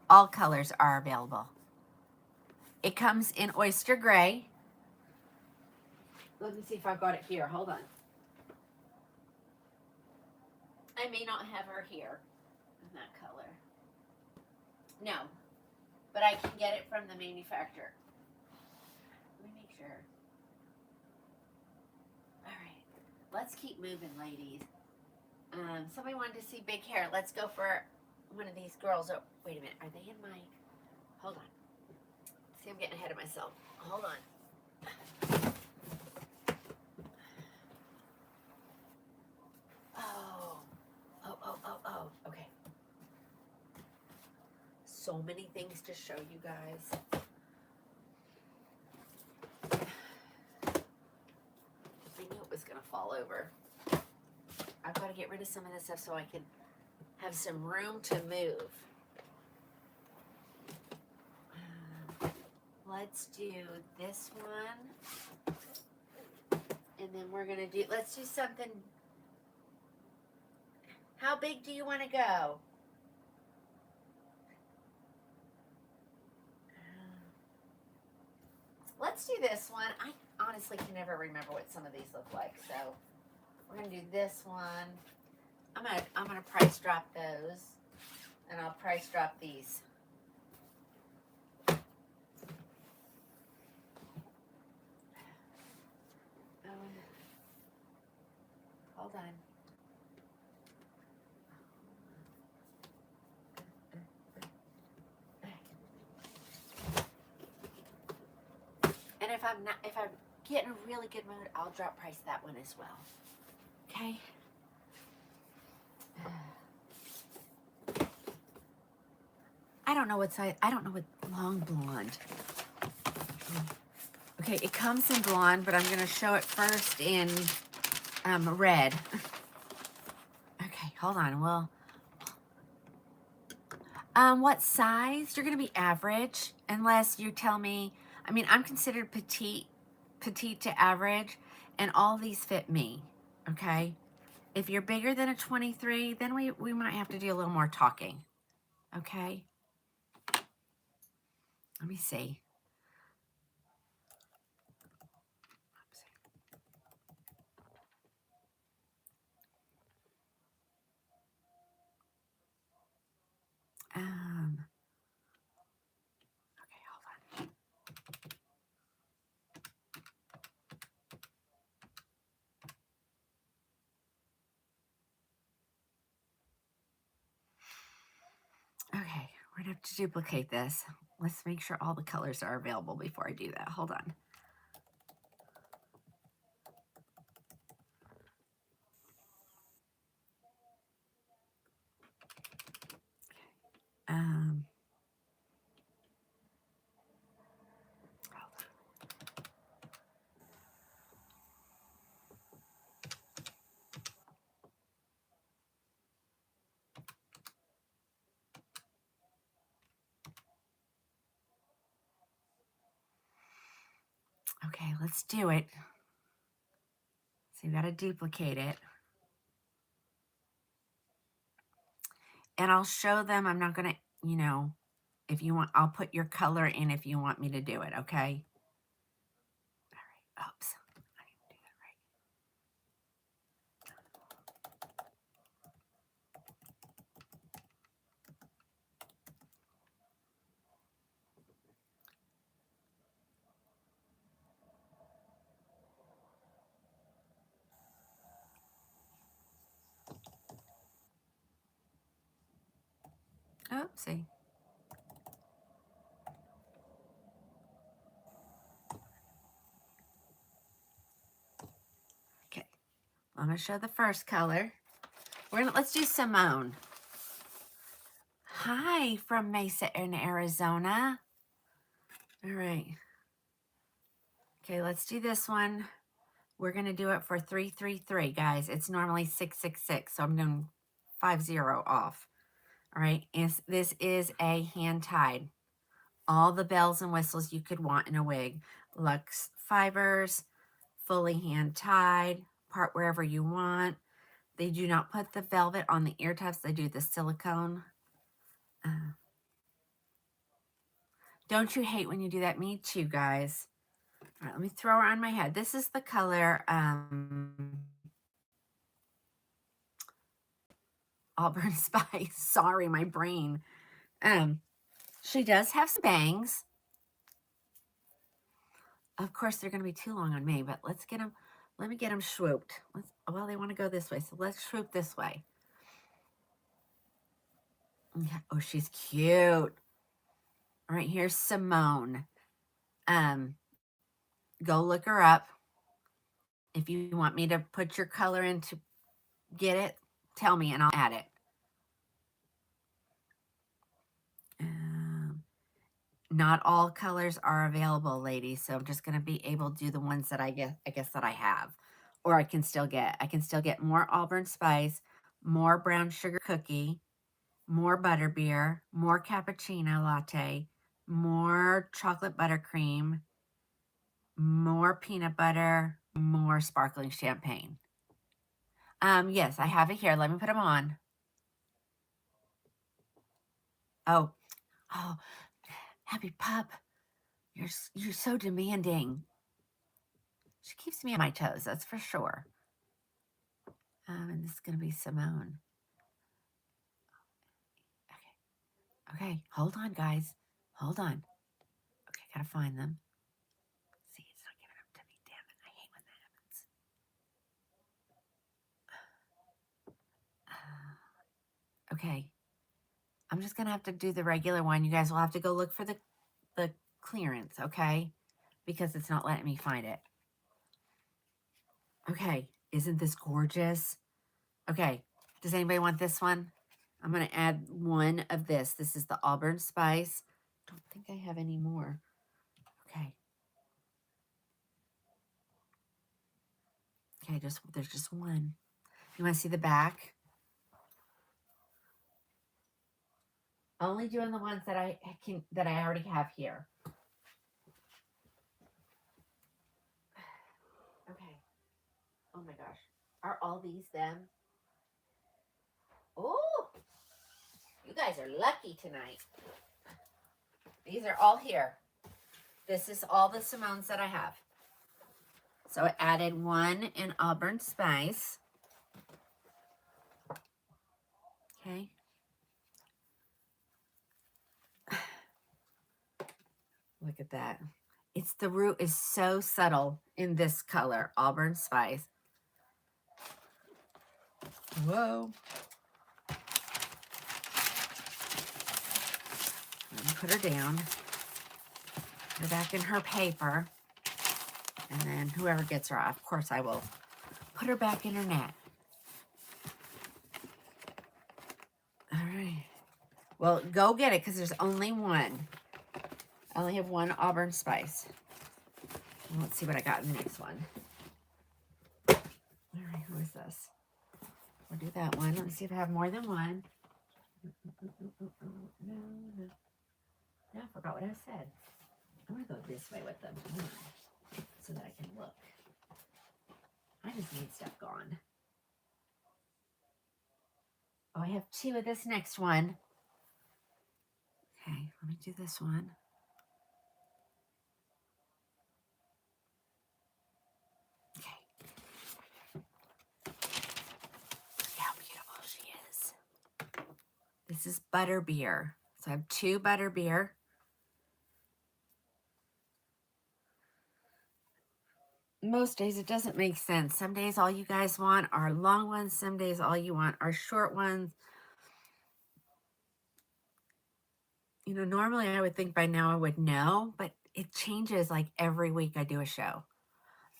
All colors are available. It comes in oyster gray. Let me see if I've got it here. Hold on. I may not have her here in that color. No, but I can get it from the manufacturer. Let me make sure. All right, let's keep moving, ladies. Somebody wanted to see big hair. Let's go for one of these girls. Oh, wait a minute. Are they in my? Hold on. See, I'm getting ahead of myself. Hold on. Oh. Okay. So many things to show you guys. I knew it was going to fall over. I've got to get rid of some of this stuff so I can have some room to move. Let's do this one. And then we're going to do, let's do something. How big do you want to go? Let's do this one. I honestly can never remember what some of these look like, so we're gonna do this one. I'm gonna price drop those, and I'll price drop these. Hold on. And if I'm getting a really good mood, I'll drop price that one as well. Okay. I don't know what size. I don't know what long blonde. Okay, it comes in blonde, but I'm gonna show it first in red. Okay, hold on. Well, what size? You're gonna be average, unless you tell me. I mean, I'm considered petite to average, and all these fit me. Okay. If you're bigger than a 23, then we might have to do a little more talking. Okay. Let me see. Okay, hold on. Okay, we're gonna have to duplicate this. Let's make sure all the colors are available before I do that. Hold on. Okay, let's do it. So you got to duplicate it. And I'll show them. I'm not going to, if you want, I'll put your color in if you want me to do it, okay? All right. Oops. I didn't do that right. Oopsie. Okay. I'm going to show the first color. Let's do Simone. Hi from Mesa in Arizona. All right. Okay, let's do this one. We're going to do it for 333, guys. It's normally 666, so I'm doing 50 off. All right, this is a hand-tied. All the bells and whistles you could want in a wig. Luxe fibers, fully hand-tied, part wherever you want. They do not put the velvet on the ear tufts. They do the silicone. Don't you hate when you do that? Me too, guys. All right, let me throw her on my head. This is the color Auburn Spice. Sorry, my brain. She does have some bangs. Of course, they're going to be too long on me, but let's get them. Let me get them swooped. Well, they want to go this way, so let's swoop this way. Okay. Oh, she's cute. All right, here's Simone. Go look her up. If you want me to put your color in to get it, tell me and I'll add it. Not all colors are available, ladies, so I'm just going to be able to do the ones that I guess that I have, or I can still get more Auburn Spice, more brown sugar cookie, more butterbeer, more cappuccino latte, more chocolate buttercream, more peanut butter, more sparkling champagne. Yes, I have it here. Let me put them on. Oh, happy pup. You're so demanding. She keeps me on my toes, that's for sure. And this is going to be Simone. Okay, hold on, guys. Hold on. Okay, gotta find them. See, it's not giving up to me. Damn it, I hate when that happens. Okay, I'm just going to have to do the regular one. You guys will have to go look for the clearance, okay? Because it's not letting me find it. Okay, isn't this gorgeous? Okay, does anybody want this one? I'm going to add one of this. This is the Auburn Spice. Don't think I have any more. Okay. Okay, there's just one. You want to see the back? Only doing the ones that I already have here. Okay. Oh my gosh. Are all these them? Oh, you guys are lucky tonight. These are all here. This is all the Simones that I have. So I added one in Auburn Spice. Okay. Look at that. The root is so subtle in this color, Auburn Spice. Whoa. Let me put her down. Put her back in her paper. And then whoever gets her, of course I will put her back in her net. All right. Well, go get it because there's only one. I only have one Auburn Spice. Let's see what I got in the next one. All right, who is this? We'll do that one. Let me see if I have more than one. No, I forgot what I said. I'm going to go this way with them so that I can look. I just need stuff gone. Oh, I have two of this next one. Okay, let me do this one. This is butterbeer. So I have two butterbeer. Most days it doesn't make sense. Some days all you guys want are long ones. Some days all you want are short ones. You know, normally I would think by now I would know, but it changes like every week I do a show.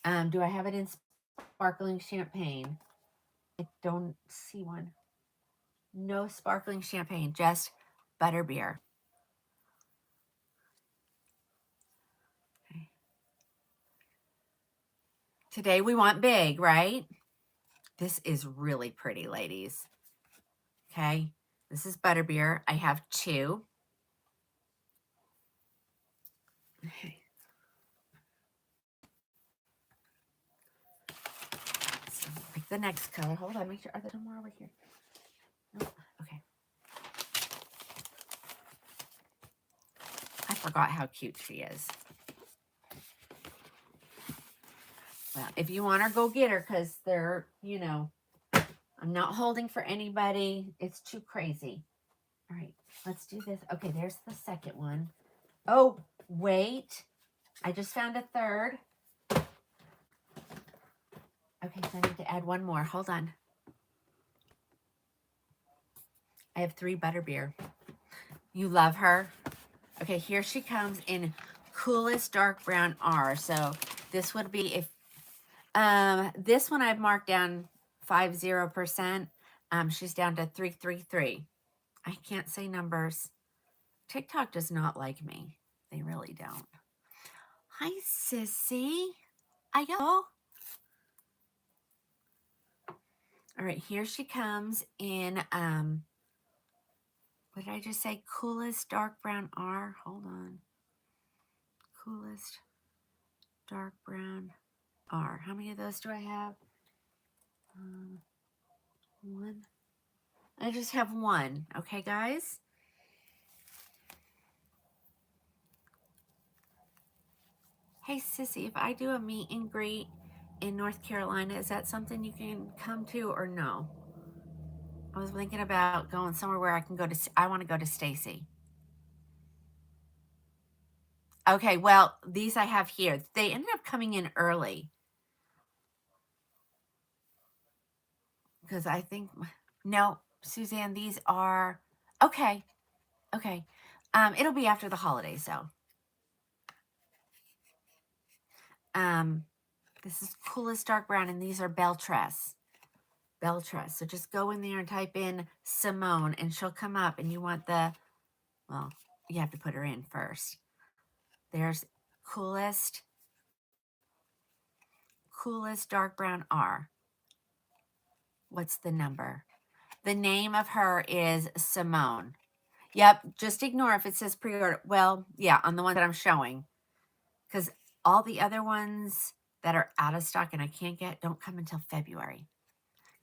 Do I have it in sparkling champagne? I don't see one. No sparkling champagne, just butterbeer. Okay. Today we want big, right? This is really pretty, ladies. Okay, this is butterbeer. I have two. Okay. So like the next color. Hold on, make sure. Are there more over here? Nope. Okay. I forgot how cute she is. Well, if you want her, go get her, because they're, you know, I'm not holding for anybody. It's too crazy. All right, let's do this. Okay, there's the second one. Oh, wait. I just found a third. Okay, so I need to add one more. Hold on. I have 3 butterbeer. You love her? Okay, here she comes in coolest dark brown R. So this would be if this one I've marked down 50%. She's down to 333. I can't say numbers. TikTok does not like me. They really don't. Hi, sissy. Ayo. All right, here she comes in what did I just say? Coolest dark brown R. Hold on. Coolest dark brown R. How many of those do I have? 1. I just have 1. Okay, guys? Hey, sissy, if I do a meet and greet in North Carolina, is that something you can come to or no? I was thinking about going somewhere where I can go to, I want to go to Stacy. Okay, well, these I have here. They ended up coming in early. Because I think, no, Suzanne, these are, okay, okay. It'll be after the holidays, though. This is coolest dark brown, and these are Beltress. Beltress. So just go in there and type in Simone, and she'll come up, and you want the, well, you have to put her in first. There's coolest dark brown R. What's the number? The name of her is Simone. Yep, just ignore if it says pre-order. Well, yeah, on the one that I'm showing. Because all the other ones that are out of stock and I can't get don't come until February.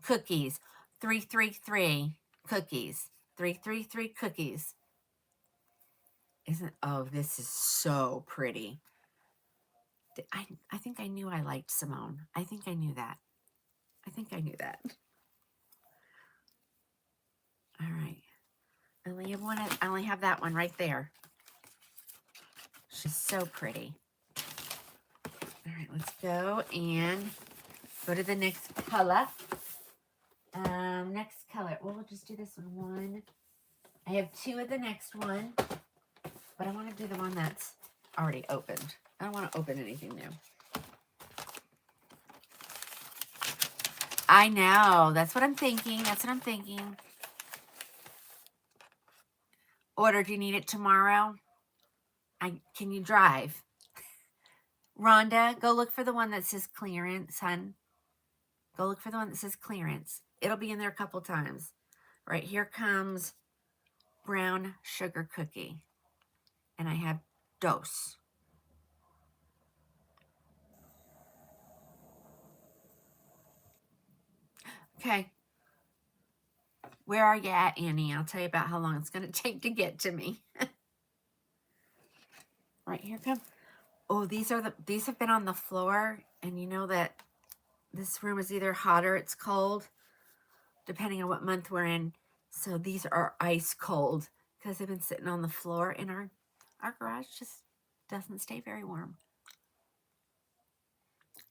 Cookies, 333 cookies. 333 cookies. Oh, this is so pretty. I think I knew I liked Simone. I think I knew that. All right. I only have one. I only have that one right there. She's so pretty. All right, let's go and go to the next color. Next color. Well, we'll just do this one. I have 2 of the next one, but I want to do the one that's already opened. I don't want to open anything new. I know. That's what I'm thinking. Order, do you need it tomorrow? Can you drive? Rhonda, go look for the one that says clearance, hun. Go look for the one that says clearance. It'll be in there a couple times. Right, here comes brown sugar cookie. And I have dose. Okay. Where are you at, Annie? I'll tell you about how long it's going to take to get to me. Right, here come. Oh, these have been on the floor, and you know that this room is either hot or it's cold, depending on what month we're in. So these are ice cold because they've been sitting on the floor, and our garage just doesn't stay very warm.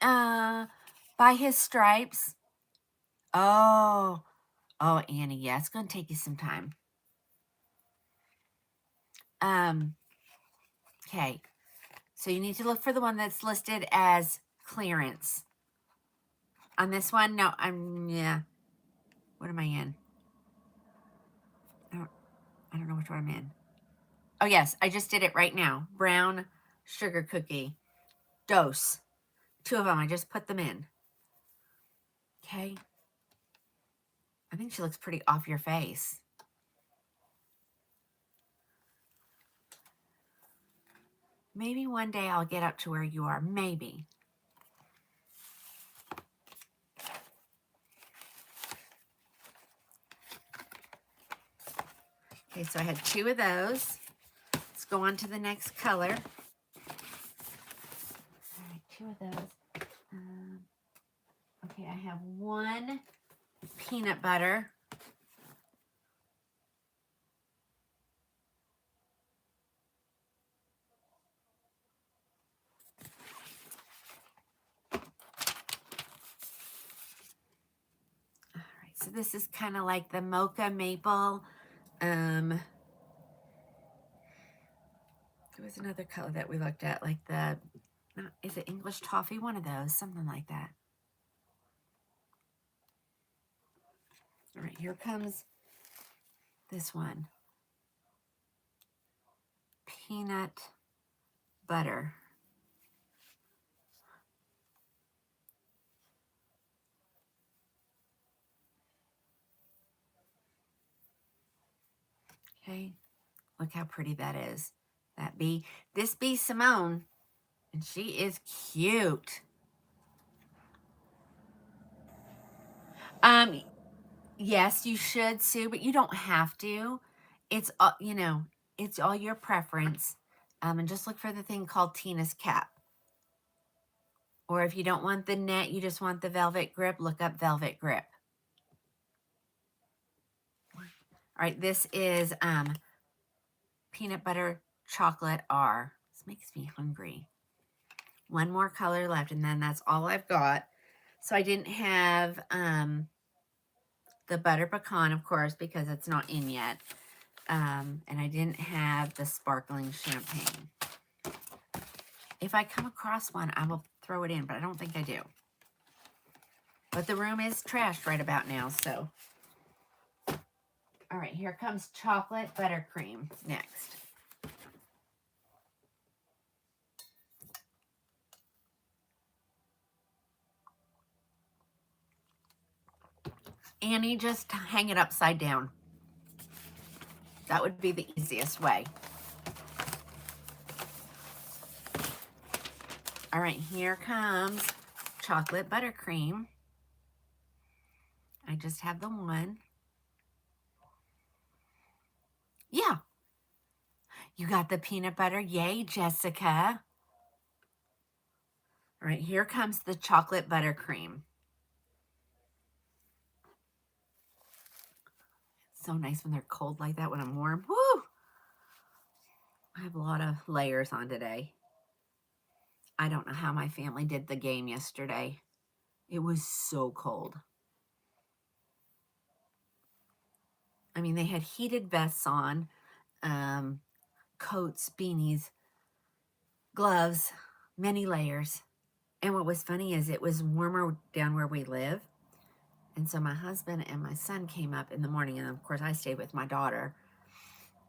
By his stripes. Oh, Annie, yeah, it's going to take you some time. Okay. So you need to look for the one that's listed as clearance. On this one, no, yeah. What am I in? I don't know which one I'm in. Oh, yes, I just did it right now. Brown sugar cookie. Dose. 2 of them, I just put them in. Okay. I think she looks pretty off your face. Maybe one day I'll get up to where you are. Maybe. Okay, so I had 2 of those. Let's go on to the next color. All right, 2 of those. Okay, I have one peanut butter. All right, so this is kind of like the mocha maple. There was another color that we looked at, like the, is it English toffee? One of those, something like that. All right, here comes this one. Peanut butter. Okay, look how pretty that is. That bee, this bee Simone, and she is cute. Yes, you should, Sue, but you don't have to. It's you know, it's all your preference. And just look for the thing called Tina's cap. Or if you don't want the net, you just want the velvet grip, look up velvet grip. All right, this is peanut butter chocolate R. This makes me hungry. One more color left, and then that's all I've got. So I didn't have the butter pecan, of course, because it's not in yet. And I didn't have the sparkling champagne. If I come across one, I will throw it in, but I don't think I do. But the room is trashed right about now, so. All right, here comes chocolate buttercream next. Annie, just hang it upside down. That would be the easiest way. All right, here comes chocolate buttercream. I just have the one. Yeah. You got the peanut butter. Yay, Jessica. All right, here comes the chocolate buttercream. So nice when they're cold like that when I'm warm. Woo! I have a lot of layers on today. I don't know how my family did the game yesterday. It was so cold. I mean, they had heated vests on, coats, beanies, gloves, many layers. And what was funny is it was warmer down where we live. And so my husband and my son came up in the morning, and of course I stayed with my daughter.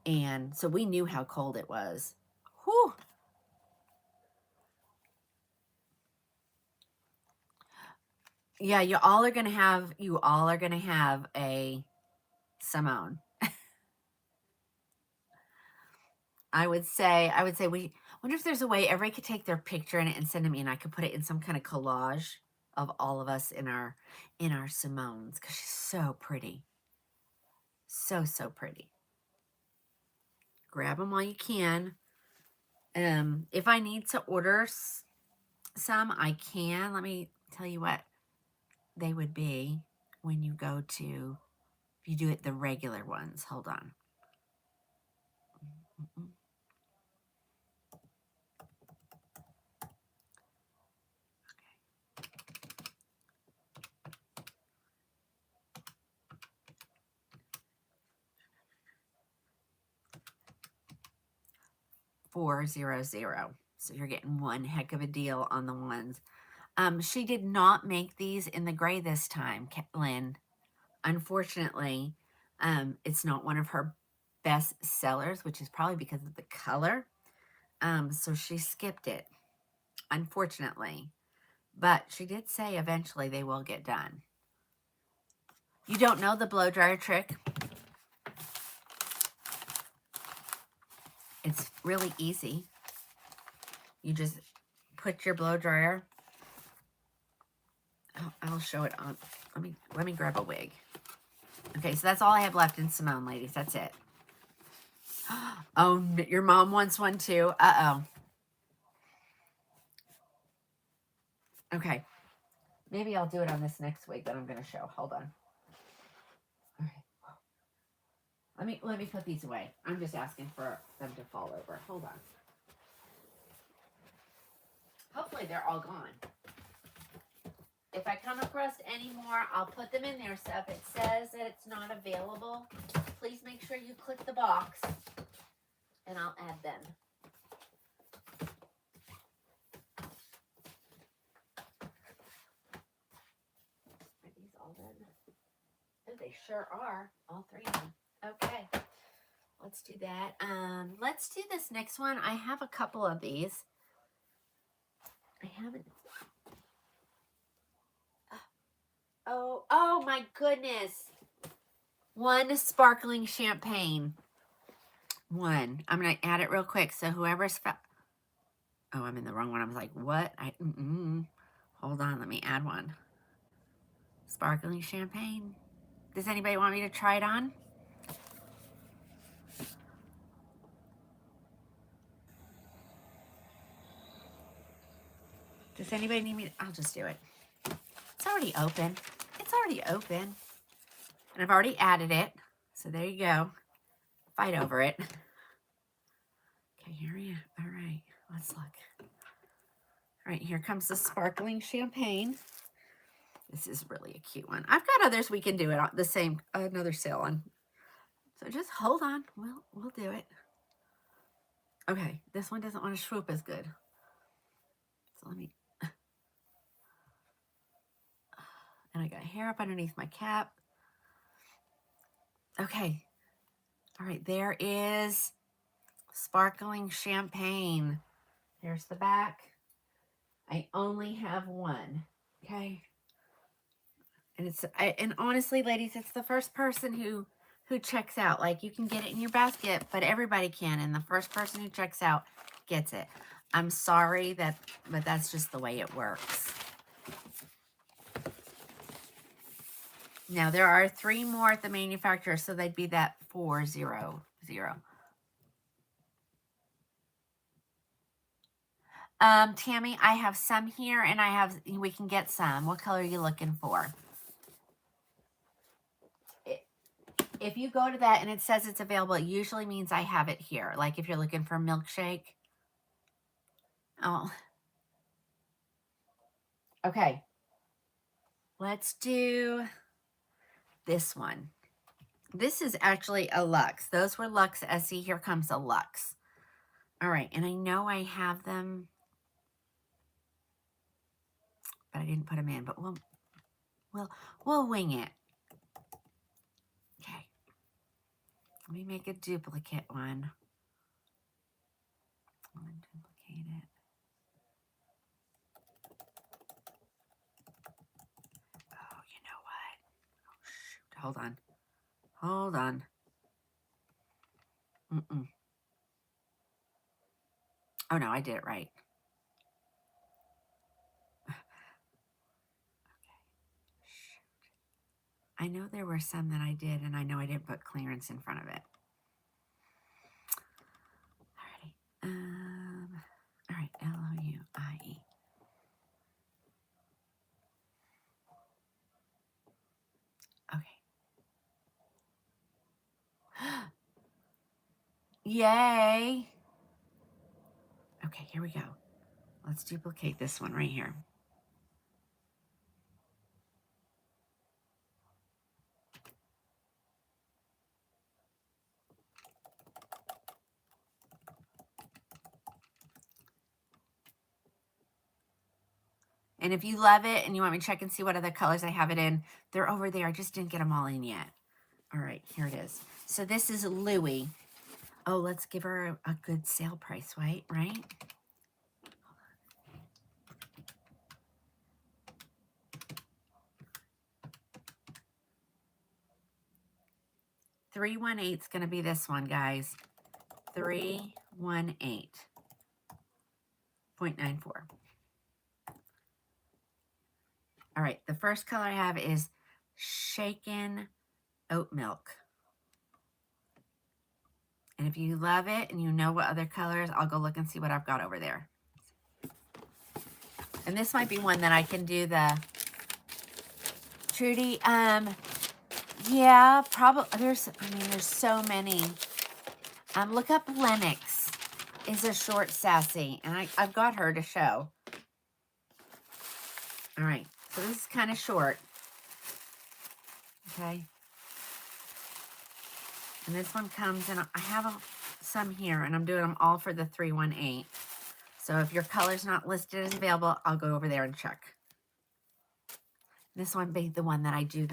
And so we knew how cold it was. Whew. Yeah, you all are gonna have a Simone. I would say we wonder if there's a way everybody could take their picture in it and send them in. I could put it in some kind of collage of all of us in our Simones, because she's so pretty. So pretty. Grab them while you can. If I need to order some, I can. Let me tell you what they would be when you go to, if you do it the regular ones. Hold on. 400. So you're getting one heck of a deal on the ones. She did not make these in the gray this time, Lynn. Unfortunately, it's not one of her best sellers, which is probably because of the color. So she skipped it, unfortunately. But she did say eventually they will get done. You don't know the blow dryer trick? It's really easy. You just put your blow dryer. I'll show it on. Let me grab a wig. Okay, so that's all I have left in Simone, ladies. That's it. Oh, your mom wants one too. Uh-oh. Okay. Maybe I'll do it on this next wig that I'm going to show. Hold on. All right. Let me put these away. I'm just asking for them to fall over. Hold on. Hopefully they're all gone. If I come across any more, I'll put them in there. So if it says that it's not available, please make sure you click the box and I'll add them. Are these all done? Oh, they sure are. All three of them. Okay. Let's do that. Let's do this next one. I have a couple of these. I haven't. Oh my goodness. One sparkling champagne. One. I'm going to add it real quick. So whoever's... Oh, I'm in the wrong one. I was like, what? Hold on. Let me add one. Sparkling champagne. Does anybody want me to try it on? Does anybody need me? I'll just do it. It's already open. It's already open. And I've already added it. So there you go. Fight over it. Okay, here we are. All right, let's look. All right, here comes the sparkling champagne. This is really a cute one. I've got others we can do it on the same, another sale on. So just hold on. We'll do it. Okay, this one doesn't want to swoop as good. So let me. And I got hair up underneath my cap. Okay. All right, there is sparkling champagne. Here's the back. I only have one. Okay. And and honestly, ladies, it's the first person who checks out. Like, you can get it in your basket, but everybody can. And the first person who checks out gets it. I'm sorry but that's just the way it works. Now, there are 3 more at the manufacturer, so they'd be that 400. Tammy, I have some here, and we can get some. What color are you looking for? If you go to that and it says it's available, it usually means I have it here. Like if you're looking for a milkshake. Oh. Okay. Let's do this one. This is actually a Luxe. Those were Luxe SE. Here comes a Luxe. All right. And I know I have them, but I didn't put them in. But we'll wing it. Okay. Let me make a duplicate one. I'm going to duplicate it. Oh, you know what? Oh, shoot. Hold on. Hold on. Oh, no, I did it right. Okay. Shoot. I know there were some that I did, and I know I didn't put clearance in front of it. All right, L-O-U-I-E. Okay. Yay. Okay, here we go. Let's duplicate this one right here. And if you love it and you want me to check and see what other colors I have it in, they're over there. I just didn't get them all in yet. All right, here it is. So this is Louie. Oh, let's give her a good sale price, right? $318 is going to be this one, guys. $318.94. All right, the first color I have is Shaken Oat Milk. And if you love it and you know what other colors, I'll go look and see what I've got over there. And this might be one that I can do the Trudy, yeah, probably, there's so many. Look up Lennox is a short sassy, and I've got her to show. All right, so this is kind of short. Okay. And this one comes in, I have some here, and I'm doing them all for the 318. So if your color's not listed as available, I'll go over there and check. This one be the one that I do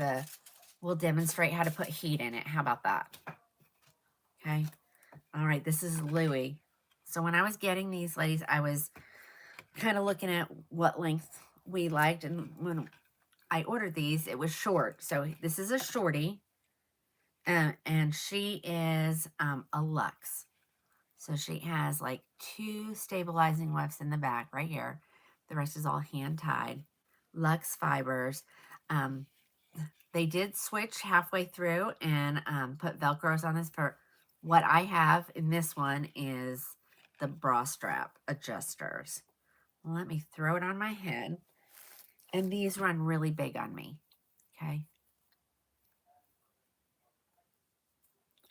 we'll demonstrate how to put heat in it. How about that? Okay. All right, this is Louis. So when I was getting these, ladies, I was kind of looking at what length we liked. And when I ordered these, it was short. So this is a shorty. And she is a luxe. So she has like 2 stabilizing wefts in the back right here. The rest is all hand tied. Luxe fibers. They did switch halfway through and put Velcros on this. For what I have in this one is the bra strap adjusters. Let me throw it on my head. And these run really big on me. Okay.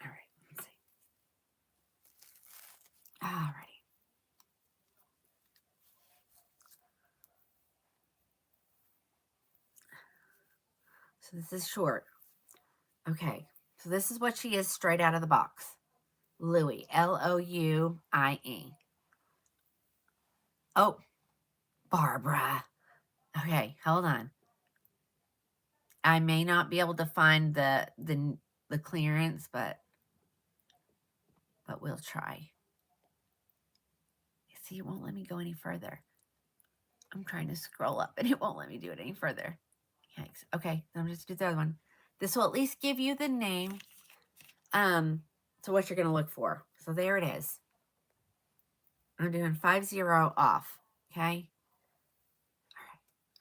All right. Let's see. All right. So this is short. Okay. So this is what she is straight out of the box. Louie. Louie. Oh, Barbara. Okay, hold on. I may not be able to find the clearance, but we'll try. See, it won't let me go any further. I'm trying to scroll up and it won't let me do it any further. Yikes. Okay, I'm just do the other one. This will at least give you the name. So what you're gonna look for. So there it is. I'm doing 50 off. Okay.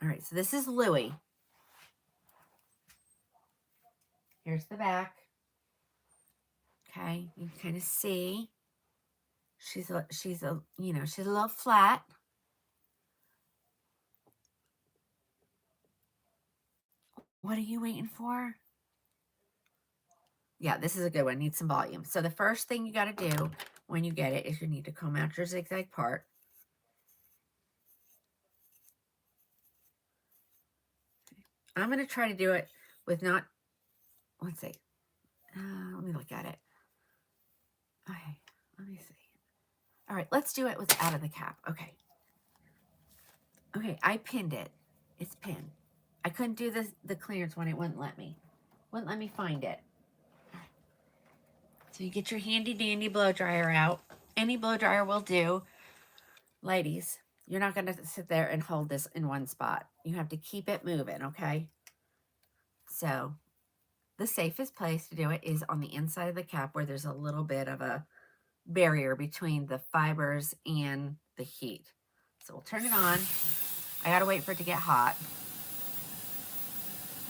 All right. So this is Louie. Here's the back. Okay, you can kind of see. She's a little flat. What are you waiting for? Yeah, this is a good one. Needs some volume. So the first thing you got to do when you get it is you need to comb out your zigzag part. I'm going to try to do it with not, let's see. Let me look at it. Okay, let me see. All right, let's do it with out of the cap. Okay. Okay, I pinned it. It's pinned. I couldn't do the clearance one. It wouldn't let me. Wouldn't let me find it. So you get your handy dandy blow dryer out. Any blow dryer will do. Ladies, you're not going to sit there and hold this in one spot. You have to keep it moving, okay? So the safest place to do it is on the inside of the cap where there's a little bit of a barrier between the fibers and the heat. So we'll turn it on. I got to wait for it to get hot.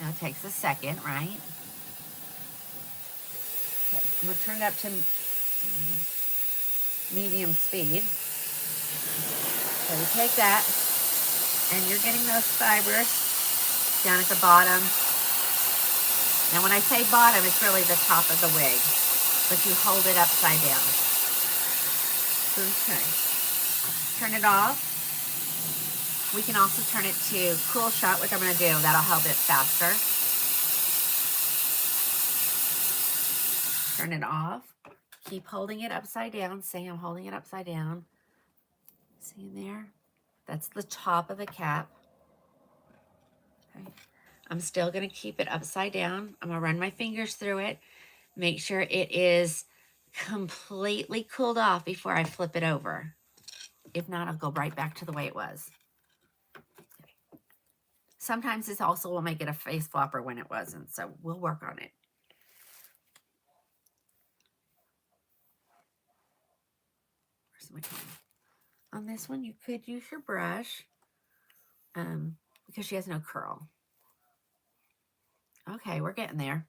Now it takes a second, right? Okay, I'm going to turn it up to medium speed. So you take that, and you're getting those fibers down at the bottom. Now when I say bottom, it's really the top of the wig, but you hold it upside down. Okay. Turn it off. We can also turn it to cool shot, which I'm going to do. That'll help it faster. Turn it off. Keep holding it upside down. Say I'm holding it upside down. See in there? That's the top of the cap. Okay. I'm still going to keep it upside down. I'm going to run my fingers through it. Make sure it is completely cooled off before I flip it over. If not, I'll go right back to the way it was. Okay. Sometimes this also will make it a face flopper when it wasn't, so we'll work on it. Where's my comb? On this one, you could use your brush because she has no curl. Okay, we're getting there.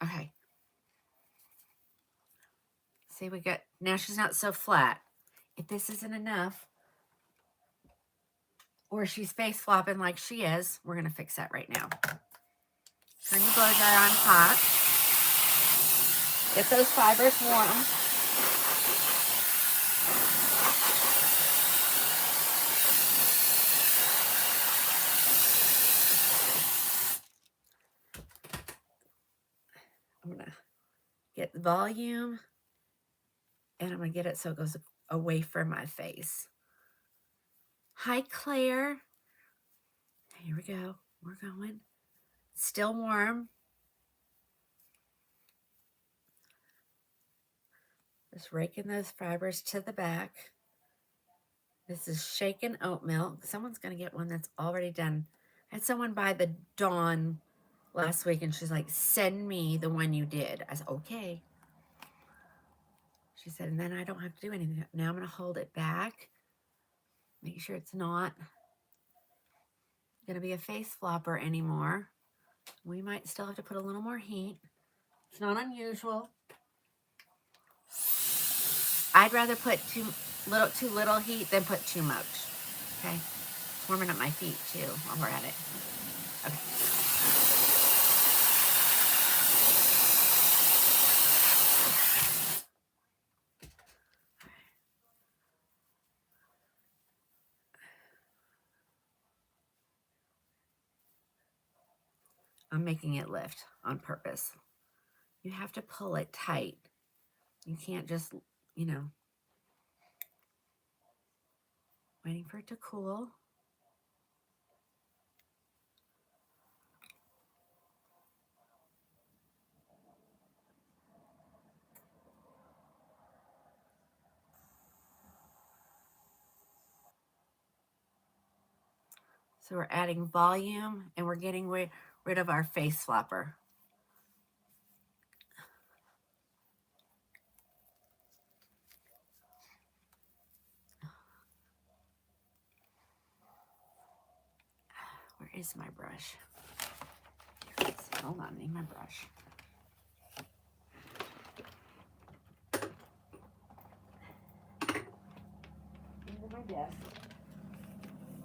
Okay. See, we got, now she's not so flat. If this isn't enough, or she's face flopping like she is. We're going to fix that right now. Turn your blow dryer on hot. Get those fibers warm. I'm going to get the volume, and I'm going to get it so it goes away from my face. Hi, Claire. Here we go. We're going. Still warm. Just raking those fibers to the back. This is shaken oat milk. Someone's going to get one that's already done. I had someone buy the Dawn last week, and she's like, send me the one you did. I said, okay. She said, and then I don't have to do anything. Now I'm going to hold it back. Make sure it's not going to be a face flopper anymore. We might still have to put a little more heat. It's not unusual. I'd rather put too little heat than put too much. Okay? It's warming up my feet too while we're at it. Okay. I'm making it lift on purpose. You have to pull it tight. You can't just, you know, waiting for it to cool. So we're adding volume, and we're getting rid of our face flopper. Where is my brush? Here it is. Hold on, I need my brush. Under my desk.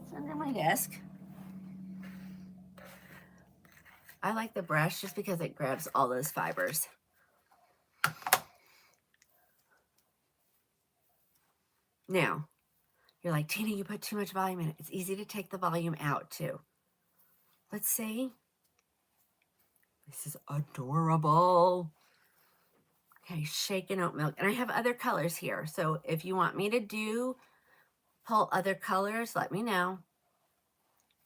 It's under my desk. I like the brush just because it grabs all those fibers. Now, you're like, Tina, you put too much volume in it. It's easy to take the volume out too. Let's see. This is adorable. Okay, shaken oat milk. And I have other colors here. So if you want me to pull other colors, let me know.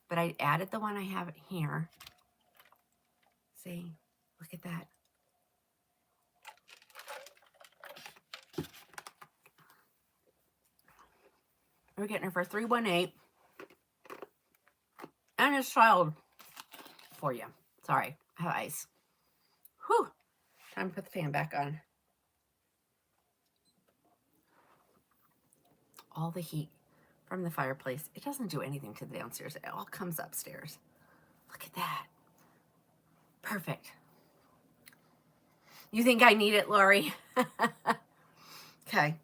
But I added the one I have here. See, look at that. We're getting her for $318. And it's child for you. Sorry, I have ice. Whew. Time to put the fan back on. All the heat from the fireplace. It doesn't do anything to the downstairs. It all comes upstairs. Look at that. Perfect. You think I need it, Lori? Okay.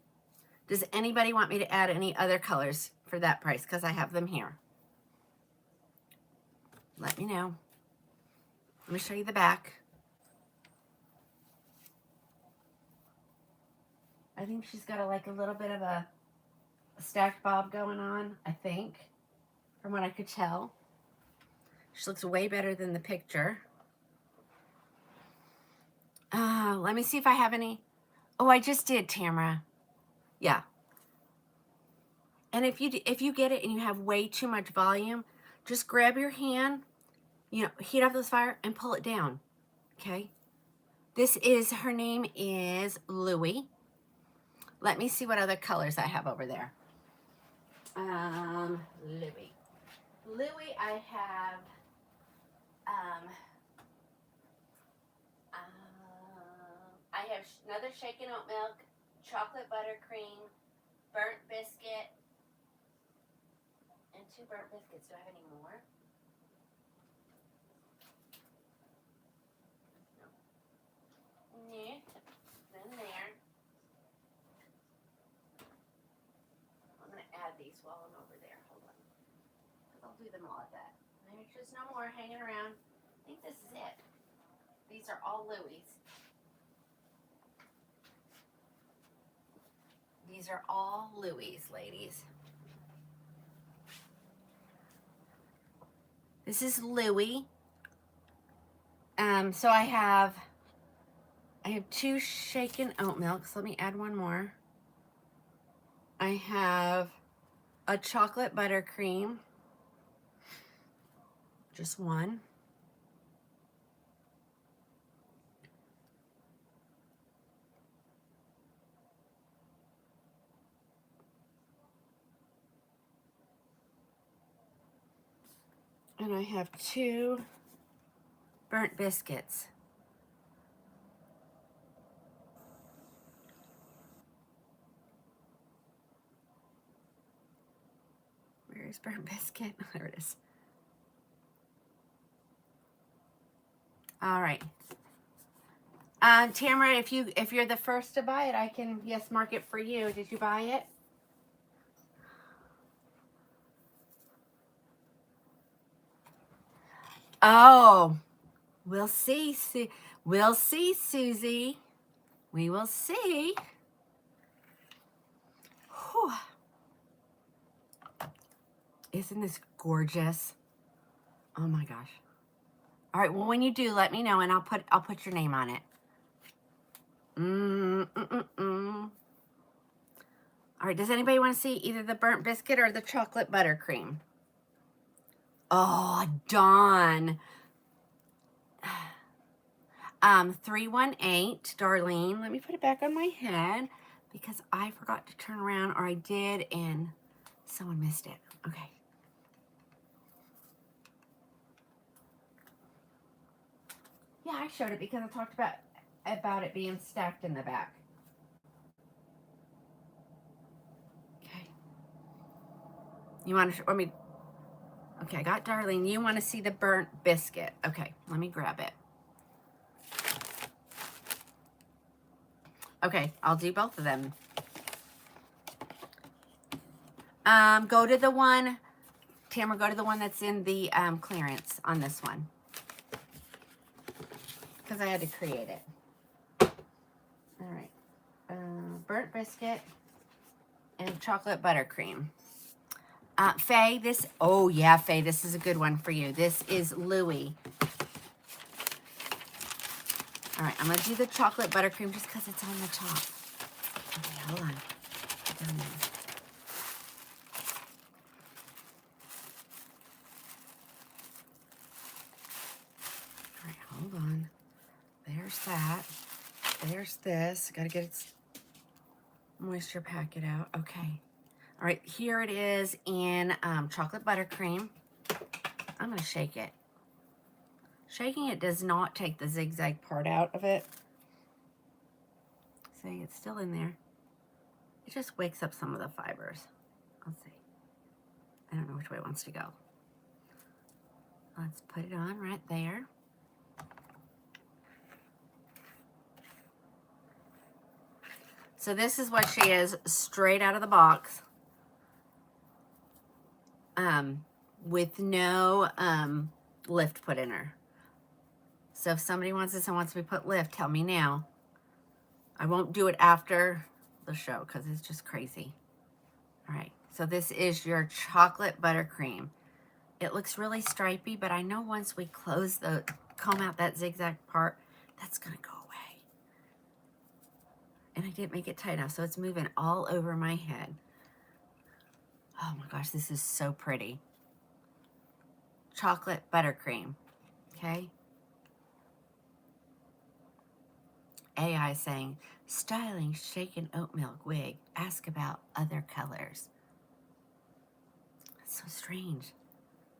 Does anybody want me to add any other colors for that price? Because I have them here. Let me know. Let me show you the back. I think she's got a little bit of a stacked bob going on, I think, from what I could tell. She looks way better than the picture. Let me see if I have any. Oh, I just did, Tamara. Yeah. And if you get it and you have way too much volume, just grab your hand, heat up this fire and pull it down. Okay. Her name is Louie. Let me see what other colors I have over there. Louie. Louie, I have, another shaken oat milk, chocolate buttercream, burnt biscuit, and 2 burnt biscuits. Do I have any more? No. Then there. I'm going to add these while I'm over there. Hold on. I'll do them all at that. Make sure there's no more hanging around. I think this is it. These are all Louis. These are all Louis, ladies. This is Louis. So I have 2 shaken oat milks. Let me add one more. I have a chocolate buttercream. Just one. And I have 2 burnt biscuits. Where is burnt biscuit? There it is. All right. Tamara, if you're the first to buy it, I can, yes, mark it for you. Did you buy it? Oh, we'll see. We'll see, Susie. We will see. Whew. Isn't this gorgeous? Oh my gosh. All right, well, when you do, let me know and I'll put your name on it. All right, does anybody want to see either the burnt biscuit or the chocolate buttercream? Oh, Dawn. 318, Darlene. Let me put it back on my head because I forgot to turn around, or I did and someone missed it. Okay. Yeah, I showed it because I talked about it being stacked in the back. Okay. You want to, okay, I got Darlene. You want to see the burnt biscuit. Okay, let me grab it. Okay, I'll do both of them. Go to the one, Tamara, go to the one that's in the clearance on this one. Because I had to create it. All right. Burnt biscuit and chocolate buttercream. Faye, oh yeah, Faye, this is a good one for you. This is Louis. All right, I'm going to do the chocolate buttercream just because it's on the top. Okay, hold on. All right, hold on. There's that. There's this. Got to get its moisture packet out. Okay. All right, here it is in chocolate buttercream. I'm going to shake it. Shaking it does not take the zigzag part out of it. See, it's still in there. It just wakes up some of the fibers. Let's see. I don't know which way it wants to go. Let's put it on right there. So this is what she is straight out of the box. With no lift put in her. So if somebody wants this and wants me to put lift, tell me now. I won't do it after the show because it's just crazy. All right, so this is your chocolate buttercream. It looks really stripy, but I know once we comb out that zigzag part, that's gonna go away. And I didn't make it tight enough, so it's moving all over my head. Oh my gosh, this is so pretty. Chocolate buttercream, okay? AI saying, styling shaken oat milk wig. Ask about other colors. That's so strange.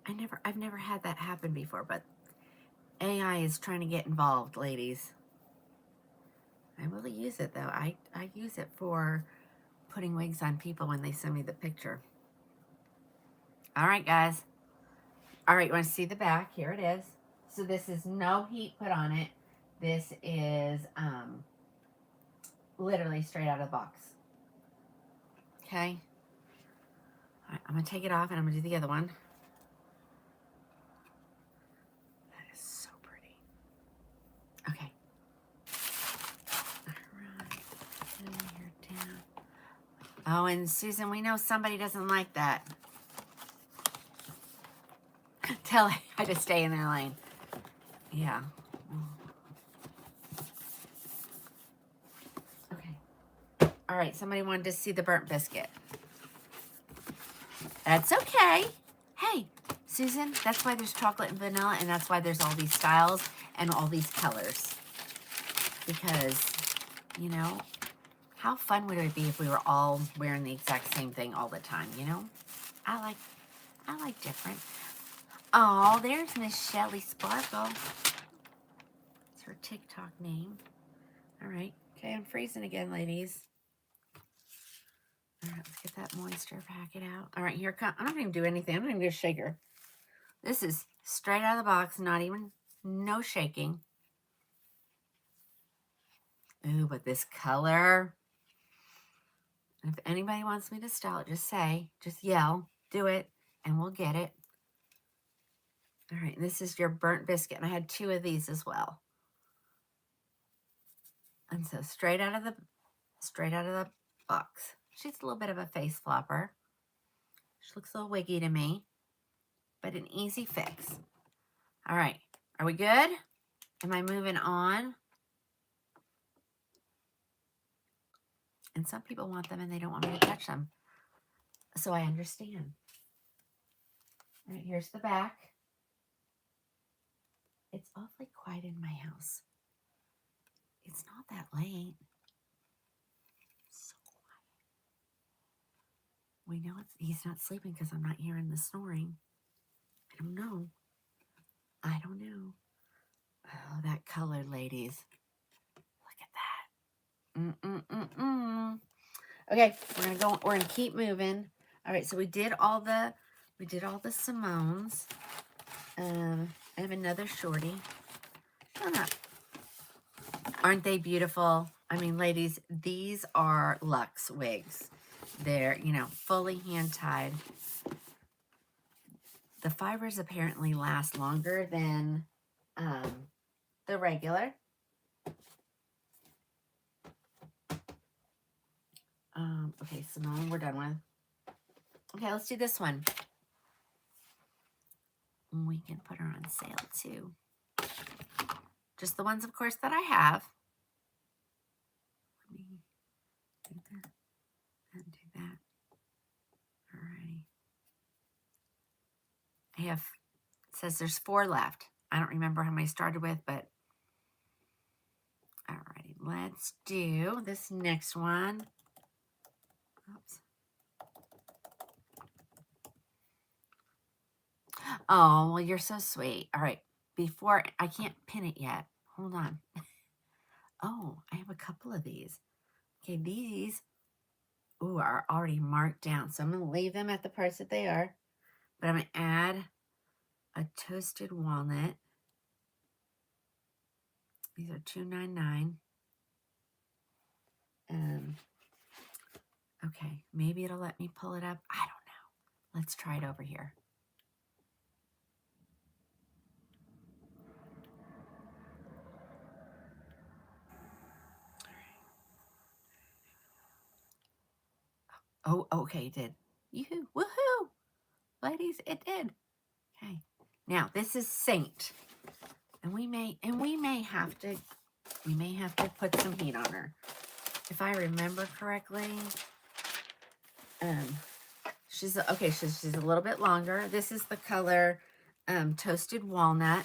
I've never had that happen before, but AI is trying to get involved, ladies. I will use it though. I use it for putting wigs on people when they send me the picture. All right, guys. All right, you want to see the back? Here it is. So this is no heat put on it. This is literally straight out of the box. Okay. All right, I'm going to take it off and I'm going to do the other one. Oh, and Susan, we know somebody doesn't like that. Tell her to stay in their lane. Yeah. Okay. All right, somebody wanted to see the burnt biscuit. That's okay. Hey, Susan, that's why there's chocolate and vanilla, and that's why there's all these styles and all these colors. Because, you know, how fun would it be if we were all wearing the exact same thing all the time, you know? I like different. Oh, there's Miss Shelly Sparkle. It's her TikTok name. All right. Okay, I'm freezing again, ladies. All right, let's get that moisture packet out. All right, here comes. I'm not even do anything. I'm not even gonna shake her. This is straight out of the box. No shaking. Ooh, but this color. If anybody wants me to style it, just yell, do it, and we'll get it. All right, this is your burnt biscuit, and I had 2 of these as well. And so straight out of the box. She's a little bit of a face flopper. She looks a little wiggy to me, but an easy fix. All right, are we good? Am I moving on? And some people want them and they don't want me to touch them. So I understand. All right, here's the back. It's awfully quiet in my house. It's not that late. It's so quiet. We know he's not sleeping because I'm not hearing the snoring. I don't know. Oh, that color, ladies. Look at that. Okay, we're gonna keep moving. All right, so we did all the Simones. I have another shorty. Aren't they beautiful? I mean, ladies, these are luxe wigs. They're, fully hand tied. The fibers apparently last longer than the regular. Okay, Simone, we're done with. Okay, let's do this one. We can put her on sale too. Just the ones, of course, that I have. Let me do that and do that. Alrighty. It says there's 4 left. I don't remember how many I started with, but alrighty, let's do this next one. Oops. Oh, well, you're so sweet. All right, I can't pin it yet. Hold on. Oh, I have a couple of these. Okay, these, are already marked down. So I'm going to leave them at the price that they are. But I'm going to add a toasted walnut. These are $2.99. Okay, maybe it'll let me pull it up. I don't know. Let's try it over here. Oh, okay, it did. Yoo-hoo, woohoo! Ladies, it did. Okay. Now, this is Saint. And we may have to put some heat on her. If I remember correctly, she's a little bit longer. This is the color toasted walnut.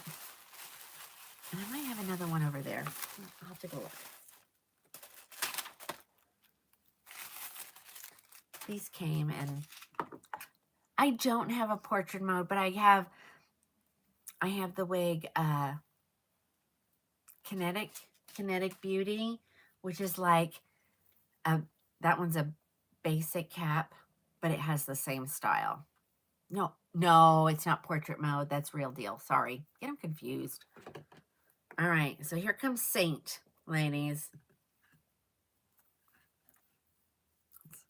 And I might have another one over there. I'll have to go look. These came, and I don't have a portrait mode, but I have the wig Kinetic Beauty, which is like that one's a basic cap, but it has the same style. No, it's not portrait mode. That's Real Deal. Sorry. Get them confused. All right, so here comes Saint, ladies. Let's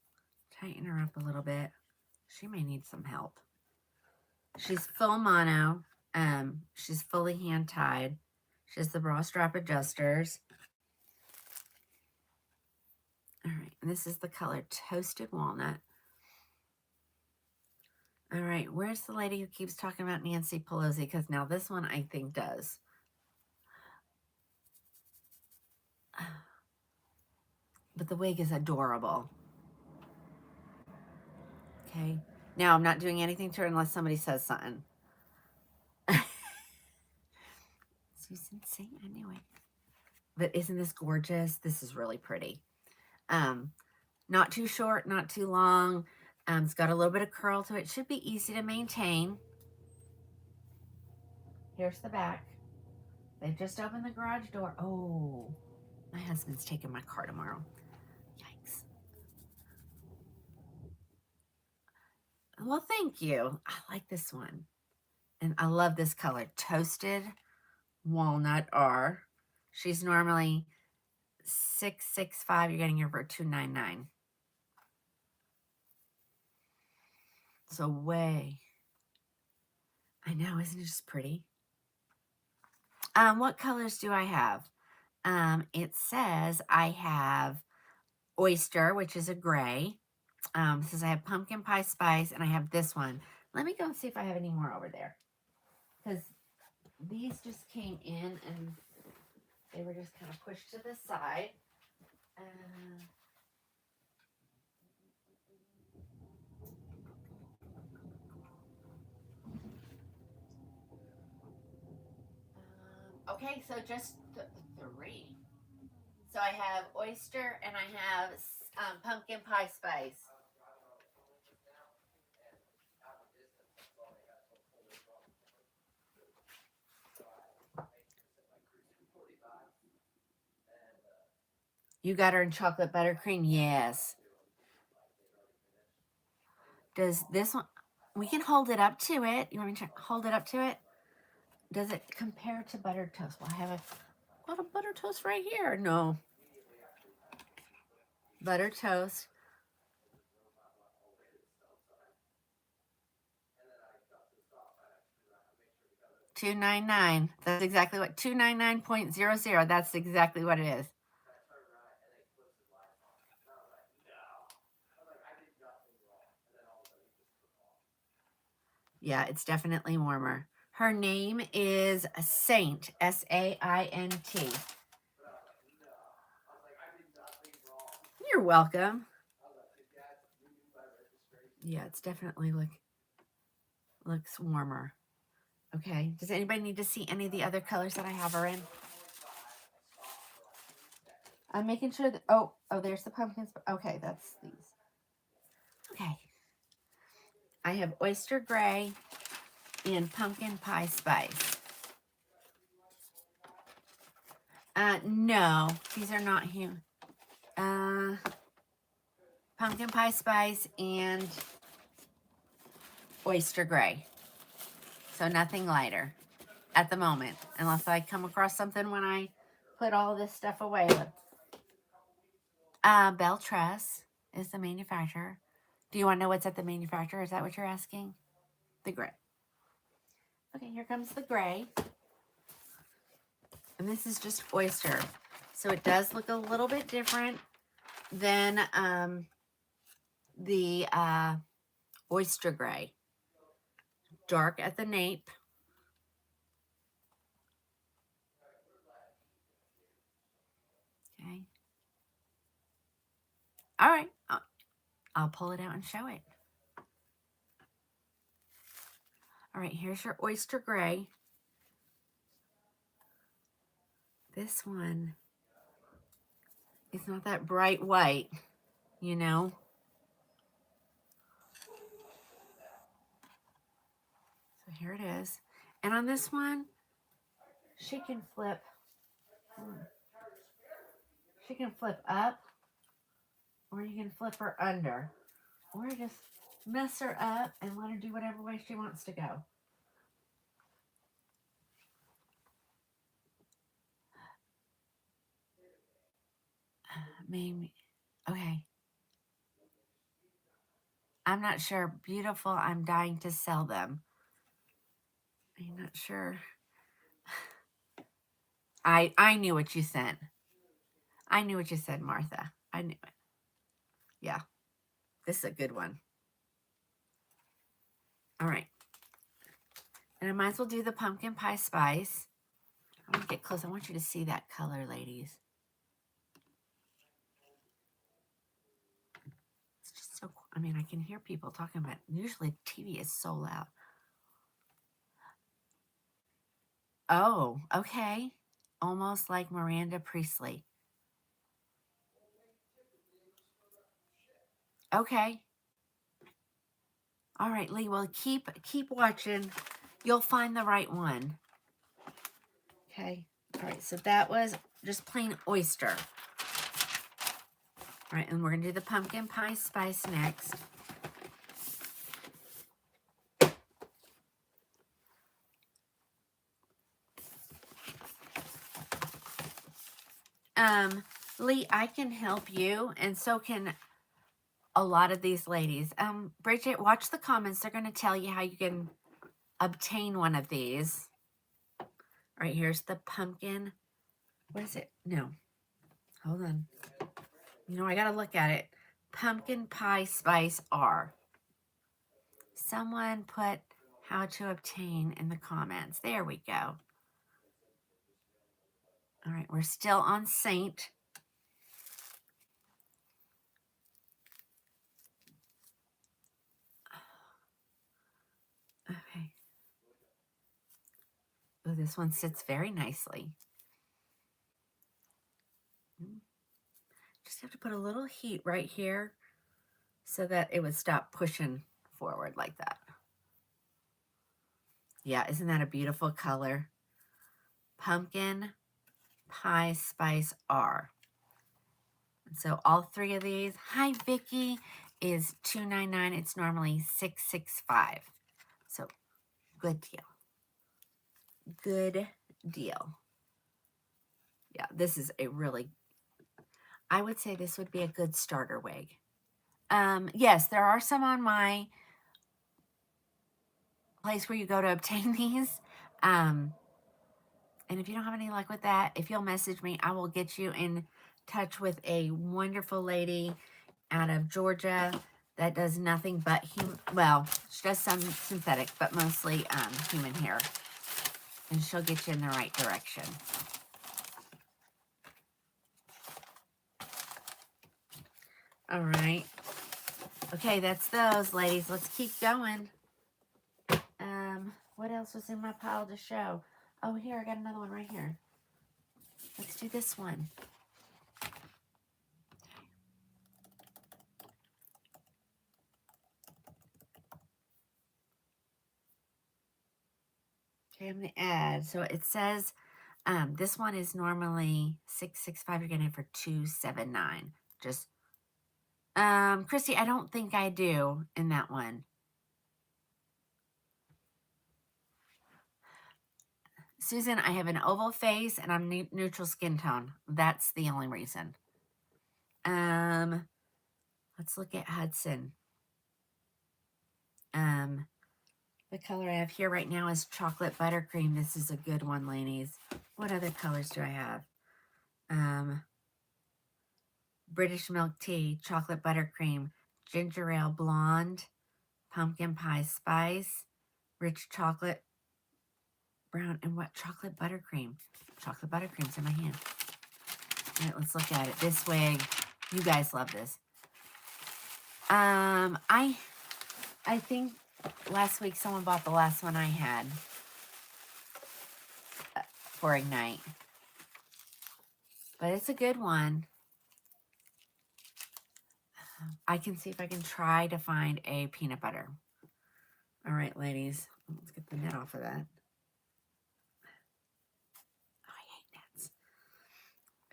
tighten her up a little bit. She may need some help. She's full mono. She's fully hand tied. She has the bra strap adjusters. All right, And this is the color Toasted Walnut. All right, where's the lady who keeps talking about Nancy Pelosi? Because now this one I think does. But the wig is adorable. Okay. Now I'm not doing anything to her unless somebody says something. Susan St. Anyway. But isn't this gorgeous? This is really pretty. Not too short, not too long. It's got a little bit of curl to it. Should be easy to maintain. Here's the back. They've just opened the garage door. Oh, my husband's taking my car tomorrow. Yikes. Well, thank you. I like this one. And I love this color. Toasted Walnut R. She's normally $665. You're getting her for $299. So way. I know, isn't it just pretty? What colors do I have? It says I have Oyster, which is a gray. It says I have Pumpkin Pie Spice, and I have this one. Let me go and see if I have any more over there. Because these just came in, and they were just kind of pushed to the side. Okay, so just three. So I have Oyster, and I have Pumpkin Pie Spice. You got her in chocolate buttercream? Yes. Does this one, we can hold it up to it. You want me to hold it up to it? Does it compare to buttered toast? Well, I have a buttered toast right here. No. Buttered toast. $299. That's exactly what, 299.00. That's exactly what it is. Yeah, it's definitely warmer. Her name is Saint, S-A-I-N-T. You're welcome. Yeah, it's definitely looks warmer. Okay, does anybody need to see any of the other colors that I have her in? I'm making sure that, oh, there's the pumpkins. Okay, that's these. Okay. I have Oyster Gray and Pumpkin Pie Spice. No, these are not here. Pumpkin Pie Spice and Oyster Gray. So nothing lighter at the moment, unless I come across something when I put all this stuff away. Bell Tress is the manufacturer. Do you want to know what's at the manufacturer? Is that what you're asking? The gray. Okay, here comes the gray. And this is just Oyster. So it does look a little bit different than the Oyster Gray. Dark at the nape. Okay. All right. I'll pull it out and show it. All right, here's your Oyster Gray. This one is not that bright white, you know. So here it is. And on this one, she can flip. She can flip up, or you can flip her under, or just mess her up and let her do whatever way she wants to go. Maybe. Okay. I'm not sure. Beautiful. I'm dying to sell them. I'm not sure. I knew what you sent. I knew what you said, Martha. I knew it. Yeah, this is a good one. All right. And I might as well do the pumpkin pie spice. I'm going to get close. I want you to see that color, ladies. It's just so cool. I mean, I can hear people talking about it. Usually TV is so loud. Oh, okay. Almost like Miranda Priestley. Okay. All right, Lee. Well, keep watching. You'll find the right one. Okay. All right. So that was just plain oyster. All right, and we're gonna do the pumpkin pie spice next. Lee, I can help you, and so can a lot of these ladies. Bridget, watch the comments. They're gonna tell you how you can obtain one of these. All right, here's the pumpkin. What is it? No, hold on. You know, I gotta look at it. Pumpkin pie spice R. Someone put how to obtain in the comments. There we go. All right, we're still on Saint. Okay. Oh, this one sits very nicely. Just have to put a little heat right here so that it would stop pushing forward like that. Yeah, isn't that a beautiful color? Pumpkin Pie Spice R. And so all three of these, hi Vicky, is $2.99. It's normally $6.65. So good deal. Good deal. Yeah, this is a really, I would say this would be a good starter wig. Yes, there are some on my place where you go to obtain these. And if you don't have any luck with that, if you'll message me, I will get you in touch with a wonderful lady out of Georgia that does nothing but well, she does some synthetic, but mostly human hair. And she'll get you in the right direction. All right. Okay, that's those, ladies. Let's keep going. What else was in my pile to show? Oh, here, I got another one right here. Let's do this one. Okay, I'm going to add. So it says this one is normally $6.65. You're getting it for $2.79. Just, Christy, I don't think I do in that one. Susan, I have an oval face and I'm neutral skin tone. That's the only reason. Let's look at Hudson. The color I have here right now is chocolate buttercream. This is a good one, ladies. What other colors do I have? British milk tea, chocolate buttercream, ginger ale blonde, pumpkin pie spice, rich chocolate brown, and what? Chocolate buttercream. Chocolate buttercream's in my hand. All right, let's look at it. This wig, you guys love this. I think last week someone bought the last one I had for Ignite. But it's a good one. I can see if I can try to find a peanut butter. All right, ladies. Let's get the net off of that. Oh, I hate nets.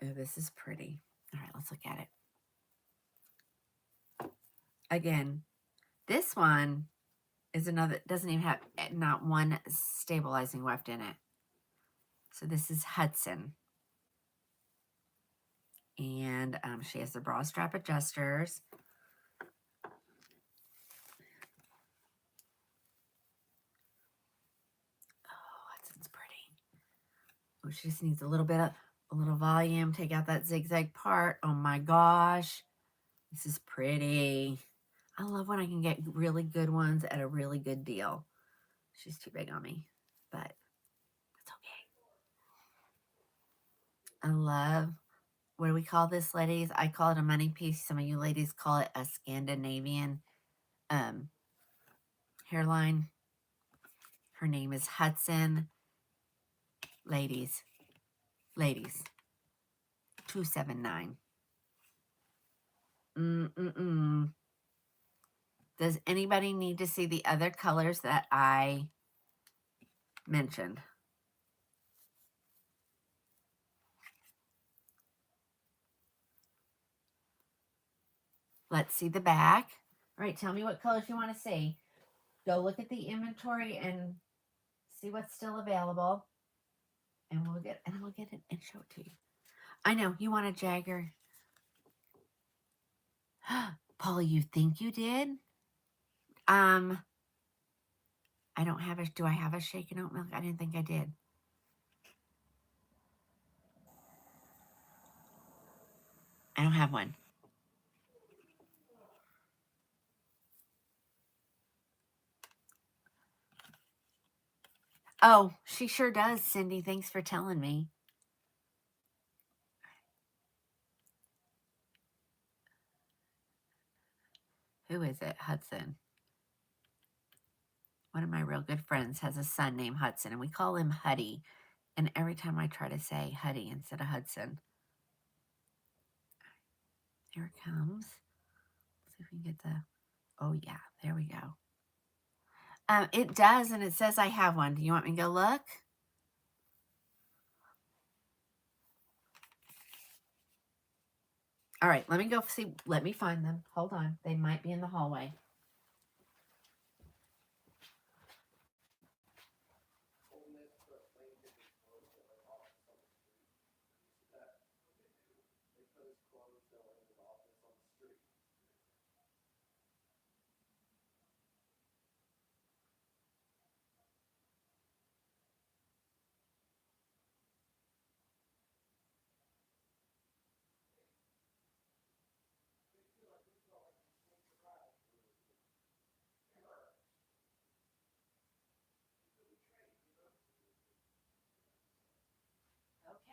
Oh, this is pretty. All right, let's look at it. Again, this one is another, doesn't even have not one stabilizing weft in it. So this is Hudson. And she has the bra strap adjusters. Oh, Hudson's pretty. Oh, she just needs a little bit of, a little volume. Take out that zigzag part. Oh my gosh. This is pretty. I love when I can get really good ones at a really good deal. She's too big on me, but that's okay. I love, what do we call this, ladies? I call it a money piece. Some of you ladies call it a Scandinavian hairline. Her name is Hudson. Ladies, 279. Does anybody need to see the other colors that I mentioned? Let's see the back. All right, tell me what colors you want to see. Go look at the inventory and see what's still available. And we'll get it and show it to you. I know, you want a Jagger. Paula, you think you did? I don't have a, do I have a shaken oat milk? I didn't think I did. I don't have one. Oh, she sure does, Cindy. Thanks for telling me. Who is it? Hudson. One of my real good friends has a son named Hudson, and we call him Huddy. And every time I try to say Huddy instead of Hudson. Here it comes. Let's see if we can get the, oh yeah, there we go. It does, and it says I have one. Do you want me to go look? All right, let me go see. Let me find them. Hold on. They might be in the hallway.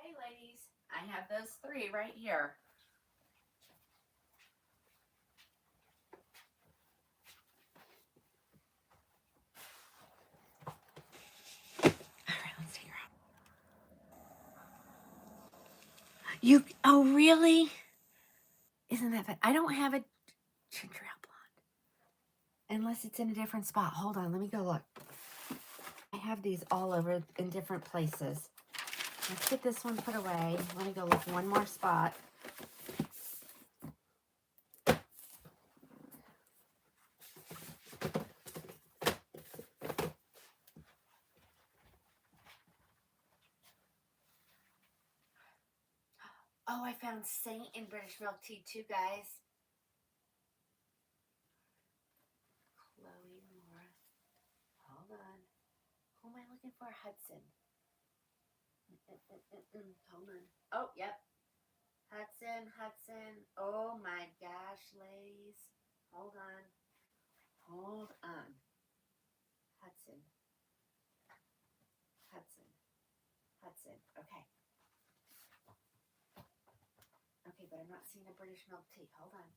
Okay, ladies, I have those three right here. All right, let's figure out. You, oh, really? Isn't that fun? I don't have a ginger ale blonde unless it's in a different spot. Hold on, let me go look. I have these all over in different places. Let's get this one put away. Let me go look one more spot. Oh, I found Saint in British milk tea too, guys. Chloe Moore. Hold on. Who am I looking for? Hudson. Hold on. Oh, yep. Hudson. Oh my gosh, ladies. Hold on. Hudson. Okay. Okay, but I'm not seeing a British milk tea. Hold on.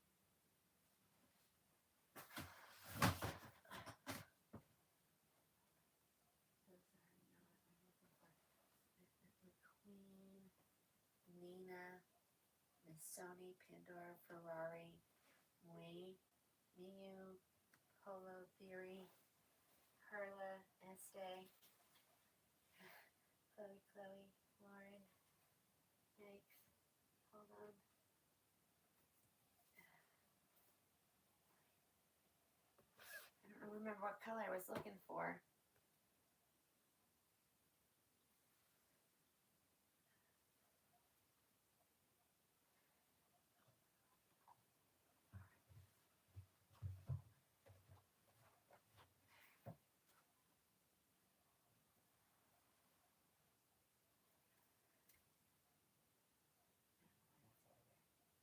Queen, Nina, Missoni, Pandora, Ferrari, Miu, Polo Theory, Perla, Estee, Chloe, Lauren, Yikes. Hold on. I don't remember what color I was looking for.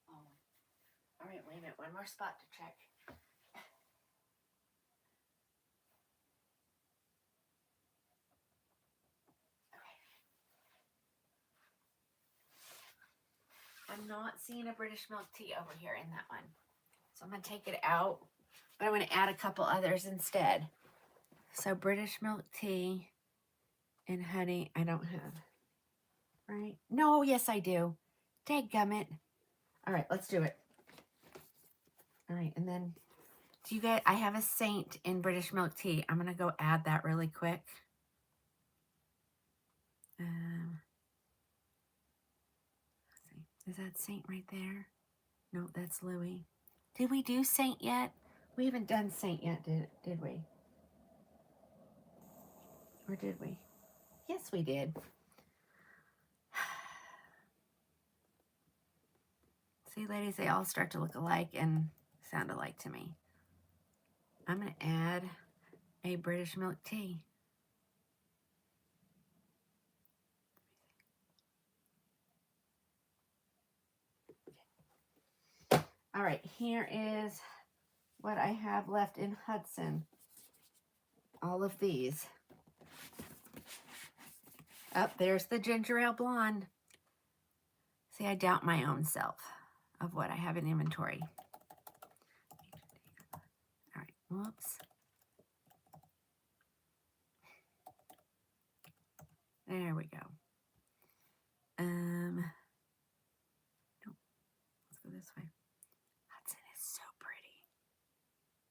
Oh. All right, wait. a minute, one more spot to check. I'm not seeing a British milk tea over here in that one. So I'm going to take it out, but I'm going to add a couple others instead. So British milk tea and honey, I don't have. Right? No, yes, I do. Dadgummit. All right, let's do it. All right, and then, do you guys, I have a Saint in British milk tea. I'm going to go add that really quick. Is that Saint right there? No, that's Louis. Did we do Saint yet? We haven't done Saint yet, did we? Or did we? Yes, we did. See, ladies, they all start to look alike and sound alike to me. I'm going to add a British milk tea. All right, here is what I have left in Hudson. All of these. Oh, there's the ginger ale blonde. See, I doubt my own self of what I have in inventory. All right, whoops. There we go. No, let's go this way. Hudson is so pretty.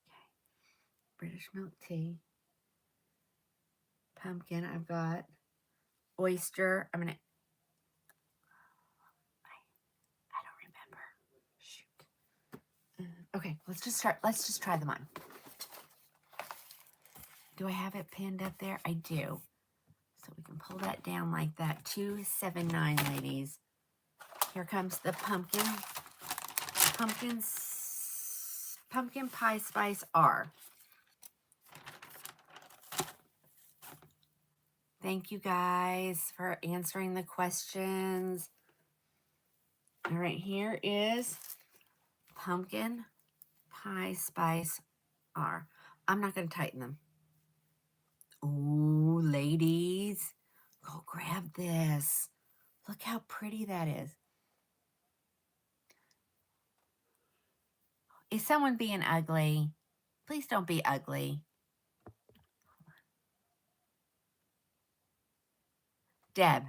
Okay, British milk tea. Pumpkin, I've got oyster. I don't remember. Shoot. Okay, let's just try them on. Do I have it pinned up there? I do. So we can pull that down like that. 279, ladies. Here comes the pumpkin pie spice R. Thank you guys for answering the questions. All right, here is pumpkin pie spice R. I'm not going to tighten them. Oh, ladies, go grab this. Look how pretty that is. Is someone being ugly? Please don't be ugly. Deb,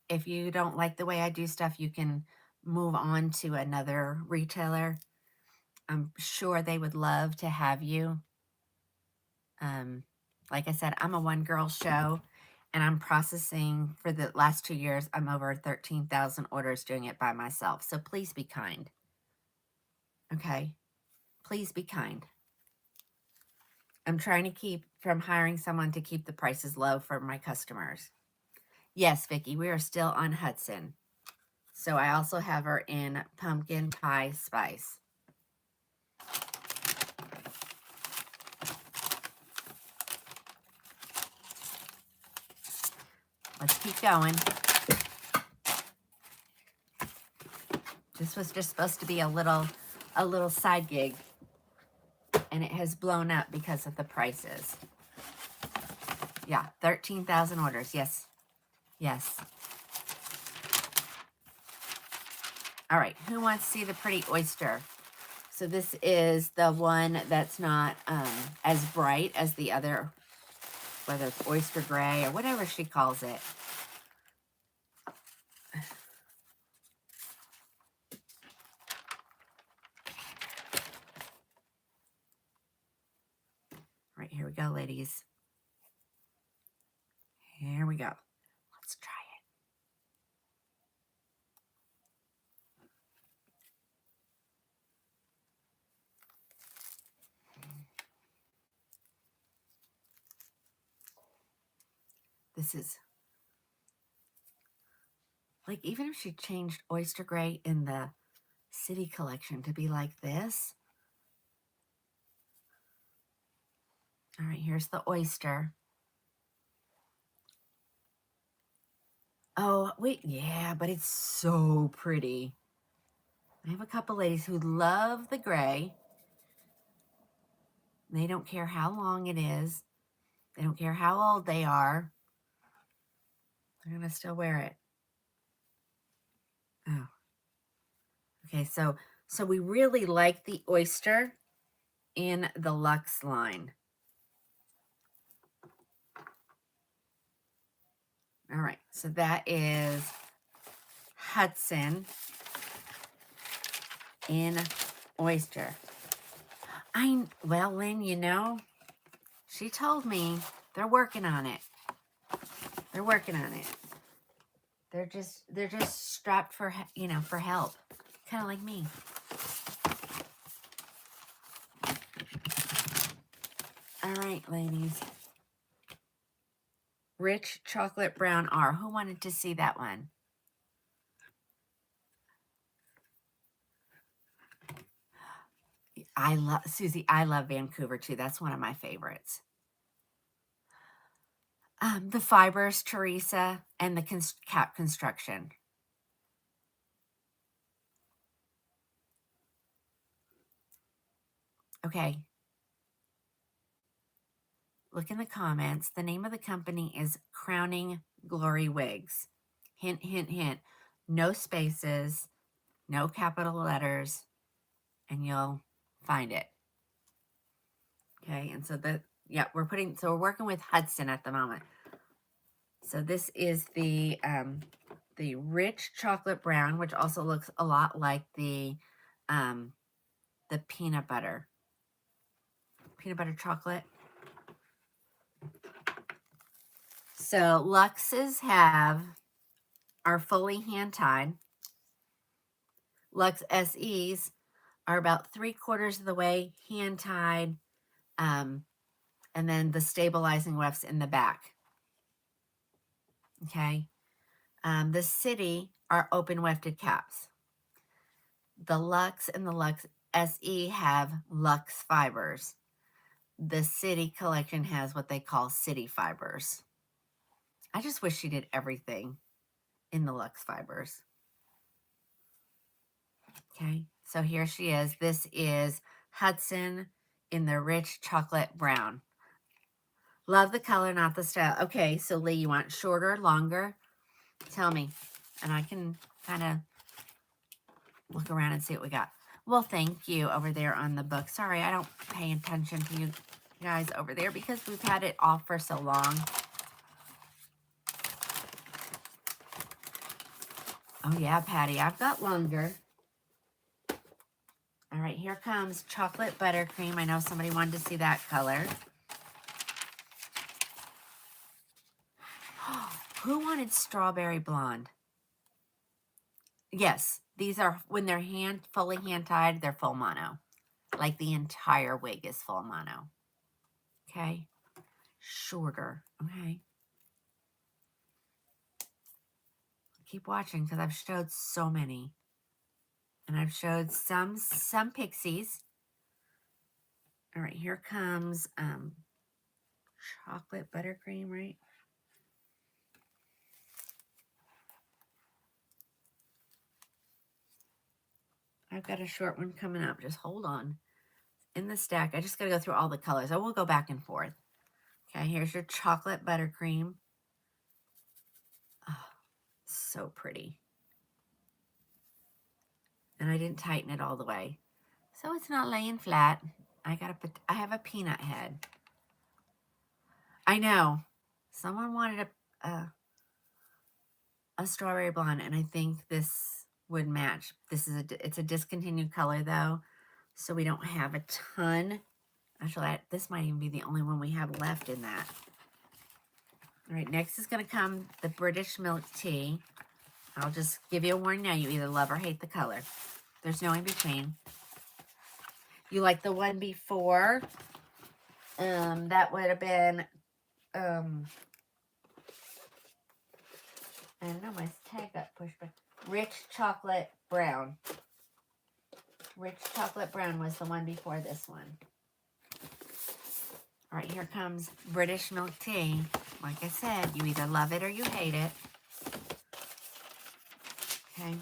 if you don't like the way I do stuff, you can move on to another retailer. I'm sure they would love to have you. Like I said, I'm a one-girl show, and I'm processing for the last 2 years. I'm over 13,000 orders doing it by myself. So please be kind. Okay? Please be kind. I'm trying to keep from hiring someone to keep the prices low for my customers. Yes, Vicki, we are still on Hudson. So I also have her in pumpkin pie spice. Let's keep going. This was just supposed to be a little side gig, and it has blown up because of the prices. Yeah, 13,000 orders. Yes. Yes. All right, who wants to see the pretty oyster? So this is the one that's not as bright as the other, whether it's oyster gray or whatever she calls it. Right, here we go, ladies. Here we go. Let's try it. This is, like, even if she changed oyster gray in the city collection to be like this. All right, here's the oyster. Oh, wait, yeah, but it's so pretty. I have a couple ladies who love the gray. They don't care how long it is. They don't care how old they are. They're going to still wear it. Oh. Okay, so we really like the oyster in the Luxe line. All right, so that is Hudson in oyster. Well, Lynn, you know, she told me they're working on it. They're working on it. They're just strapped for, you know, for help. Kind of like me. All right, ladies. Rich chocolate brown R. Who wanted to see that one? Susie, I love Vancouver too. That's one of my favorites. The fibers, Teresa, and the cap construction. Okay. Look in the comments. The name of the company is Krowning Glory Wigs. Hint, hint, hint. No spaces, no capital letters, and you'll find it. Okay, and so we're working with Hudson at the moment. So this is the rich chocolate brown, which also looks a lot like the peanut butter chocolate. So Luxes are fully hand tied. Lux SEs are about 3/4 of the way hand tied, and then the stabilizing wefts in the back. Okay. The City are open wefted caps. The Luxe and the Lux SE have Luxe fibers. The City collection has what they call City fibers. I just wish she did everything in the Luxe fibers. Okay, so here she is. This is Hudson in the rich chocolate brown. Love the color, not the style. Okay, so Lee, you want shorter, longer? Tell me, and I can kind of look around and see what we got. Well, thank you over there on the book. Sorry, I don't pay attention to you guys over there because we've had it off for so long. Oh, yeah, Patty, I've got longer. All right, here comes chocolate buttercream. I know somebody wanted to see that color. Who wanted strawberry blonde? Yes, these are, when they're fully hand-tied, they're full mono. Like the entire wig is full mono. Okay? Shorter. Okay? Keep watching because I've showed so many. And I've showed some pixies. All right, here comes chocolate buttercream, right? I've got a short one coming up. Just hold on. In the stack, I just got to go through all the colors. I will go back and forth. Okay, here's your chocolate buttercream. Oh, so pretty. And I didn't tighten it all the way. So it's not laying flat. I have a peanut head. I know. Someone wanted a strawberry blonde, and I think this would match. It's a discontinued color though, so we don't have a ton. Actually, this might even be the only one we have left in that. All right, next is going to come the British milk tea. I'll just give you a warning now. You either love or hate the color. There's no in between. You like the one before? That would have been, I don't know, my tag got pushed back. Rich chocolate brown. Rich chocolate brown was the one before this one. All right, here comes British milk tea. Like I said, you either love it or you hate it. Okay.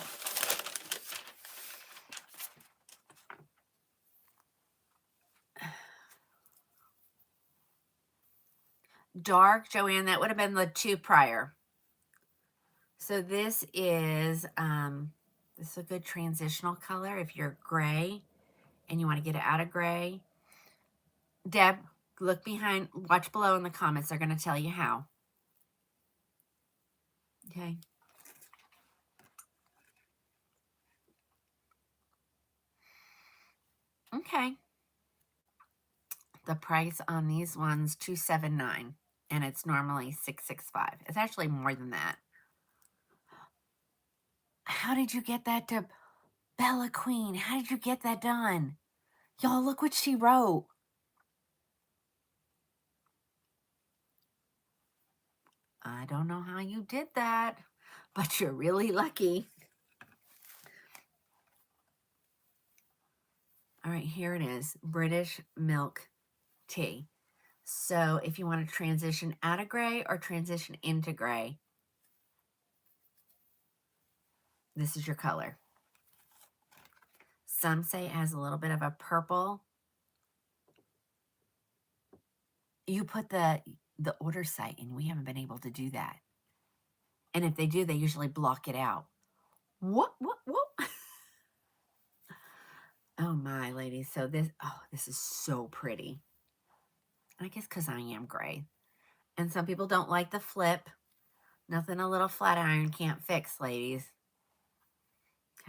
dark, Joanne, that would have been the 2 prior. So this is a good transitional color if you're gray and you want to get it out of gray. Deb, look behind, watch below in the comments. They're going to tell you how. Okay. Okay. The price on these ones, $279, and it's normally $665. It's actually more than that. How did you get that to Bella Queen? How did you get that done? Y'all, look what she wrote. I don't know how you did that, but you're really lucky. All right, here it is, British milk tea. So if you want to transition out of gray or transition into gray, this is your color. Some say it has a little bit of a purple. You put the order site and we haven't been able to do that. And if they do, they usually block it out. What? Oh my, ladies. So this is so pretty. I guess because I am gray. And some people don't like the flip. Nothing a little flat iron can't fix, ladies.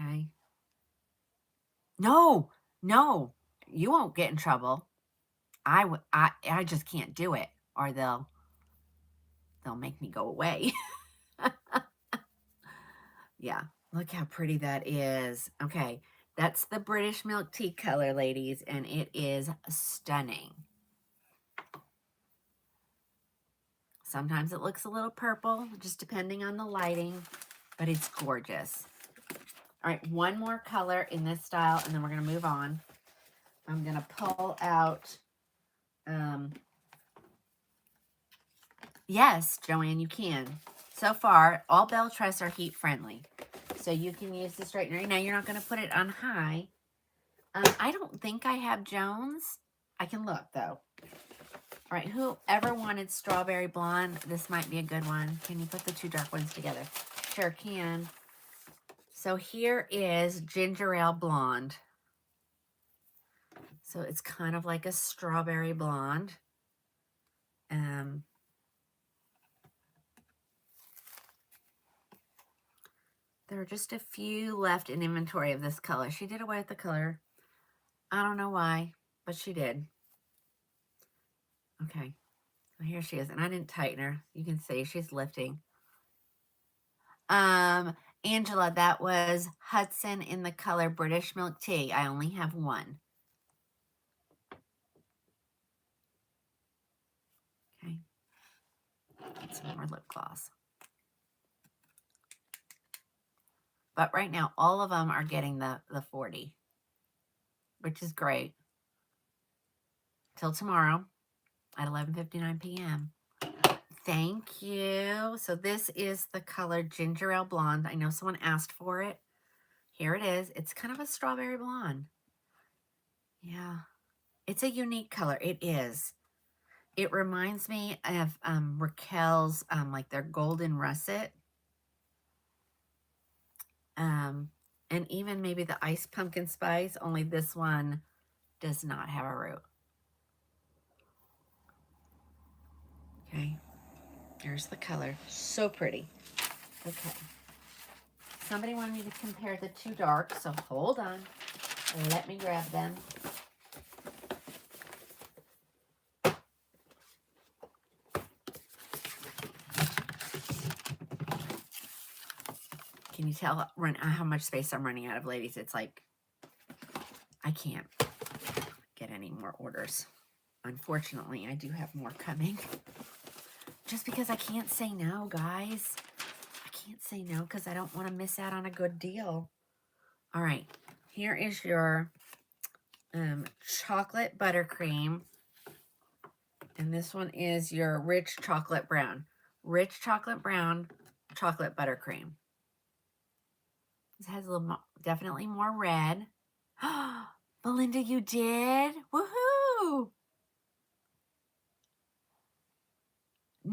Okay. No, you won't get in trouble. I just can't do it, or they'll make me go away. Yeah, look how pretty that is. Okay, that's the British milk tea color, ladies, and it is stunning. Sometimes it looks a little purple, just depending on the lighting, but it's gorgeous. All right, one more color in this style, and then we're going to move on. I'm going to pull out, yes, Joanne, you can. So far, all Belle Tress are heat friendly. So you can use the straightener. Now, you're not going to put it on high. I don't think I have Jones. I can look, though. All right, whoever wanted strawberry blonde, this might be a good one. Can you put the 2 dark ones together? Sure can. So here is ginger ale blonde. So it's kind of like a strawberry blonde. There are just a few left in inventory of this color. She did away with the color. I don't know why, but she did. Okay, so here she is, and I didn't tighten her. You can see she's lifting. Angela, that was Hudson in the color British Milk Tea. I only have one. Okay, get some more lip gloss. But right now, all of them are getting the 40, which is great. Till tomorrow at 11:59 p.m. Thank you. So this is the color Ginger Ale Blonde. I know someone asked for it. Here it is. It's kind of a strawberry blonde. Yeah. It's a unique color. It is. It reminds me of Raquel's, like their Golden Russet. And even maybe the Ice Pumpkin Spice, only this one does not have a root. Okay. There's the color. So pretty. Okay. Somebody wanted me to compare the 2 darks, so hold on. Let me grab them. Can you tell how much space I'm running out of, ladies? It's like, I can't get any more orders. Unfortunately, I do have more coming. Just because I can't say no, guys. I can't say no because I don't want to miss out on a good deal. All right. Here is your chocolate buttercream. And this one is your rich chocolate brown. Rich chocolate brown, chocolate buttercream. This has a little definitely more red. Belinda, you did? Woohoo!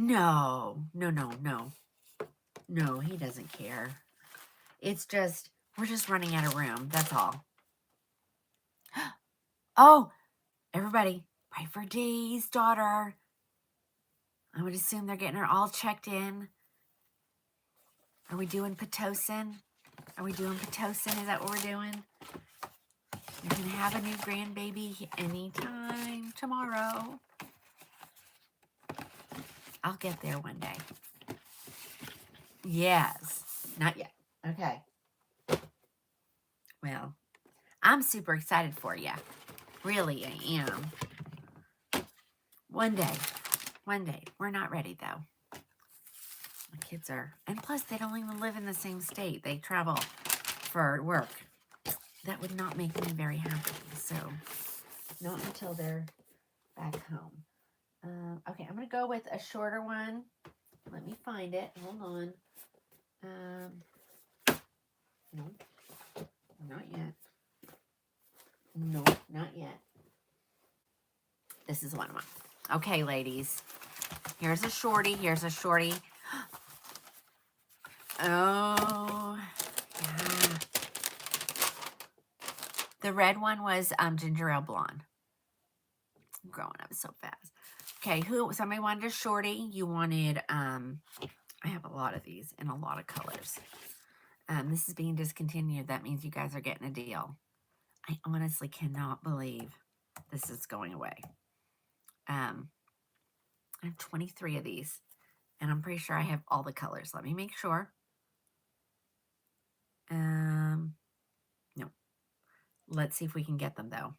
No, no, no, no. No, he doesn't care. It's just, we're just running out of room. That's all. Oh, everybody, pray for Dee's daughter. I would assume they're getting her all checked in. Are we doing Pitocin? Are we doing Pitocin? Is that what we're doing? You can have a new grandbaby anytime tomorrow. I'll get there one day. Yes. Not yet. Okay. Well, I'm super excited for you. Really, I am. One day. One day. We're not ready, though. My kids are. And plus, they don't even live in the same state. They travel for work. That would not make me very happy. So, not until they're back home. Okay, I'm going to go with a shorter one. Let me find it. Hold on. No, not yet. No, not yet. This is one of them. Okay, ladies. Here's a shorty. Here's a shorty. Oh, yeah. The red one was ginger ale blonde. I'm growing up so fast. Okay, somebody wanted a shorty. You wanted, I have a lot of these in a lot of colors. This is being discontinued. That means you guys are getting a deal. I honestly cannot believe this is going away. I have 23 of these, and I'm pretty sure I have all the colors. Let me make sure. No. Let's see if we can get them, though.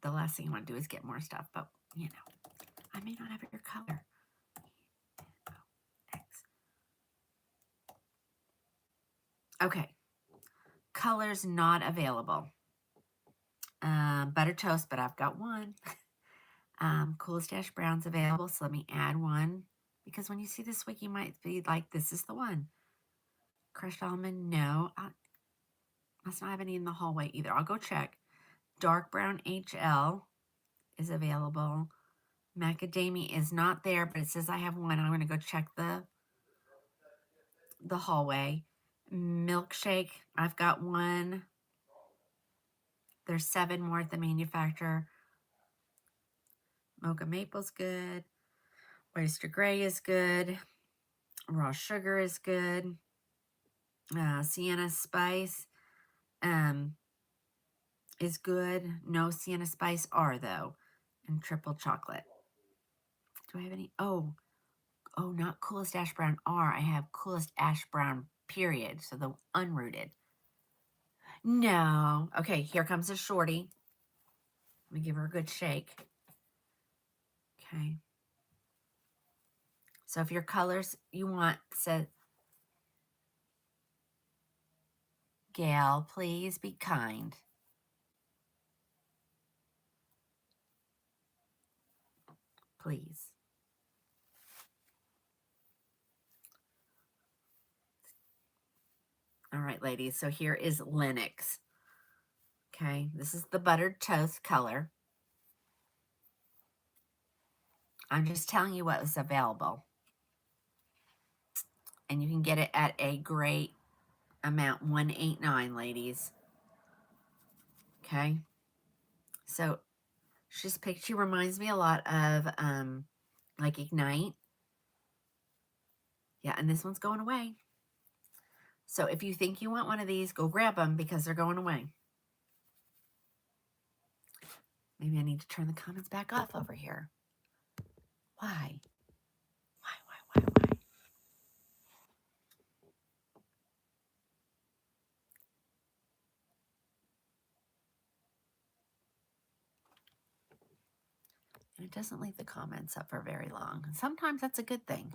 The last thing I want to do is get more stuff, but, you know, I may not have your color. Okay. Colors not available. Butter toast, but I've got one. Coolest Dash Brown's available, so let me add one. Because when you see this wig, you might be like, this is the one. Crushed almond, no. Must not have any in the hallway either. I'll go check. Dark brown HL is available. Macadamia is not there, but it says I have one. I'm going to go check the hallway. Milkshake, I've got one. There's 7 more at the manufacturer. Mocha Maple's good. Oyster Gray is good. Raw Sugar is good. Sienna Spice is good. No Sienna Spice R, though. And Triple Chocolate. Do I have any? Oh, not Coolest Ash Brown R. I have Coolest Ash Brown, period. So the unrooted. No. Okay, here comes a shorty. Let me give her a good shake. Okay. So if your colors you want, said, Gail, please be kind. Please. All right, ladies. So here is Lennox. Okay, this is the buttered toast color. I'm just telling you what was available. And you can get it at a great amount, $189, ladies. Okay. So she reminds me a lot of like Ignite. Yeah, and this one's going away. So if you think you want one of these, go grab them because they're going away. Maybe I need to turn the comments back off over here. Why? Why? And it doesn't leave the comments up for very long. Sometimes that's a good thing.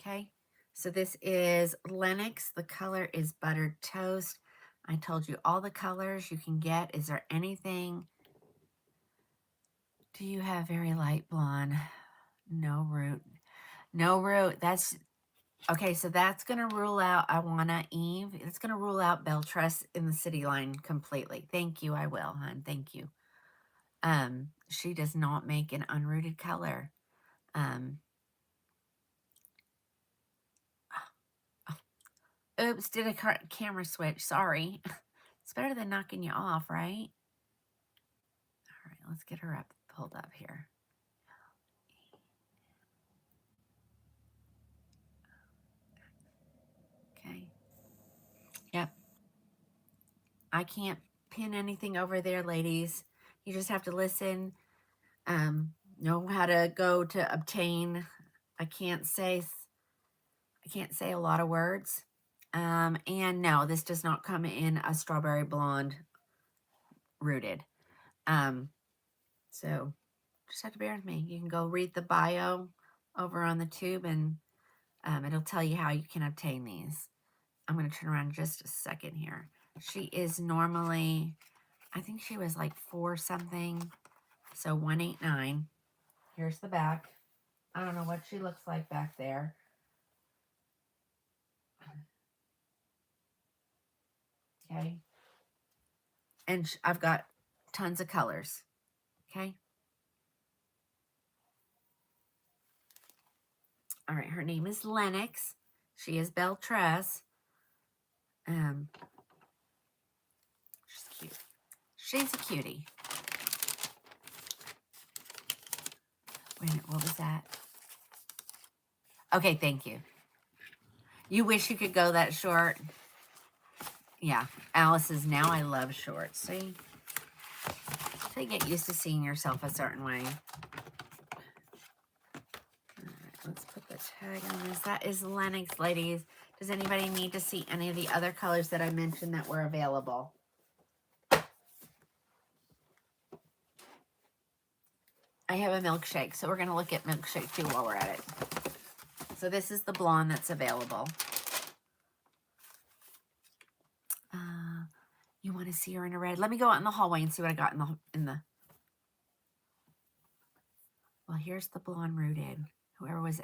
Okay, so this is Lennox. The color is Buttered Toast. I told you all the colors you can get. Is there anything? Do you have very light blonde? No root. No root. That's Okay, so that's going to rule out Awana Eve. It's going to rule out Beltress in the city line completely. Thank you, I will, hon. Thank you. She does not make an unrooted color. Oops, did a camera switch. Sorry. It's better than knocking you off, right? All right, let's get her up, pulled up here. Okay. Yep. I can't pin anything over there, ladies. You just have to listen. Know how to go to obtain. I can't say a lot of words. And no, this does not come in a strawberry blonde rooted. So just have to bear with me. You can go read the bio over on the tube, and it'll tell you how you can obtain these. I'm going to turn around just a second here. She is normally, I think she was like 4 something. So 189. Here's the back. I don't know what she looks like back there. Okay. And I've got tons of colors. Okay. All right. Her name is Lennox. She is Beltress. She's cute. She's a cutie. Wait a minute. What was that? Okay. Thank you. You wish you could go that short. Yeah. Alice is now I love shorts. See? So you get used to seeing yourself a certain way. Let's put the tag on this. That is Lennox, ladies. Does anybody need to see any of the other colors that I mentioned that were available? I have a milkshake, so we're going to look at milkshake too while we're at it. So this is the blonde that's available. You want to see her in a red? Let me go out in the hallway and see what I got in the. Well, here's the blonde rooted. Whoever was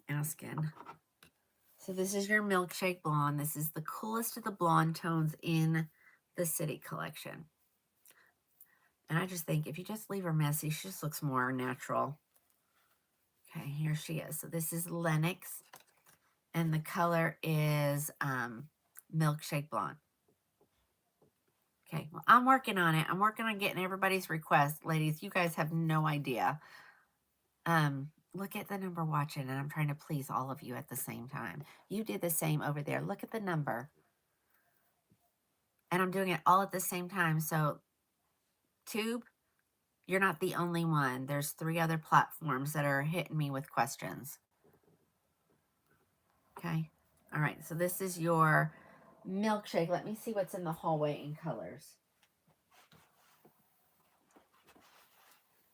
asking. So this is your milkshake blonde. This is the coolest of the blonde tones in the City collection. And I just think if you just leave her messy, she just looks more natural. Okay, here she is. So this is Lennox. And the color is milkshake blonde. Okay, well, I'm working on it. I'm working on getting everybody's request. Ladies, you guys have no idea. Look at the number watching, and I'm trying to please all of you at the same time. You did the same over there. Look at the number. And I'm doing it all at the same time. So, Tube, you're not the only one. There's 3 other platforms that are hitting me with questions. Okay. All right. So this is your milkshake. Let me see what's in the hallway in colors.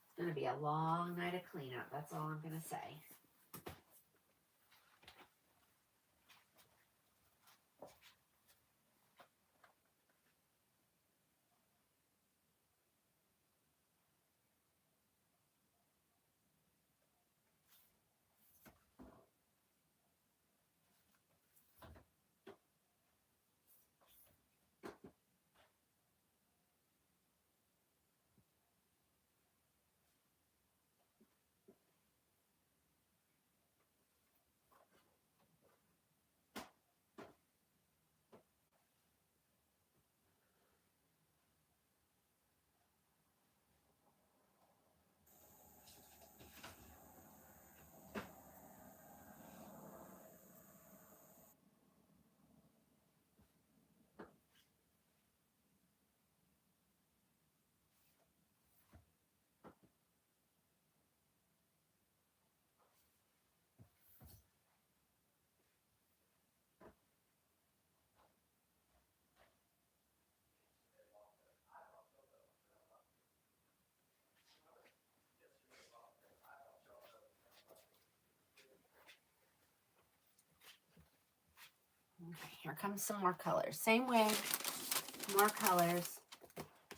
It's going to be a long night of cleanup. That's all I'm going to say. Okay, here comes some more colors. Same wig, more colors.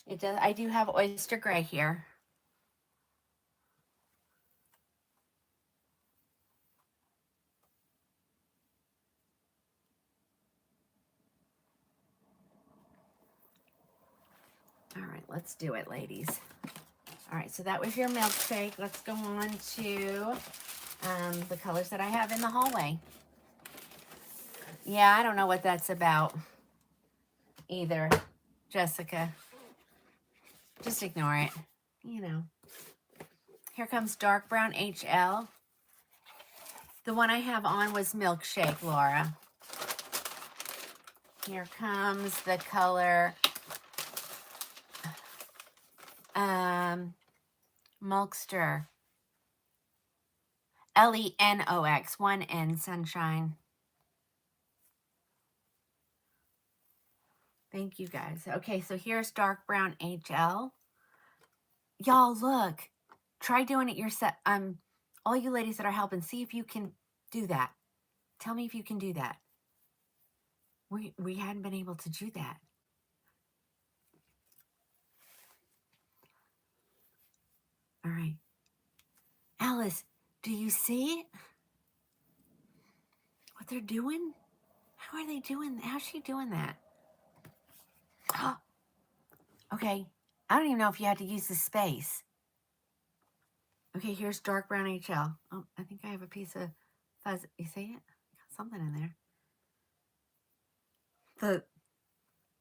It does. I do have oyster gray here. All right, let's do it, ladies. All right, so that was your milkshake. Let's go on to the colors that I have in the hallway. Yeah, I don't know what that's about either, Jessica. Just ignore it. You know. Here comes dark brown HL. The one I have on was milkshake, Laura. Here comes the color Mulkster. Lenox, 1N, sunshine. Thank you, guys. Okay, so here's dark brown HL. Y'all, look. Try doing it yourself. All you ladies that are helping, see if you can do that. Tell me if you can do that. We hadn't been able to do that. All right. Alice, do you see it? What they're doing? How are they doing? How's she doing that? Oh, okay. I don't even know if you had to use the space. Okay, here's dark brown HL. Oh, I think I have a piece of fuzz. You see it? Got something in there. The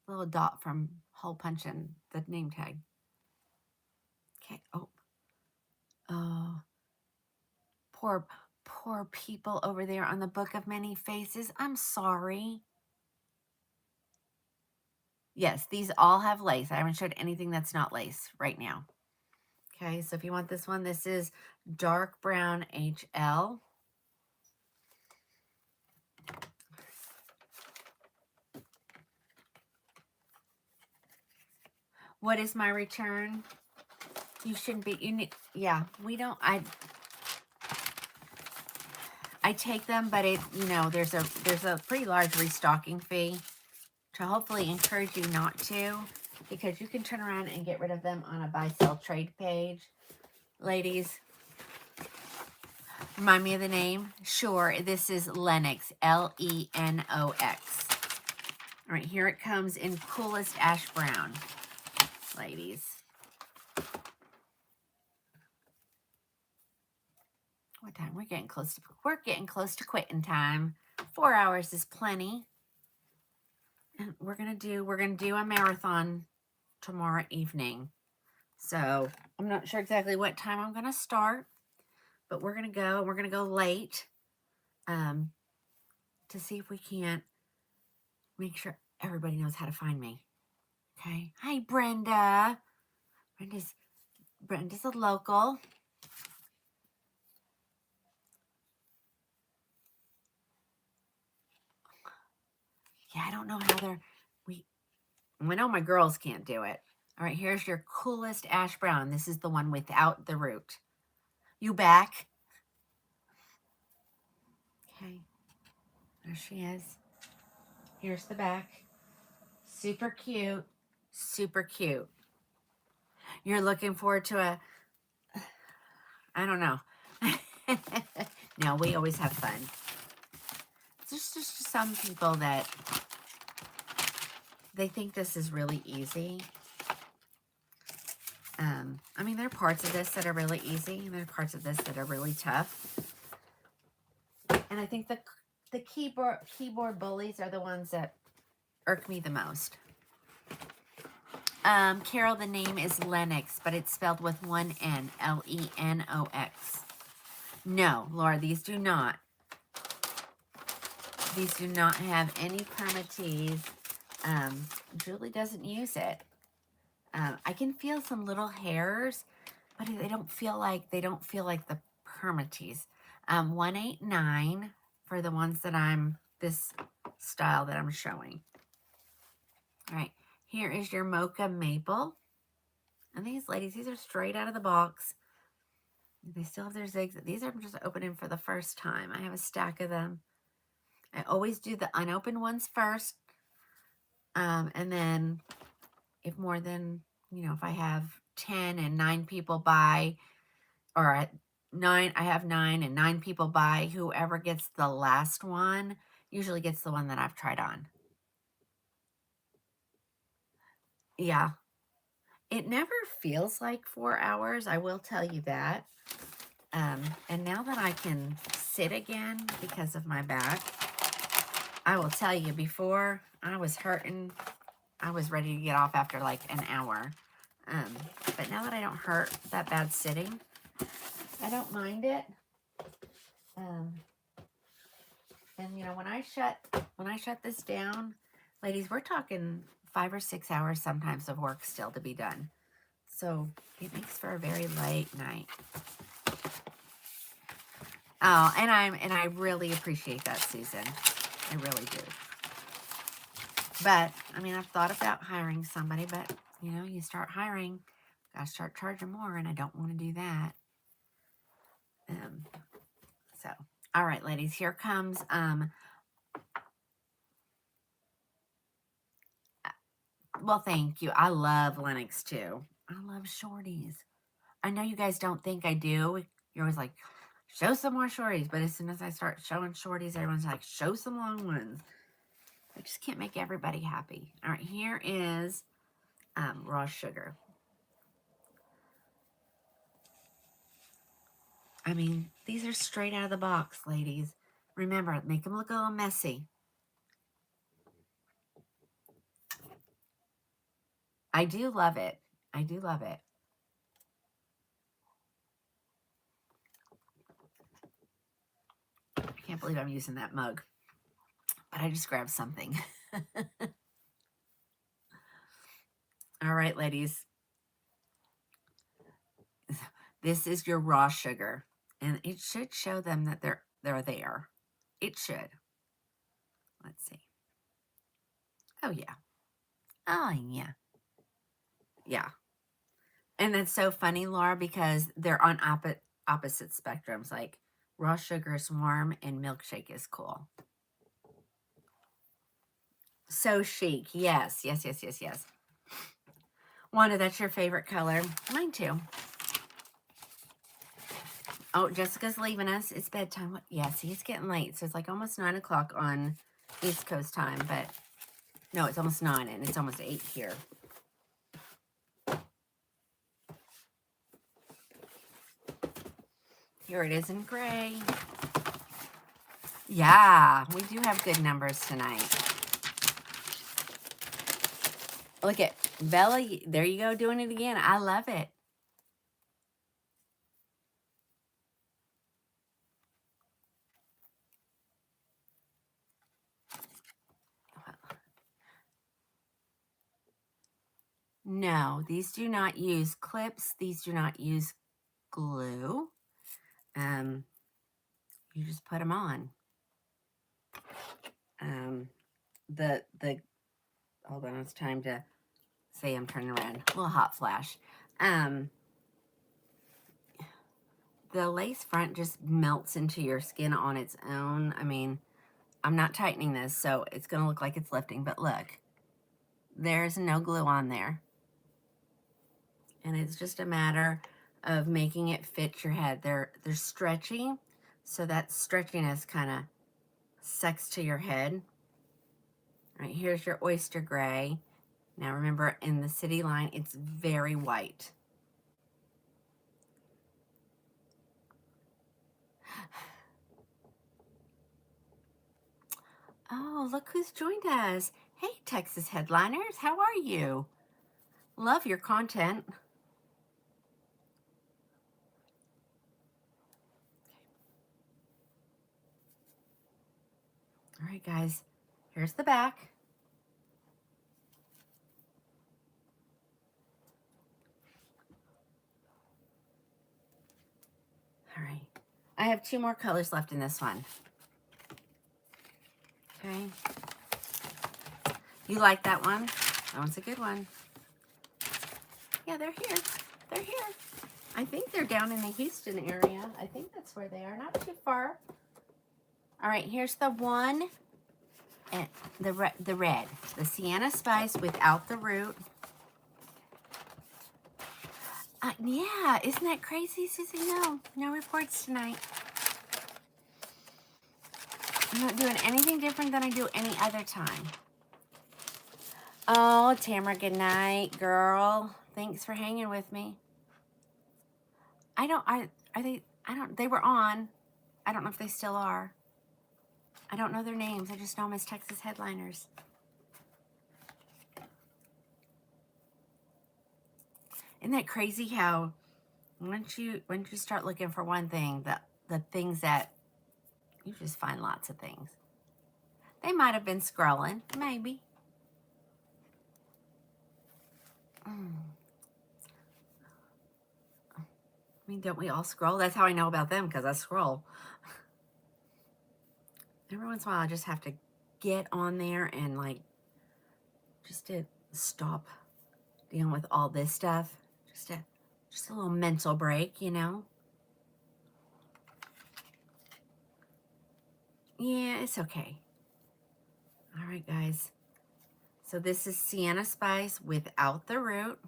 little dot from hole punching the name tag. Okay. Oh, poor people over there on the Book of Many Faces. I'm sorry. Yes, these all have lace. I haven't showed anything that's not lace right now. Okay, so if you want this one, this is dark brown HL. What is my return? You shouldn't be, you need, yeah, we don't, I take them, but it, you know, there's a pretty large restocking fee to hopefully encourage you not to, because you can turn around and get rid of them on a buy sell trade page. Ladies, remind me of the name? Sure, this is Lenox, Lenox. All right, here it comes in coolest ash brown, ladies. What time? We're getting close to quitting time. 4 hours is plenty. And we're gonna do a marathon tomorrow evening. So I'm not sure exactly what time I'm gonna start, but we're gonna go late to see if we can't make sure everybody knows how to find me. Okay. Hi, Brenda. Brenda's a local. Yeah, I don't know how we know my girls can't do it. All right, here's your coolest ash brown. This is the one without the root. You back? Okay. There she is. Here's the back. Super cute. Super cute. You're looking forward to I don't know. No, we always have fun. There's just some people that they think this is really easy. I mean, there are parts of this that are really easy, and there are parts of this that are really tough. And I think the keyboard bullies are the ones that irk me the most. Carol, the name is Lenox, but it's spelled with one N, Lenox. No, Laura, these do not. These do not have any permatease. Julie doesn't use it. I can feel some little hairs, but they don't feel like the permatease. 189 for the ones that this style that I'm showing. All right, here is your mocha maple. And these ladies, these are straight out of the box. They still have their zigs. These are just opening for the first time. I have a stack of them. I always do the unopened ones first. And then if more than, if I have 10 and 9 people buy, or I have 9 and 9 people buy, whoever gets the last one usually gets the one that I've tried on. Yeah. It never feels like 4 hours, I will tell you that. And now that I can sit again because of my back, I will tell you, before I was hurting, I was ready to get off after like an hour. But now that I don't hurt that bad sitting, I don't mind it. And you know, when I shut this down, ladies, we're talking 5 or 6 hours sometimes of work still to be done. So it makes for a very late night. Oh, and I really appreciate that, Susan. I really do. But I mean, I've thought about hiring somebody, but you know, you start hiring, gotta start charging more, and I don't want to do that. So, all right, ladies, here comes well, thank you. I love Lennox too. I love shorties. I know you guys don't think I do. You're always like, show some more shorties. But as soon as I start showing shorties, everyone's like, show some long ones. I just can't make everybody happy. All right, here is raw sugar. I mean, these are straight out of the box, ladies. Remember, make them look a little messy. I do love it. I do love it. I can't believe I'm using that mug. But I just grabbed something. All right, ladies. This is your raw sugar. And it should show them that they're there. It should. Let's see. Oh, yeah. Oh, yeah. Yeah. And it's so funny, Laura, because they're on opposite spectrums. Like, raw sugar is warm and milkshake is cool. So chic. Yes, yes, yes, yes, yes. Wanda, that's your favorite color. Mine too. Oh, Jessica's leaving us. It's bedtime. Yeah, see, it's getting late. So it's like almost 9 o'clock on East Coast time. But no, it's almost 9 and it's almost 8 here. Here it is in gray. Yeah, we do have good numbers tonight. Look at Bella. There you go, doing it again. I love it. No, these do not use clips. These do not use glue. You just put them on. The hold on, it's time to say I'm turning around. A little hot flash. The lace front just melts into your skin on its own. I mean, I'm not tightening this, so it's going to look like it's lifting, but look, there's no glue on there. And it's just a matter of making it fit your head. They're stretchy, so that stretchiness kind of sucks to your head. All right, here's your oyster gray. Now remember, in the city line, it's very white. Oh, look who's joined us. Hey, Texas Headliners, how are you? Love your content. All right, guys, here's the back. All right, I have 2 more colors left in this one. Okay. You like that one? That one's a good one. Yeah, they're here. They're here. I think they're down in the Houston area. I think that's where they are. Not too far. All right, here's the one. And the red. The Sienna Spice without the root. Yeah, isn't that crazy, Susie? No reports tonight. I'm not doing anything different than I do any other time. Oh, Tamara, good night, girl. Thanks for hanging with me. They were on. I don't know if they still are. I don't know their names. I just know them as Texas headliners. Isn't that crazy how once you start looking for one thing, the things that you just find lots of things. They might have been scrolling, maybe. I mean, don't we all scroll? That's how I know about them, because I scroll. Every once in a while, I just have to get on there and like just to stop dealing with all this stuff. Just a little mental break, you know? Yeah, it's okay. All right, guys. So this is Sienna Spice without the root.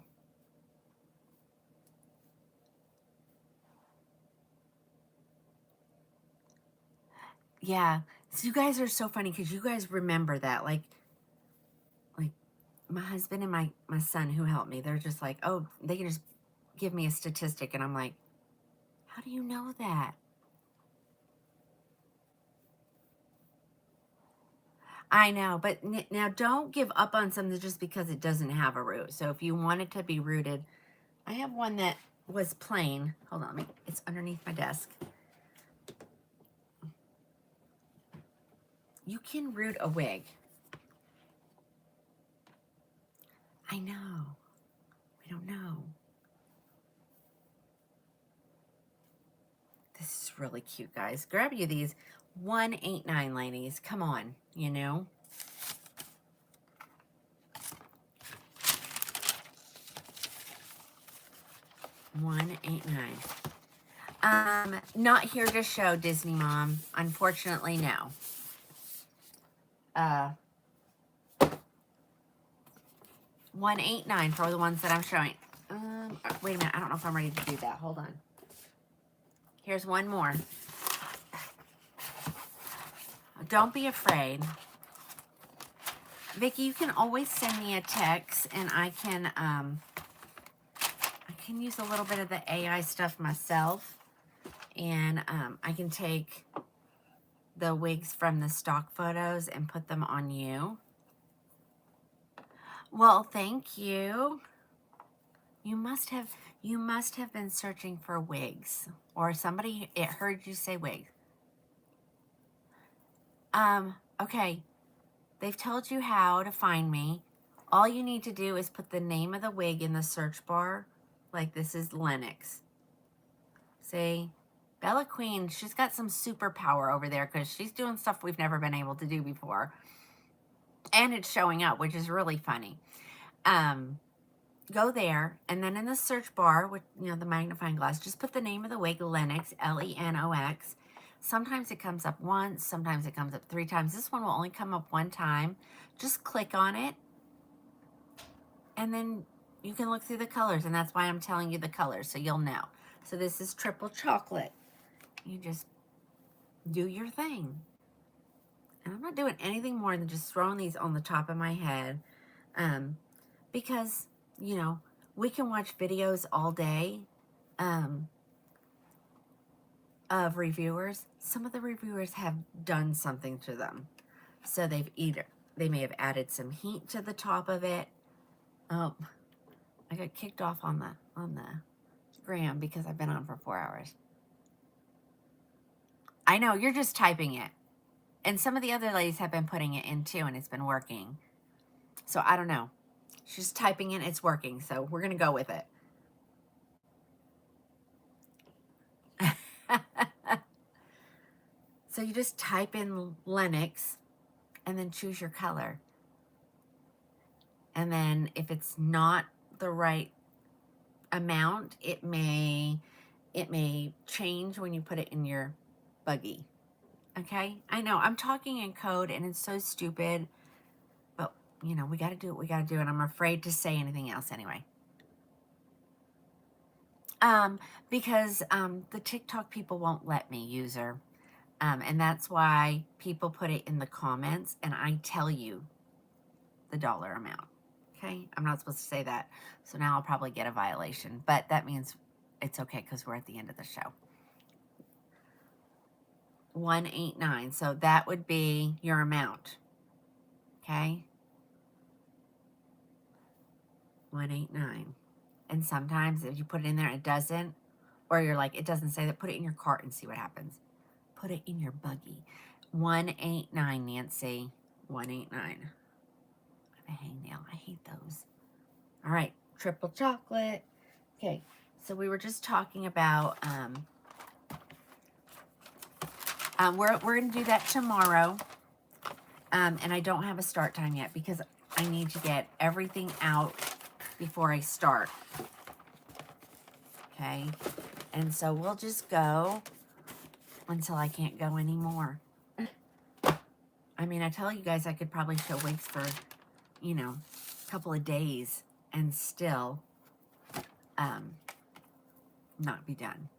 Yeah. So you guys are so funny because you guys remember that. Like my husband and my son who helped me, they're just like, oh, they can just give me a statistic. And I'm like, how do you know that? I know, but now don't give up on something just because it doesn't have a root. So if you want it to be rooted, I have one that was plain. Hold on, it's underneath my desk. You can root a wig. I know. We don't know. This is really cute, guys. Grab you these 189, ladies. Come on, you know. $189. Not here to show, Disney Mom. Unfortunately, no. $189 for the ones that I'm showing. Wait a minute. I don't know if I'm ready to do that. Hold on. Here's one more. Don't be afraid. Vicki, you can always send me a text, and I can use a little bit of the AI stuff myself, and I can take the wigs from the stock photos and put them on you. Well, thank you. You must have been searching for wigs, or somebody heard you say wigs. Okay. They've told you how to find me. All you need to do is put the name of the wig in the search bar. Like this is Lennox. See? Bella Queen, she's got some superpower over there because she's doing stuff we've never been able to do before. And it's showing up, which is really funny. Go there, and then in the search bar with, the magnifying glass, just put the name of the wig, Lennox, Lenox. Sometimes it comes up once, sometimes it comes up 3 times. This one will only come up 1 time. Just click on it, and then you can look through the colors, and that's why I'm telling you the colors, so you'll know. So this is triple chocolate. You just do your thing. And I'm not doing anything more than just throwing these on the top of my head, because, we can watch videos all day, of reviewers. Some of the reviewers have done something to them. So they may have added some heat to the top of it. Oh, I got kicked off on the gram because I've been on for 4 hours. I know, you're just typing it. And some of the other ladies have been putting it in too, and it's been working. So I don't know. She's typing it, it's working. So we're going to go with it. So you just type in Lennox and then choose your color. And then if it's not the right amount, it may change when you put it in your buggy. Okay? I know I'm talking in code and it's so stupid, but we got to do what we got to do, and I'm afraid to say anything else anyway. Because the TikTok people won't let me, user. And that's why people put it in the comments, and I tell you the dollar amount. Okay, I'm not supposed to say that. So now I'll probably get a violation, but that means it's okay because we're at the end of the show. 189. So that would be your amount. Okay. 189. And sometimes if you put it in there, it doesn't, or you're like, it doesn't say that, put it in your cart and see what happens. Put it in your buggy. 189, Nancy. 189. I have a hangnail. I hate those. All right, triple chocolate. Okay, so we were just talking about, we're going to do that tomorrow. And I don't have a start time yet because I need to get everything out before I start. Okay, and so we'll just go until I can't go anymore. I mean, I tell you guys I could probably show wigs for, you know, a couple of days and still not be done.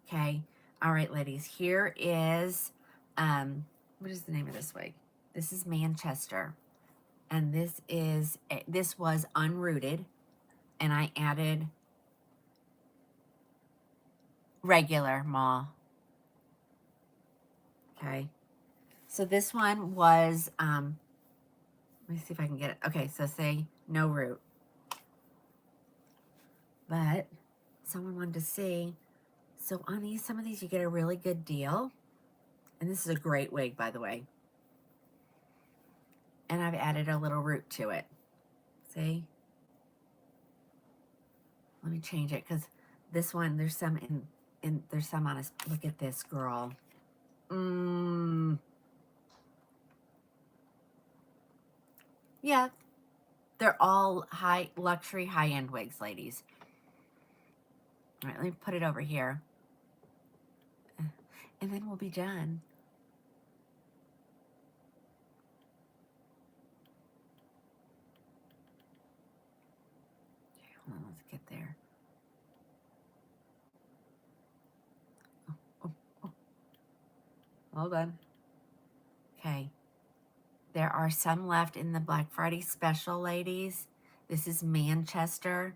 Okay, all right, ladies, here is, what is the name of this wig? This is Manchester, and this was unrooted, and I added regular Ma. Okay, so this one was, let me see if I can get it. Okay, so say no root. But someone wanted to see, so on these, some of these you get a really good deal. And this is a great wig, by the way. And I've added a little root to it. See? Let me change it because this one, there's some there's some on us. Look at this, girl. Yeah, they're all luxury, high-end wigs, ladies. All right, let me put it over here. And then we'll be done. Okay, hold on, let's get there. Oh. Hold on. Okay. There are some left in the Black Friday special, ladies. This is Manchester.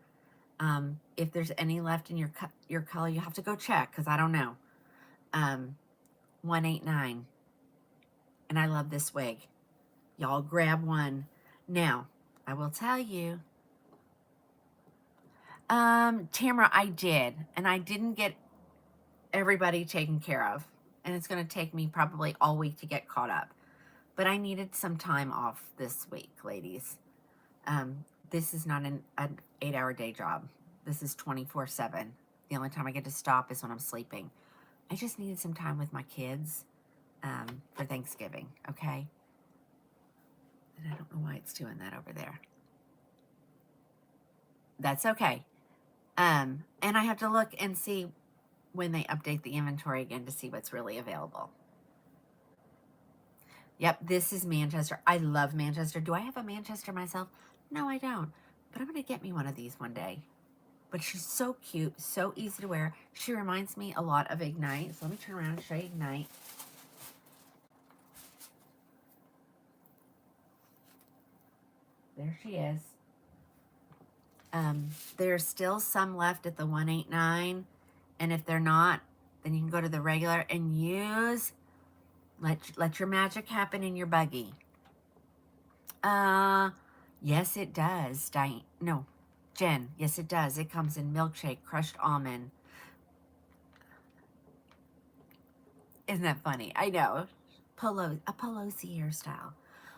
If there's any left in your color, you have to go check because I don't know. 189. And I love this wig. Y'all grab one. Now, I will tell you. Tamara, I did. And I didn't get everybody taken care of. And it's going to take me probably all week to get caught up. But I needed some time off this week, ladies. This is not an 8-hour day job. This is 24/7. The only time I get to stop is when I'm sleeping. I just needed some time with my kids for Thanksgiving, okay? And I don't know why it's doing that over there. That's okay. And I have to look and see when they update the inventory again to see what's really available. Yep, this is Manchester. I love Manchester. Do I have a Manchester myself? No, I don't. But I'm going to get me one of these one day. But she's so cute, so easy to wear. She reminds me a lot of Ignite. So let me turn around and show you Ignite. There she is. There's still some left at the 189. And if they're not, then you can go to the regular and use, let your magic happen in your buggy. Yes, it does. No, Jen, yes, it does. It comes in milkshake, crushed almond. Isn't that funny? I know. A Pelosi hairstyle.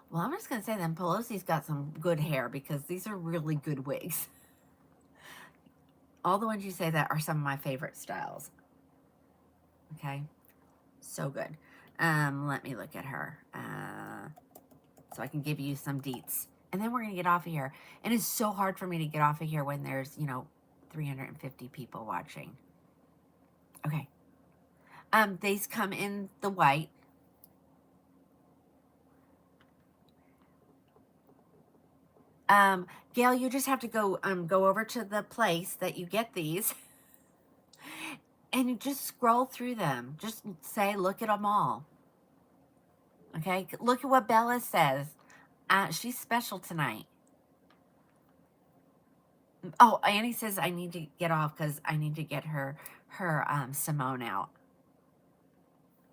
Well, I'm just going to say then Pelosi's got some good hair because these are really good wigs. All the ones you say that are some of my favorite styles. Okay. So good. Let me look at her. So I can give you some deets. And then we're going to get off of here. And it's so hard for me to get off of here when there's, 350 people watching. Okay. These come in the white. Gail, you just have to go over to the place that you get these. And you just scroll through them. Just say, look at them all. Okay? Look at what Bella says. She's special tonight. Oh, Annie says I need to get off because I need to get her Simone out.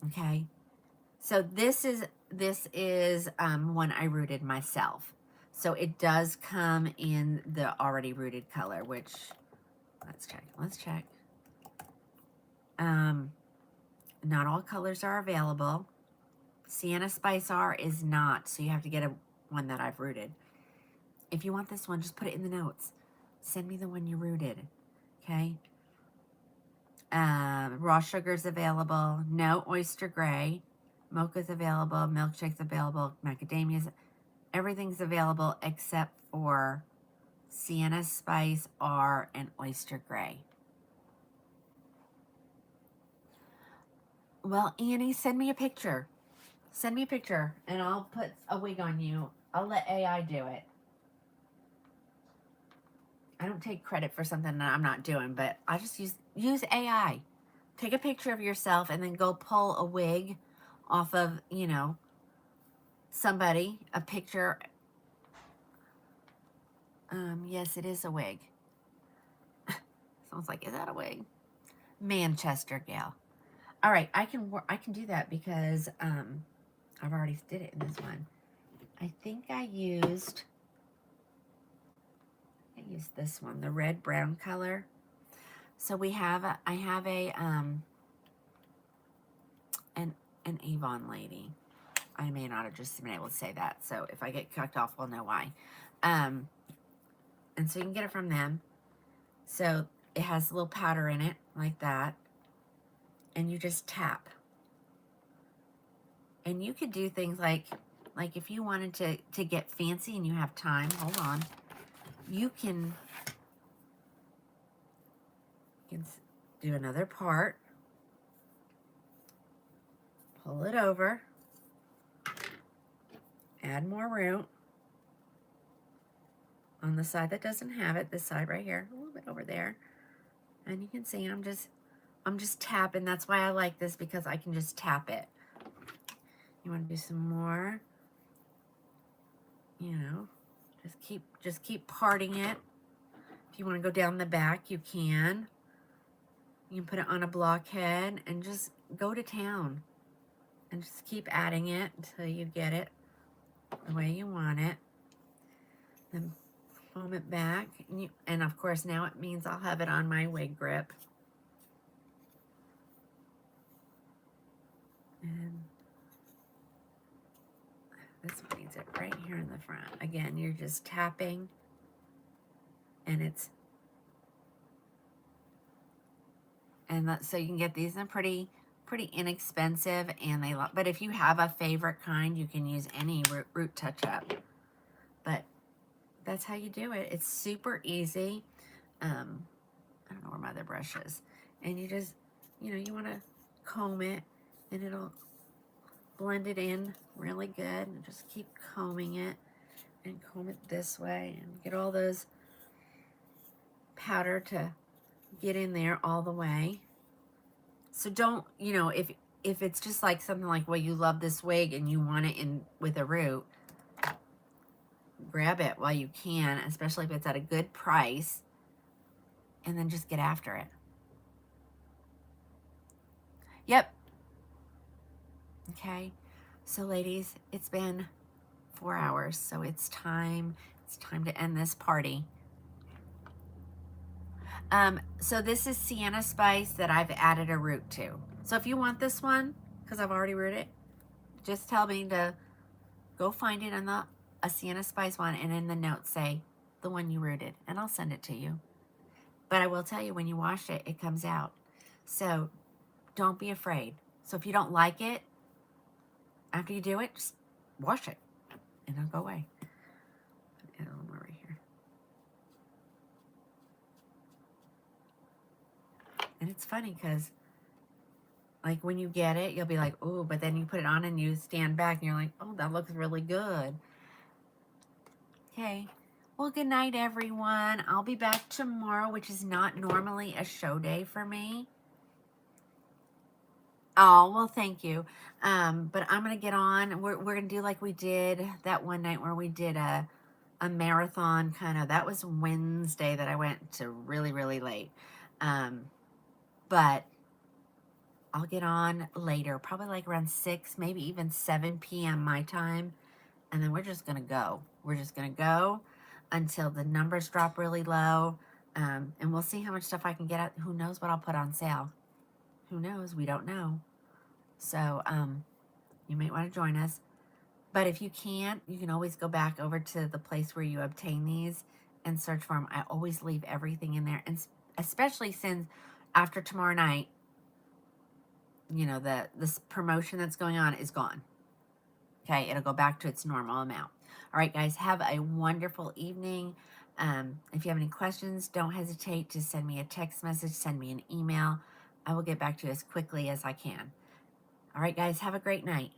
Okay. So this is one I rooted myself. So it does come in the already rooted color, which let's check. Let's check. Not all colors are available. Sienna Spice R is not, so you have to get one that I've rooted. If you want this one, just put it in the notes. Send me the one you rooted. Okay. Raw sugar's available. No oyster gray. Mocha's available. Milkshake's available. Macadamia's. Everything's available except for Sienna Spice R and oyster gray. Well, Annie, send me a picture. Send me a picture and I'll put a wig on you. I'll let AI do it. I don't take credit for something that I'm not doing, but I just use AI. Take a picture of yourself and then go pull a wig off of, somebody, a picture. Yes, it is a wig. Someone's like, is that a wig? Manchester gal. All right, I can do that because I've already did it in this one. I think I used this one, the red brown color. So I have an Avon lady. I may not have just been able to say that. So if I get cut off, we'll know why. And so you can get it from them. So it has a little powder in it like that. And you just tap. And you could do things like if you wanted to get fancy and you have time, hold on. You can do another part. Pull it over. Add more root. On the side that doesn't have it, this side right here, a little bit over there. And you can see I'm just tapping. That's why I like this, because I can just tap it. You want to do some more, just keep parting it. If you want to go down the back, you can. You can put it on a blockhead and just go to town. And just keep adding it until you get it the way you want it. Then foam it back. And of course now it means I'll have it on my wig grip. And this one needs it right here in the front. Again, you're just tapping, and so you can get these in pretty inexpensive, and but if you have a favorite kind, you can use any root touch-up. But that's how you do it. It's super easy. I don't know where my other brush is. And you just, you want to comb it, and it'll blend it in really good. And just keep combing it, and comb it this way, and get all those powder to get in there all the way. So don't, if it's just like something like, well, you love this wig and you want it in with a root, grab it while you can, especially if it's at a good price, and then just get after it. Yep. Okay. So ladies, it's been 4 hours, so it's time to end this party. So this is Sienna Spice that I've added a root to. So if you want this one, because I've already rooted it, just tell me to go find it on a Sienna Spice one, and in the notes say the one you rooted, and I'll send it to you. But I will tell you, when you wash it, it comes out. So don't be afraid. So if you don't like it, after you do it, just wash it, and it'll go away. Add a little more right here. And it's funny because, like, when you get it, you'll be like, ooh, but then you put it on and you stand back and you're like, oh, that looks really good. Okay. Well, good night, everyone. I'll be back tomorrow, which is not normally a show day for me. Oh, well, thank you. But I'm going to get on. We're going to do like we did that one night where we did a a marathon kind of. That was Wednesday that I went to really, really late. But I'll get on later, probably like around 6, maybe even 7 p.m. my time. And then we're just going to go. We're just going to go until the numbers drop really low. And we'll see how much stuff I can get out. Who knows what I'll put on sale? Who knows? We don't know. So you might want to join us. But if you can't, you can always go back over to the place where you obtain these and search for them. I always leave everything in there. And especially since after tomorrow night, you know, this promotion that's going on is gone. Okay, it'll go back to its normal amount. All right, guys, have a wonderful evening. If you have any questions, don't hesitate to send me a text message, send me an email. I will get back to you as quickly as I can. All right, guys, have a great night.